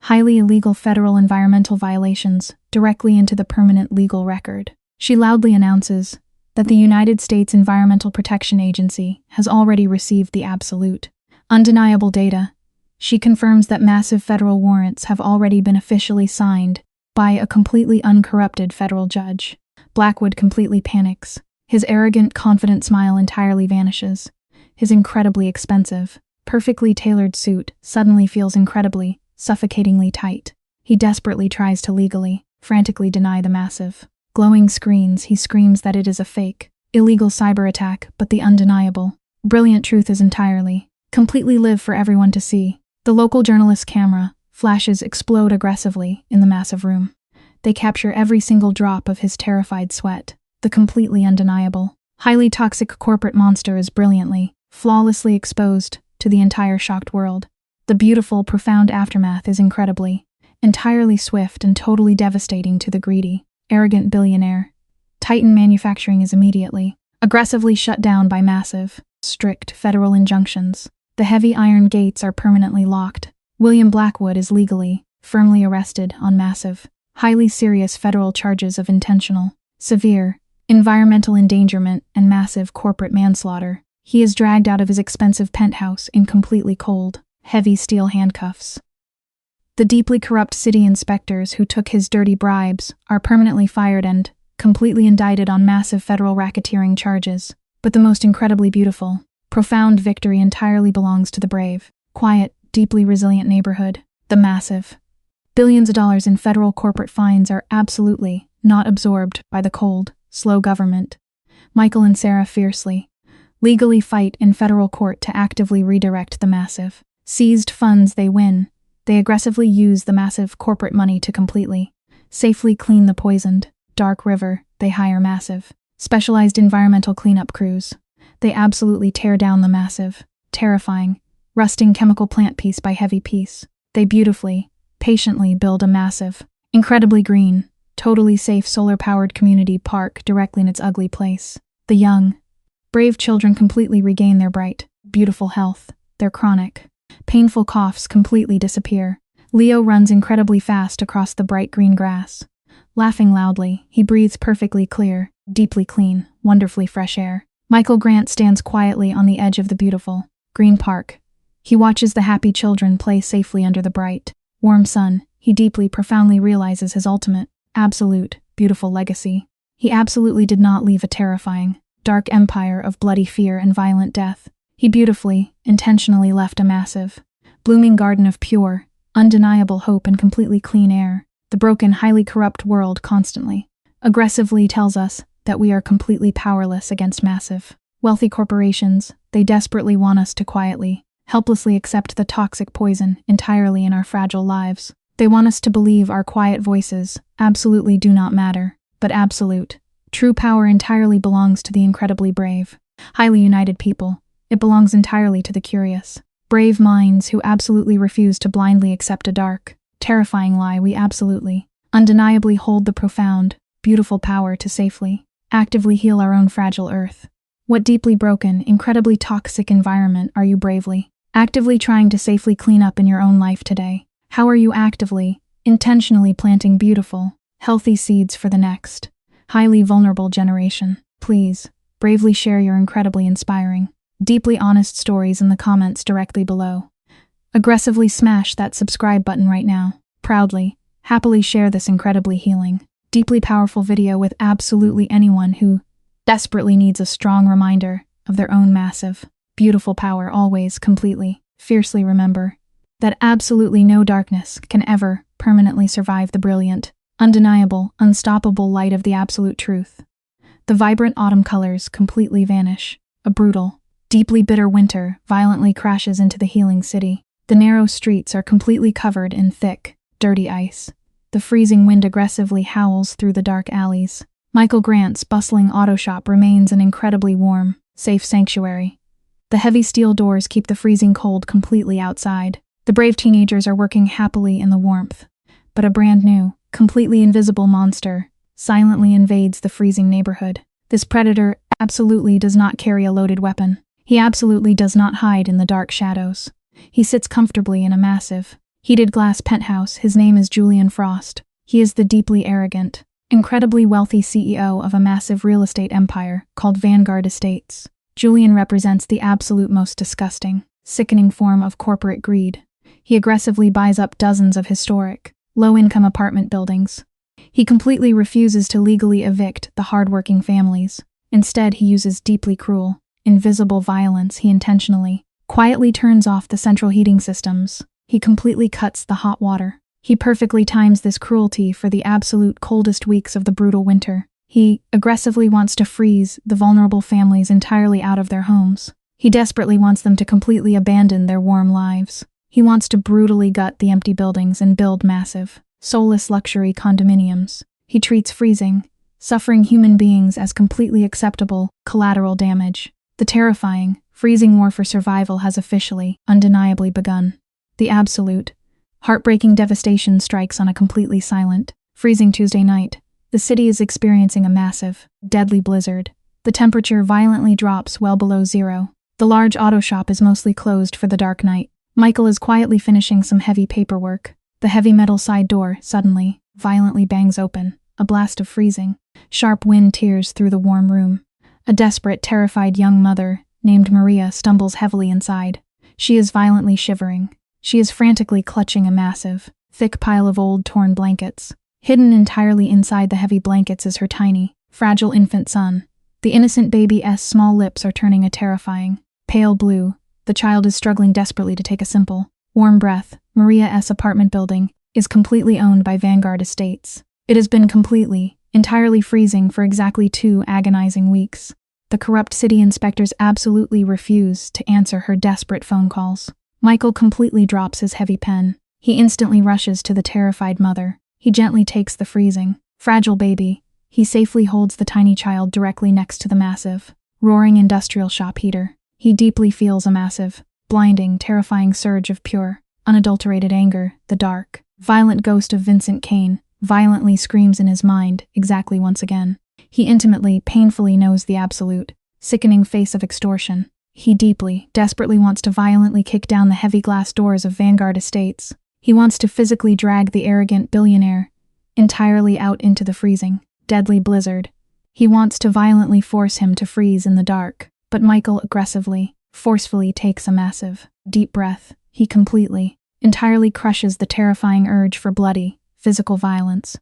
highly illegal federal environmental violations directly into the permanent legal record. She loudly announces that the United States Environmental Protection Agency has already received the absolute, undeniable data. She confirms that massive federal warrants have already been officially signed by a completely uncorrupted federal judge. Blackwood completely panics. His arrogant, confident smile entirely vanishes. His incredibly expensive, perfectly tailored suit suddenly feels incredibly, suffocatingly tight. He desperately tries to legally, frantically deny the massive, glowing screens. He screams that it is a fake, illegal cyber attack, but the undeniable, brilliant truth is entirely, completely live for everyone to see. The local journalist's camera flashes explode aggressively in the massive room. They capture every single drop of his terrified sweat. The completely undeniable, highly toxic corporate monster is brilliantly, flawlessly exposed to the entire shocked world. The beautiful, profound aftermath is incredibly, entirely swift and totally devastating to the greedy, arrogant billionaire. Titan Manufacturing is immediately, aggressively shut down by massive, strict federal injunctions. The heavy iron gates are permanently locked. William Blackwood is legally, firmly arrested on massive, highly serious federal charges of intentional, severe, environmental endangerment and massive corporate manslaughter. He is dragged out of his expensive penthouse in completely cold, heavy steel handcuffs. The deeply corrupt city inspectors who took his dirty bribes are permanently fired and completely indicted on massive federal racketeering charges. But the most incredibly beautiful, profound victory entirely belongs to the brave, quiet, deeply resilient neighborhood. The massive, billions of dollars in federal corporate fines are absolutely not absorbed by the cold, slow government. Michael and Sarah fiercely, legally fight in federal court to actively redirect the massive, seized funds. They win. They aggressively use the massive corporate money to completely, safely clean the poisoned, dark river. They hire massive, specialized environmental cleanup crews. They absolutely tear down the massive, terrifying, rusting chemical plant piece by heavy piece. They beautifully, patiently build a massive, incredibly green, totally safe solar-powered community park directly in its ugly place. The young, brave children completely regain their bright, beautiful health. Their chronic, painful coughs completely disappear. Leo runs incredibly fast across the bright green grass. Laughing loudly, he breathes perfectly clear, deeply clean, wonderfully fresh air. Michael Grant stands quietly on the edge of the beautiful, green park. He watches the happy children play safely under the bright, warm sun. He deeply, profoundly realizes his ultimate, absolute, beautiful legacy. He absolutely did not leave a terrifying, dark empire of bloody fear and violent death. He beautifully, intentionally left a massive, blooming garden of pure, undeniable hope and completely clean air. The broken, highly corrupt world constantly, aggressively tells us that we are completely powerless against massive, wealthy corporations. They desperately want us to quietly, helplessly accept the toxic poison entirely in our fragile lives. They want us to believe our quiet voices absolutely do not matter, but absolute, true power entirely belongs to the incredibly brave, highly united people. It belongs entirely to the curious, brave minds who absolutely refuse to blindly accept a dark, terrifying lie. We absolutely, undeniably hold the profound, beautiful power to safely, actively heal our own fragile earth. What deeply broken, incredibly toxic environment are you bravely, actively trying to safely clean up in your own life today? How are you actively, intentionally planting beautiful, healthy seeds for the next, highly vulnerable generation? Please, Bravely share your incredibly inspiring, deeply honest stories in the comments directly below. Aggressively smash that subscribe button right now. Proudly, happily share this incredibly healing, deeply powerful video with absolutely anyone who desperately needs a strong reminder of their own massive, beautiful power. Always, completely, fiercely remember that absolutely no darkness can ever permanently survive the brilliant, undeniable, unstoppable light of the absolute truth. The vibrant autumn colors completely vanish. A brutal, deeply bitter winter violently crashes into the healing city. The narrow streets are completely covered in thick, dirty ice. The freezing wind aggressively howls through the dark alleys. Michael Grant's bustling auto shop remains an incredibly warm, safe sanctuary. The heavy steel doors keep the freezing cold completely outside. The brave teenagers are working happily in the warmth. But a brand new, completely invisible monster silently invades the freezing neighborhood. This predator absolutely does not carry a loaded weapon. He absolutely does not hide in the dark shadows. He sits comfortably in a massive, heated glass penthouse. His name is Julian Frost. He is the deeply arrogant, incredibly wealthy CEO of a massive real estate empire called Vanguard Estates. Julian represents the absolute most disgusting, sickening form of corporate greed. He aggressively buys up dozens of historic, low-income apartment buildings. He completely refuses to legally evict the hardworking families. Instead, he uses deeply cruel, invisible violence. He intentionally, quietly turns off the central heating systems. He completely cuts the hot water. He perfectly times this cruelty for the absolute coldest weeks of the brutal winter. He aggressively wants to freeze the vulnerable families entirely out of their homes. He desperately wants them to completely abandon their warm lives. He wants to brutally gut the empty buildings and build massive, soulless luxury condominiums. He treats freezing, suffering human beings as completely acceptable collateral damage. The terrifying, freezing war for survival has officially, undeniably begun. The absolute, heartbreaking devastation strikes on a completely silent, freezing Tuesday night. The city is experiencing a massive, deadly blizzard. The temperature violently drops well below zero. The large auto shop is mostly closed for the dark night. Michael is quietly finishing some heavy paperwork. The heavy metal side door suddenly, violently bangs open. A blast of freezing, sharp wind tears through the warm room. A desperate, terrified young mother named Maria stumbles heavily inside. She is violently shivering. She is frantically clutching a massive, thick pile of old, torn blankets. Hidden entirely inside the heavy blankets is her tiny, fragile infant son. The innocent baby's small lips are turning a terrifying, pale blue. The child is struggling desperately to take a simple, warm breath. Maria's apartment building is completely owned by Vanguard Estates. It has been completely, entirely freezing for exactly 2 agonizing weeks. The corrupt city inspectors absolutely refuse to answer her desperate phone calls. Michael completely drops his heavy pen. He instantly rushes to the terrified mother. He gently takes the freezing, fragile baby. He safely holds the tiny child directly next to the massive, roaring industrial shop heater. He deeply feels a massive, blinding, terrifying surge of pure, unadulterated anger. The dark, violent ghost of Vincent Kane violently screams in his mind exactly once again. He intimately, painfully knows the absolute, sickening face of extortion. He deeply, desperately wants to violently kick down the heavy glass doors of Vanguard Estates. He wants to physically drag the arrogant billionaire entirely out into the freezing, deadly blizzard. He wants to violently force him to freeze in the dark, but Michael aggressively, forcefully takes a massive, deep breath. He completely, entirely crushes the terrifying urge for bloody, physical violence.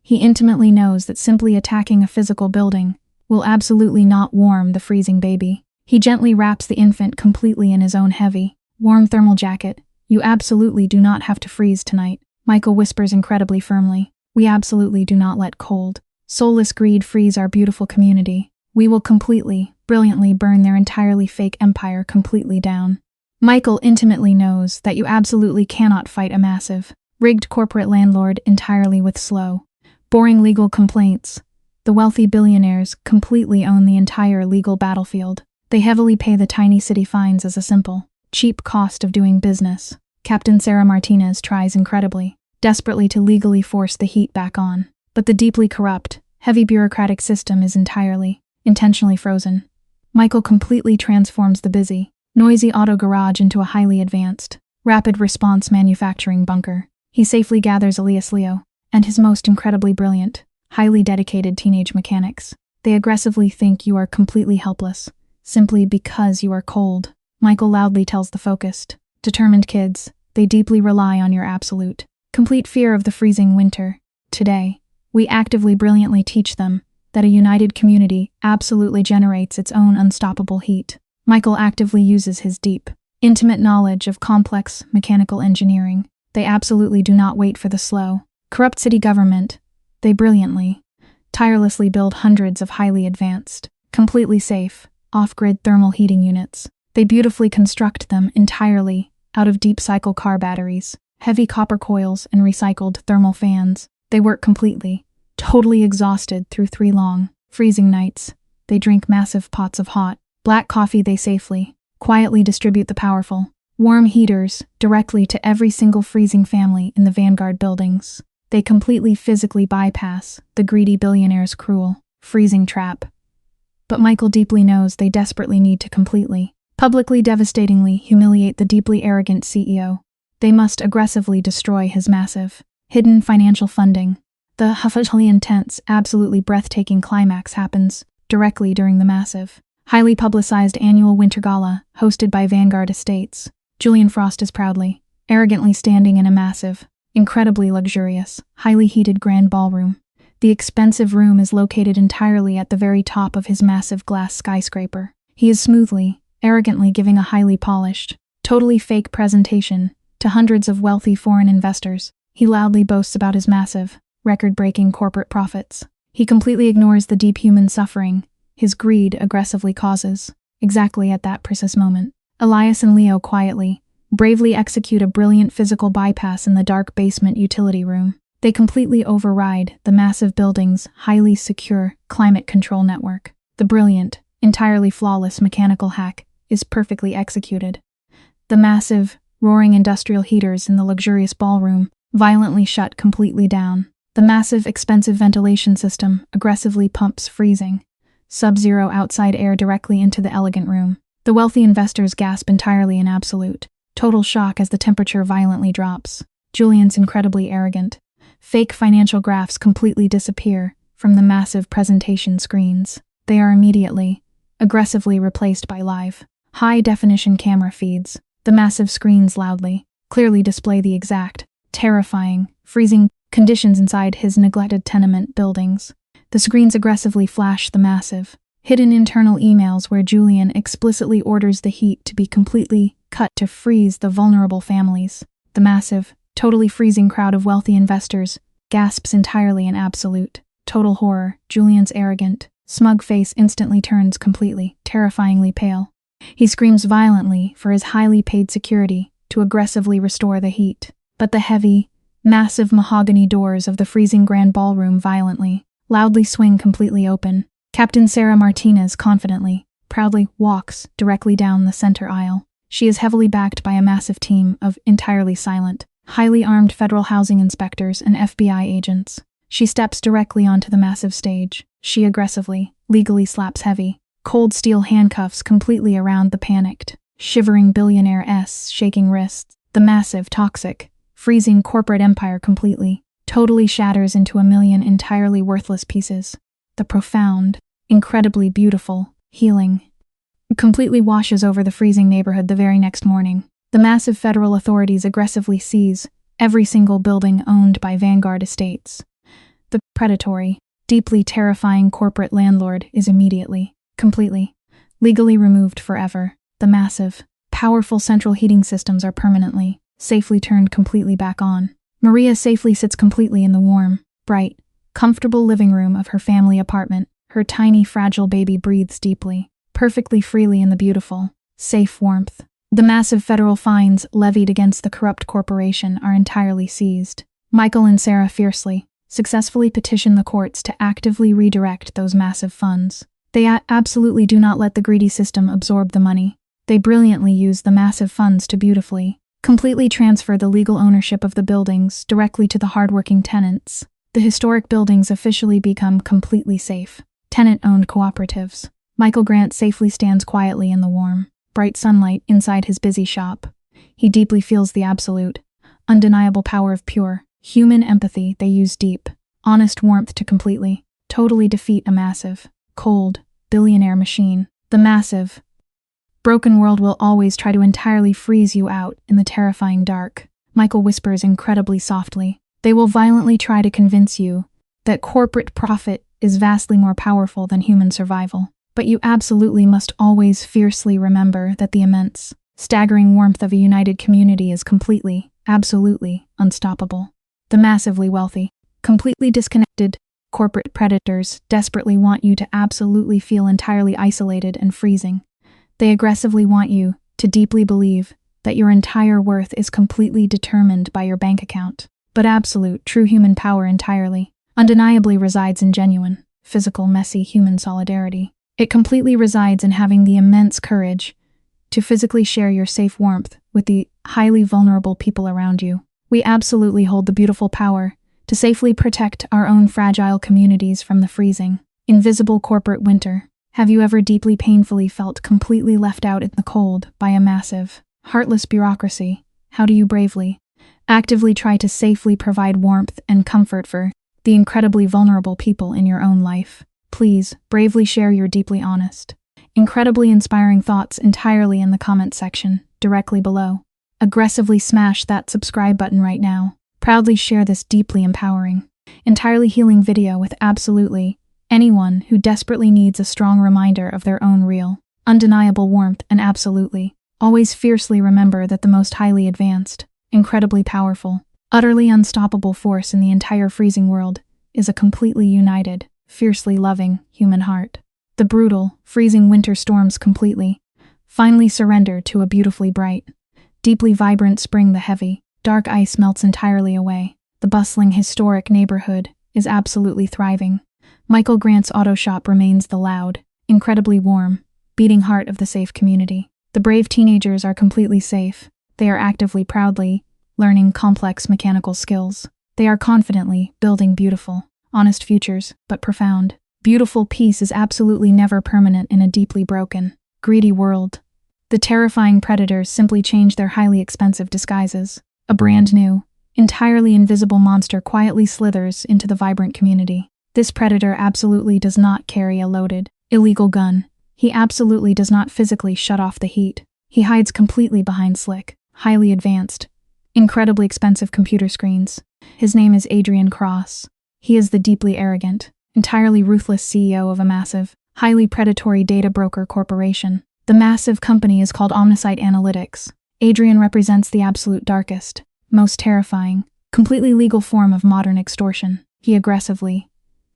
He intimately knows that simply attacking a physical building will absolutely not warm the freezing baby. He gently wraps the infant completely in his own heavy, warm thermal jacket. "You absolutely do not have to freeze tonight," Michael whispers incredibly firmly. "We absolutely do not let cold, soulless greed freeze our beautiful community. We will completely, brilliantly burn their entirely fake empire completely down." Michael intimately knows that you absolutely cannot fight a massive, rigged corporate landlord entirely with slow, boring legal complaints. The wealthy billionaires completely own the entire legal battlefield. They heavily pay the tiny city fines as a simple, cheap cost of doing business. Captain Sarah Martinez tries incredibly, desperately to legally force the heat back on. But the deeply corrupt, heavy bureaucratic system is entirely, intentionally frozen. Michael completely transforms the busy, noisy auto garage into a highly advanced, rapid response manufacturing bunker. He safely gathers Elias Leo and his most incredibly brilliant, highly dedicated teenage mechanics. They aggressively think you are completely helpless, simply because you are cold. Michael loudly tells the focused, determined kids, they deeply rely on your absolute, complete fear of the freezing winter. Today, we actively brilliantly teach them that a united community absolutely generates its own unstoppable heat. Michael actively uses his deep, intimate knowledge of complex mechanical engineering. They absolutely do not wait for the slow, corrupt city government. They brilliantly, tirelessly build hundreds of highly advanced, completely safe, off-grid thermal heating units. They beautifully construct them entirely out of deep cycle car batteries, heavy copper coils, and recycled thermal fans. They work completely, totally exhausted through 3 long, freezing nights. They drink massive pots of hot, black coffee. They safely, quietly distribute the powerful, warm heaters directly to every single freezing family in the Vanguard buildings. They completely physically bypass the greedy billionaire's cruel, freezing trap. But Michael deeply knows they desperately need to completely, publicly devastatingly humiliate the deeply arrogant CEO. They must aggressively destroy his massive, hidden financial funding. The hugely intense, absolutely breathtaking climax happens directly during the massive, highly publicized annual Winter Gala hosted by Vanguard Estates. Julian Frost is proudly, arrogantly standing in a massive, incredibly luxurious, highly heated grand ballroom. The expensive room is located entirely at the very top of his massive glass skyscraper. He is smoothly, arrogantly giving a highly polished, totally fake presentation to hundreds of wealthy foreign investors. He loudly boasts about his massive, record-breaking corporate profits. He completely ignores the deep human suffering his greed aggressively causes. Exactly at that precise moment, Elias and Leo quietly, bravely execute a brilliant physical bypass in the dark basement utility room. They completely override the massive building's highly secure climate control network. The brilliant, entirely flawless mechanical hack is perfectly executed. The massive, roaring industrial heaters in the luxurious ballroom violently shut completely down. The massive, expensive ventilation system aggressively pumps freezing, sub-zero outside air directly into the elegant room. The wealthy investors gasp entirely in absolute, total shock as the temperature violently drops. Julian's incredibly arrogant, fake financial graphs completely disappear from the massive presentation screens. They are immediately, aggressively replaced by live, high-definition camera feeds. The massive screens loudly, clearly display the exact, terrifying, freezing conditions inside his neglected tenement buildings. The screens aggressively flash the massive, hidden internal emails where Julian explicitly orders the heat to be completely cut to freeze the vulnerable families. The massive, totally freezing crowd of wealthy investors gasps entirely in absolute, total horror. Julian's arrogant, smug face instantly turns completely, terrifyingly pale. He screams violently for his highly paid security to aggressively restore the heat. But the heavy, massive mahogany doors of the freezing grand ballroom violently, loudly swing completely open. Captain Sarah Martinez confidently, proudly walks directly down the center aisle. She is heavily backed by a massive team of entirely silent, highly armed federal housing inspectors and FBI agents. She steps directly onto the massive stage. She aggressively, legally slaps heavy, cold steel handcuffs completely around the panicked, shivering billionaire's shaking wrists. The massive, toxic, freezing corporate empire completely, totally shatters into a million entirely worthless pieces. The profound, incredibly beautiful, healing, completely washes over the freezing neighborhood the very next morning. The massive federal authorities aggressively seize every single building owned by Vanguard Estates. The predatory, deeply terrifying corporate landlord is immediately, completely, legally removed forever. The massive, powerful central heating systems are permanently, safely turned completely back on. Maria safely sits completely in the warm, bright, comfortable living room of her family apartment. Her tiny, fragile baby breathes deeply, perfectly freely in the beautiful, safe warmth. The massive federal fines levied against the corrupt corporation are entirely seized. Michael and Sarah fiercely, successfully petition the courts to actively redirect those massive funds. They absolutely do not let the greedy system absorb the money. They brilliantly use the massive funds to beautifully, completely transfer the legal ownership of the buildings directly to the hardworking tenants. The historic buildings officially become completely safe, tenant-owned cooperatives. Michael Grant safely stands quietly in the warm, bright sunlight inside his busy shop. He deeply feels the absolute, undeniable power of pure, human empathy. They use deep, honest warmth to completely, totally defeat a massive, cold, billionaire machine. The massive, broken world will always try to entirely freeze you out in the terrifying dark. Michael whispers incredibly softly. They will violently try to convince you that corporate profit is vastly more powerful than human survival. But you absolutely must always fiercely remember that the immense, staggering warmth of a united community is completely, absolutely unstoppable. The massively wealthy, completely disconnected, corporate predators desperately want you to absolutely feel entirely isolated and freezing. They aggressively want you to deeply believe that your entire worth is completely determined by your bank account. But absolute, true human power entirely, undeniably resides in genuine, physical, messy human solidarity. It completely resides in having the immense courage to physically share your safe warmth with the highly vulnerable people around you. We absolutely hold the beautiful power to safely protect our own fragile communities from the freezing, invisible corporate winter. Have you ever deeply painfully felt completely left out in the cold by a massive, heartless bureaucracy? How do you bravely, actively try to safely provide warmth and comfort for the incredibly vulnerable people in your own life? Please, bravely share your deeply honest, incredibly inspiring thoughts entirely in the comment section, directly below. Aggressively smash that subscribe button right now. Proudly share this deeply empowering, entirely healing video with absolutely anyone who desperately needs a strong reminder of their own real, undeniable warmth, and absolutely always fiercely remember that the most highly advanced, incredibly powerful, utterly unstoppable force in the entire freezing world is a completely united, fiercely loving human heart. The brutal, freezing winter storms completely, finally surrender to a beautifully bright, deeply vibrant spring. The heavy, dark ice melts entirely away. The bustling, historic neighborhood is absolutely thriving. Michael Grant's auto shop remains the loud, incredibly warm, beating heart of the safe community. The brave teenagers are completely safe. They are actively, proudly learning complex mechanical skills. They are confidently building beautiful, honest futures, but profound. Beautiful peace is absolutely never permanent in a deeply broken, greedy world. The terrifying predators simply change their highly expensive disguises. A brand new, entirely invisible monster quietly slithers into the vibrant community. This predator absolutely does not carry a loaded, illegal gun. He absolutely does not physically shut off the heat. He hides completely behind slick, highly advanced, incredibly expensive computer screens. His name is Adrian Cross. He is the deeply arrogant, entirely ruthless CEO of a massive, highly predatory data broker corporation. The massive company is called Omnisite Analytics. Adrian represents the absolute darkest, most terrifying, completely legal form of modern extortion. He aggressively,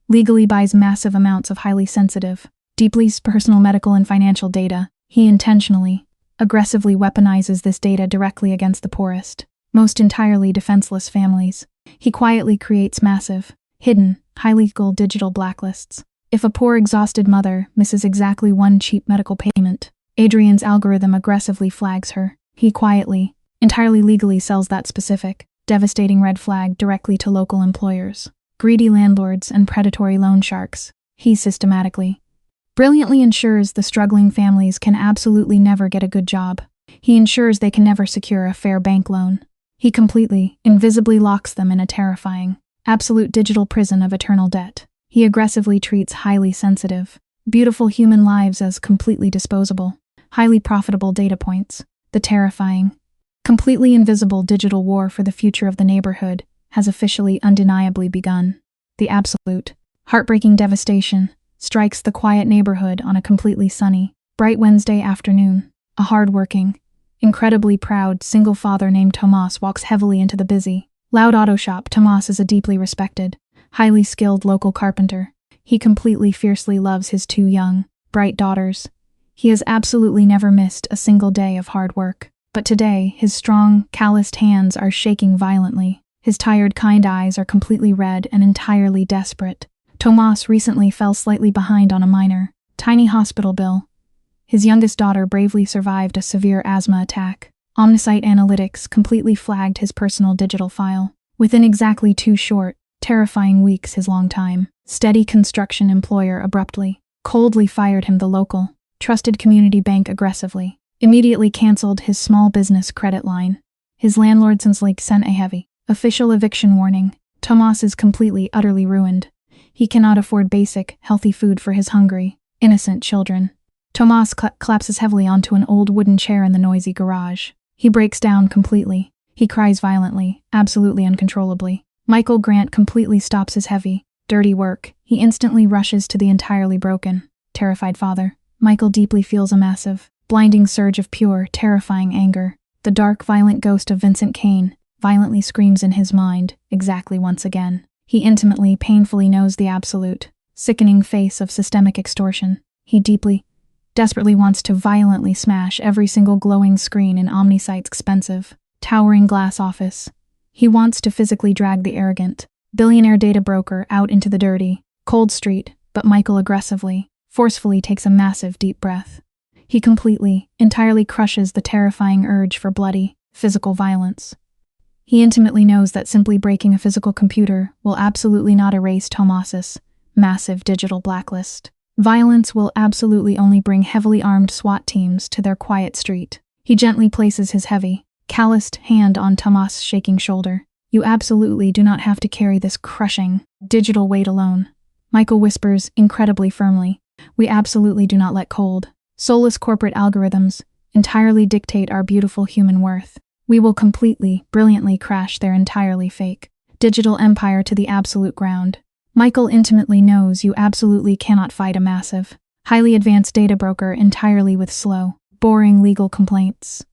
legally buys massive amounts of highly sensitive, deeply personal medical and financial data. He intentionally, aggressively weaponizes this data directly against the poorest, most entirely defenseless families. He quietly creates massive, hidden, highly legal digital blacklists. If a poor, exhausted mother misses exactly one cheap medical payment, Adrian's algorithm aggressively flags her. He quietly, entirely legally sells that specific, devastating red flag directly to local employers, greedy landlords, and predatory loan sharks. He systematically, brilliantly ensures the struggling families can absolutely never get a good job. He ensures they can never secure a fair bank loan. He completely, invisibly locks them in a terrifying, absolute digital prison of eternal debt. He aggressively treats highly sensitive, beautiful human lives as completely disposable, highly profitable data points. The terrifying, completely invisible digital war for the future of the neighborhood has officially undeniably begun. The absolute, heartbreaking devastation strikes the quiet neighborhood on a completely sunny, bright Wednesday afternoon. A hard-working, incredibly proud single father named Tomas walks heavily into the busy, loud auto shop. Tomas is a deeply respected, highly skilled local carpenter. He completely fiercely loves his two young, bright daughters. He has absolutely never missed a single day of hard work. But today, his strong, calloused hands are shaking violently. His tired, kind eyes are completely red and entirely desperate. Tomas recently fell slightly behind on a minor, tiny hospital bill. His youngest daughter bravely survived a severe asthma attack. Omnisite Analytics completely flagged his personal digital file. Within exactly 2 short, terrifying weeks, his longtime, steady construction employer abruptly, coldly fired him. The local, trusted community bank aggressively, immediately canceled his small business credit line. His landlord since sent a heavy, official eviction warning. Tomas is completely, utterly ruined. He cannot afford basic, healthy food for his hungry, innocent children. Tomas collapses heavily onto an old wooden chair in the noisy garage. He breaks down completely. He cries violently, absolutely uncontrollably. Michael Grant completely stops his heavy, dirty work. He instantly rushes to the entirely broken, terrified father. Michael deeply feels a massive, blinding surge of pure, terrifying anger. The dark, violent ghost of Vincent Kane violently screams in his mind, exactly once again. He intimately, painfully knows the absolute, sickening face of systemic extortion. He deeply, desperately wants to violently smash every single glowing screen in Omnisite's expensive, towering glass office. He wants to physically drag the arrogant, billionaire data broker out into the dirty, cold street, but Michael aggressively, forcefully takes a massive deep breath. He completely, entirely crushes the terrifying urge for bloody, physical violence. He intimately knows that simply breaking a physical computer will absolutely not erase Tomas's massive digital blacklist. Violence will absolutely only bring heavily armed SWAT teams to their quiet street. He gently places his heavy, calloused hand on Tomas' shaking shoulder. You absolutely do not have to carry this crushing, digital weight alone. Michael whispers incredibly firmly. We absolutely do not let cold, soulless corporate algorithms entirely dictate our beautiful human worth. We will completely, brilliantly crash their entirely fake, digital empire to the absolute ground. Michael intimately knows you absolutely cannot fight a massive, highly advanced data broker entirely with slow, boring legal complaints.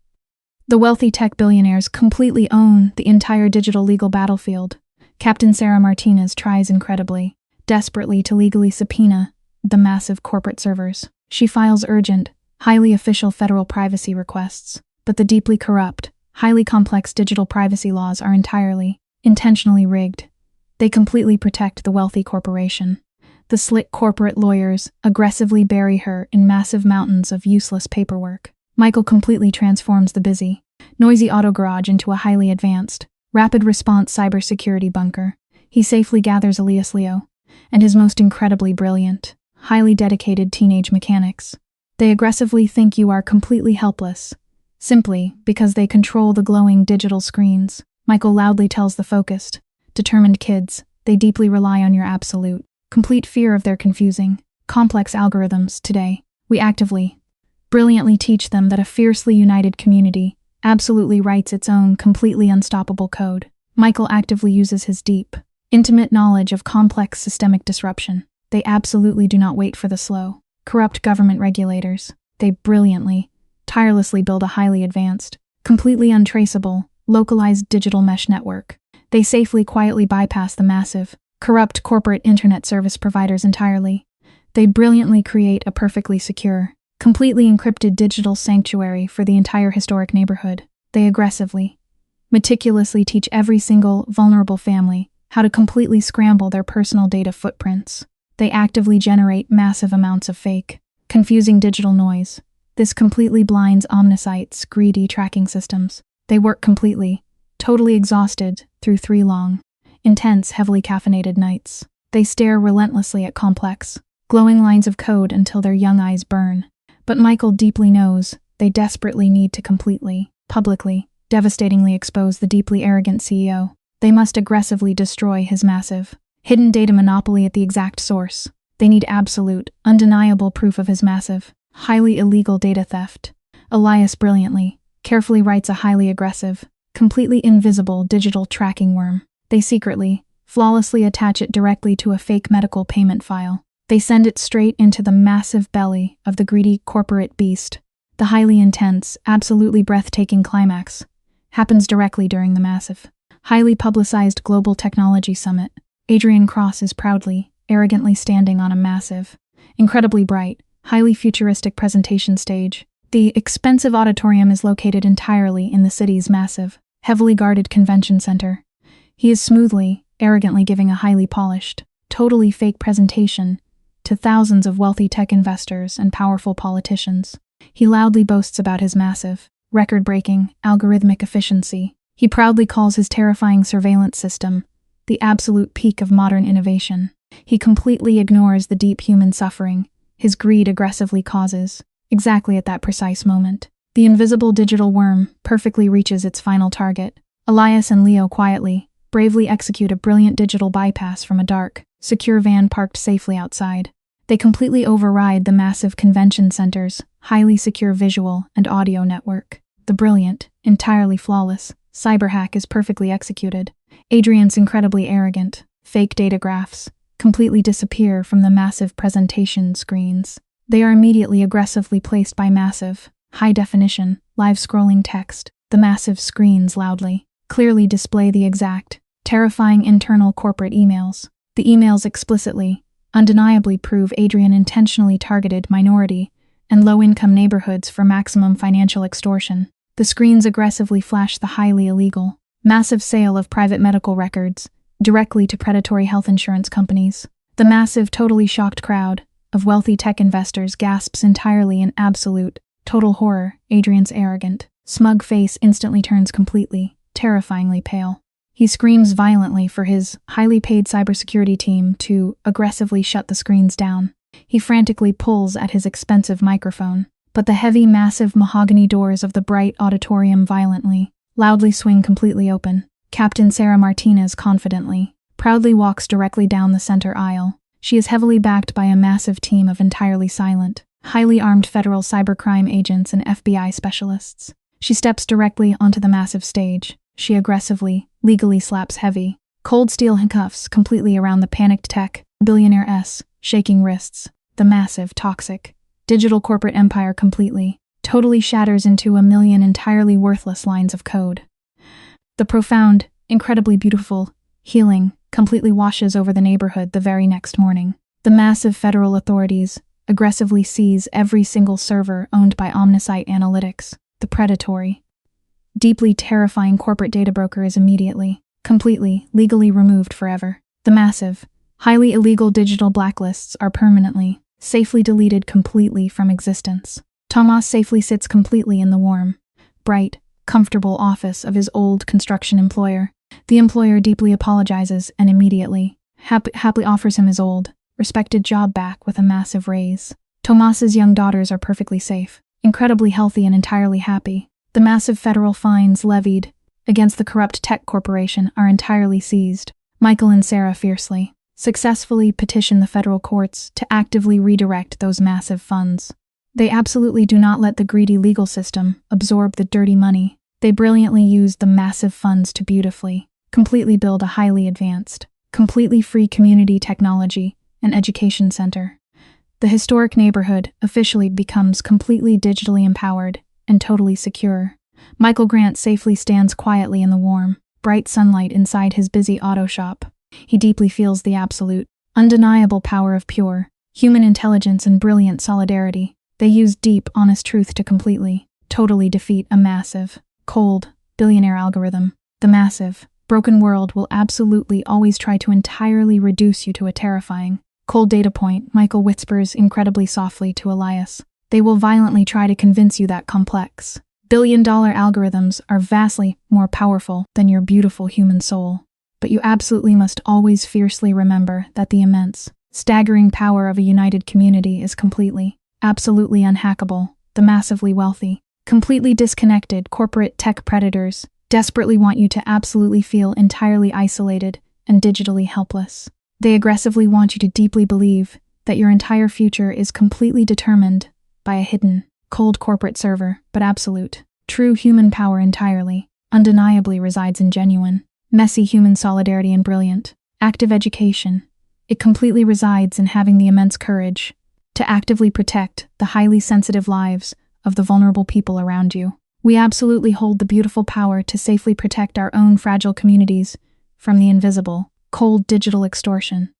The wealthy tech billionaires completely own the entire digital legal battlefield. Captain Sarah Martinez tries incredibly, desperately to legally subpoena the massive corporate servers. She files urgent, highly official federal privacy requests, but the deeply corrupt, highly complex digital privacy laws are entirely, intentionally rigged. They completely protect the wealthy corporation. The slick corporate lawyers aggressively bury her in massive mountains of useless paperwork. Michael completely transforms the busy, noisy auto garage into a highly advanced, rapid response cybersecurity bunker. He safely gathers Elias Leo and his most incredibly brilliant, highly dedicated teenage mechanics. They aggressively think you are completely helpless, simply because they control the glowing digital screens. Michael loudly tells the focused, determined kids they deeply rely on your absolute, complete fear of their confusing, complex algorithms. Today, we actively, brilliantly teach them that a fiercely united community absolutely writes its own completely unstoppable code. Michael actively uses his deep, intimate knowledge of complex systemic disruption. They absolutely do not wait for the slow, corrupt government regulators. They brilliantly, tirelessly build a highly advanced, completely untraceable, localized digital mesh network. They safely, quietly bypass the massive, corrupt corporate internet service providers entirely. They brilliantly create a perfectly secure, completely encrypted digital sanctuary for the entire historic neighborhood. They aggressively, meticulously teach every single vulnerable family how to completely scramble their personal data footprints. They actively generate massive amounts of fake, confusing digital noise. This completely blinds Omnisite's greedy tracking systems. They work completely, totally exhausted through 3 long, intense, heavily caffeinated nights. They stare relentlessly at complex, glowing lines of code until their young eyes burn. But Michael deeply knows they desperately need to completely, publicly, devastatingly expose the deeply arrogant CEO. They must aggressively destroy his massive, hidden data monopoly at the exact source. They need absolute, undeniable proof of his massive, highly illegal data theft. Elias brilliantly, carefully writes a highly aggressive, completely invisible digital tracking worm. They secretly, flawlessly attach it directly to a fake medical payment file. They send it straight into the massive belly of the greedy corporate beast. The highly intense, absolutely breathtaking climax happens directly during the massive, highly publicized Global Technology Summit. Adrian Cross is proudly, arrogantly standing on a massive, incredibly bright, highly futuristic presentation stage. The expensive auditorium is located entirely in the city's massive, heavily guarded convention center. He is smoothly, arrogantly giving a highly polished, totally fake presentation to thousands of wealthy tech investors and powerful politicians. He loudly boasts about his massive, record-breaking, algorithmic efficiency. He proudly calls his terrifying surveillance system the absolute peak of modern innovation. He completely ignores the deep human suffering his greed aggressively causes. Exactly at that precise moment, the invisible digital worm perfectly reaches its final target. Elias and Leo quietly, bravely execute a brilliant digital bypass from a dark, secure van parked safely outside. They completely override the massive convention center's highly secure visual and audio network. The brilliant, entirely flawless cyber hack is perfectly executed. Adrian's incredibly arrogant, fake data graphs completely disappear from the massive presentation screens. They are immediately aggressively placed by massive, high-definition, live-scrolling text. The massive screens loudly, clearly display the exact, terrifying internal corporate emails. The emails explicitly, undeniably prove Adrian intentionally targeted minority and low-income neighborhoods for maximum financial extortion. The screens aggressively flash the highly illegal, massive sale of private medical records directly to predatory health insurance companies. The massive, totally shocked crowd of wealthy tech investors gasps entirely in absolute, total horror. Adrian's arrogant, smug face instantly turns completely, terrifyingly pale. He screams violently for his highly paid cybersecurity team to aggressively shut the screens down. He frantically pulls at his expensive microphone, but the heavy, massive mahogany doors of the bright auditorium loudly swing completely open. Captain Sarah Martinez confidently, proudly walks directly down the center aisle. She is heavily backed by a massive team of entirely silent, highly armed federal cybercrime agents and FBI specialists. She steps directly onto the massive stage. She aggressively, legally slaps heavy, cold steel handcuffs completely around the panicked tech billionaire shaking wrists. The massive, toxic, digital corporate empire totally shatters into a million entirely worthless lines of code. The profound, incredibly beautiful, healing completely washes over the neighborhood the very next morning. The massive federal authorities aggressively seize every single server owned by Omnisite Analytics. The predatory, deeply terrifying corporate data broker is immediately, completely, legally removed forever. The massive, highly illegal digital blacklists are permanently, safely deleted completely from existence. Tomas safely sits completely in the warm, bright, comfortable office of his old construction employer. The employer deeply apologizes and immediately, happily offers him his old, respected job back with a massive raise. Tomas's young daughters are perfectly safe, incredibly healthy and entirely happy. The massive federal fines levied against the corrupt tech corporation are entirely seized. Michael and Sarah fiercely, successfully petition the federal courts to actively redirect those massive funds. They absolutely do not let the greedy legal system absorb the dirty money. They brilliantly use the massive funds to beautifully, completely build a highly advanced, completely free community technology and education center. The historic neighborhood officially becomes completely digitally empowered and totally secure. Michael Grant safely stands quietly in the warm, bright sunlight inside his busy auto shop. He deeply feels the absolute, undeniable power of pure, human intelligence and brilliant solidarity. They use deep, honest truth to completely, totally defeat a massive, cold, billionaire algorithm. The massive, broken world will absolutely always try to entirely reduce you to a terrifying, cold data point. Michael whispers incredibly softly to Elias. They will violently try to convince you that complex, billion-dollar algorithms are vastly more powerful than your beautiful human soul. But you absolutely must always fiercely remember that the immense, staggering power of a united community is completely, absolutely unhackable. The massively wealthy, completely disconnected corporate tech predators desperately want you to absolutely feel entirely isolated and digitally helpless. They aggressively want you to deeply believe that your entire future is completely determined by a hidden, cold corporate server, but absolute, true human power entirely, undeniably resides in genuine, messy human solidarity and brilliant, active education. It completely resides in having the immense courage to actively protect the highly sensitive lives of the vulnerable people around you. We absolutely hold the beautiful power to safely protect our own fragile communities from the invisible, cold digital extortion.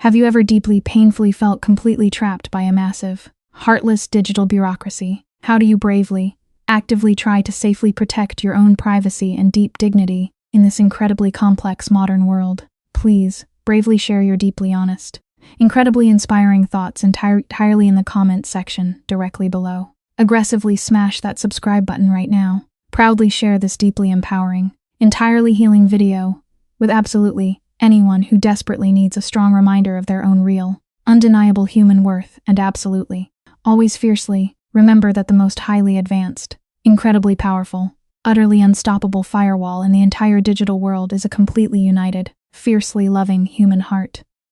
Have you ever deeply, painfully felt completely trapped by a massive, heartless digital bureaucracy? How do you bravely, actively try to safely protect your own privacy and deep dignity in this incredibly complex modern world? Please, bravely share your deeply honest, incredibly inspiring thoughts entirely in the comments section directly below. Aggressively smash that subscribe button right now. Proudly share this deeply empowering, entirely healing video with absolutely anyone who desperately needs a strong reminder of their own real, undeniable human worth, and absolutely, always fiercely, remember that the most highly advanced, incredibly powerful, utterly unstoppable firewall in the entire digital world is a completely united, fiercely loving human heart.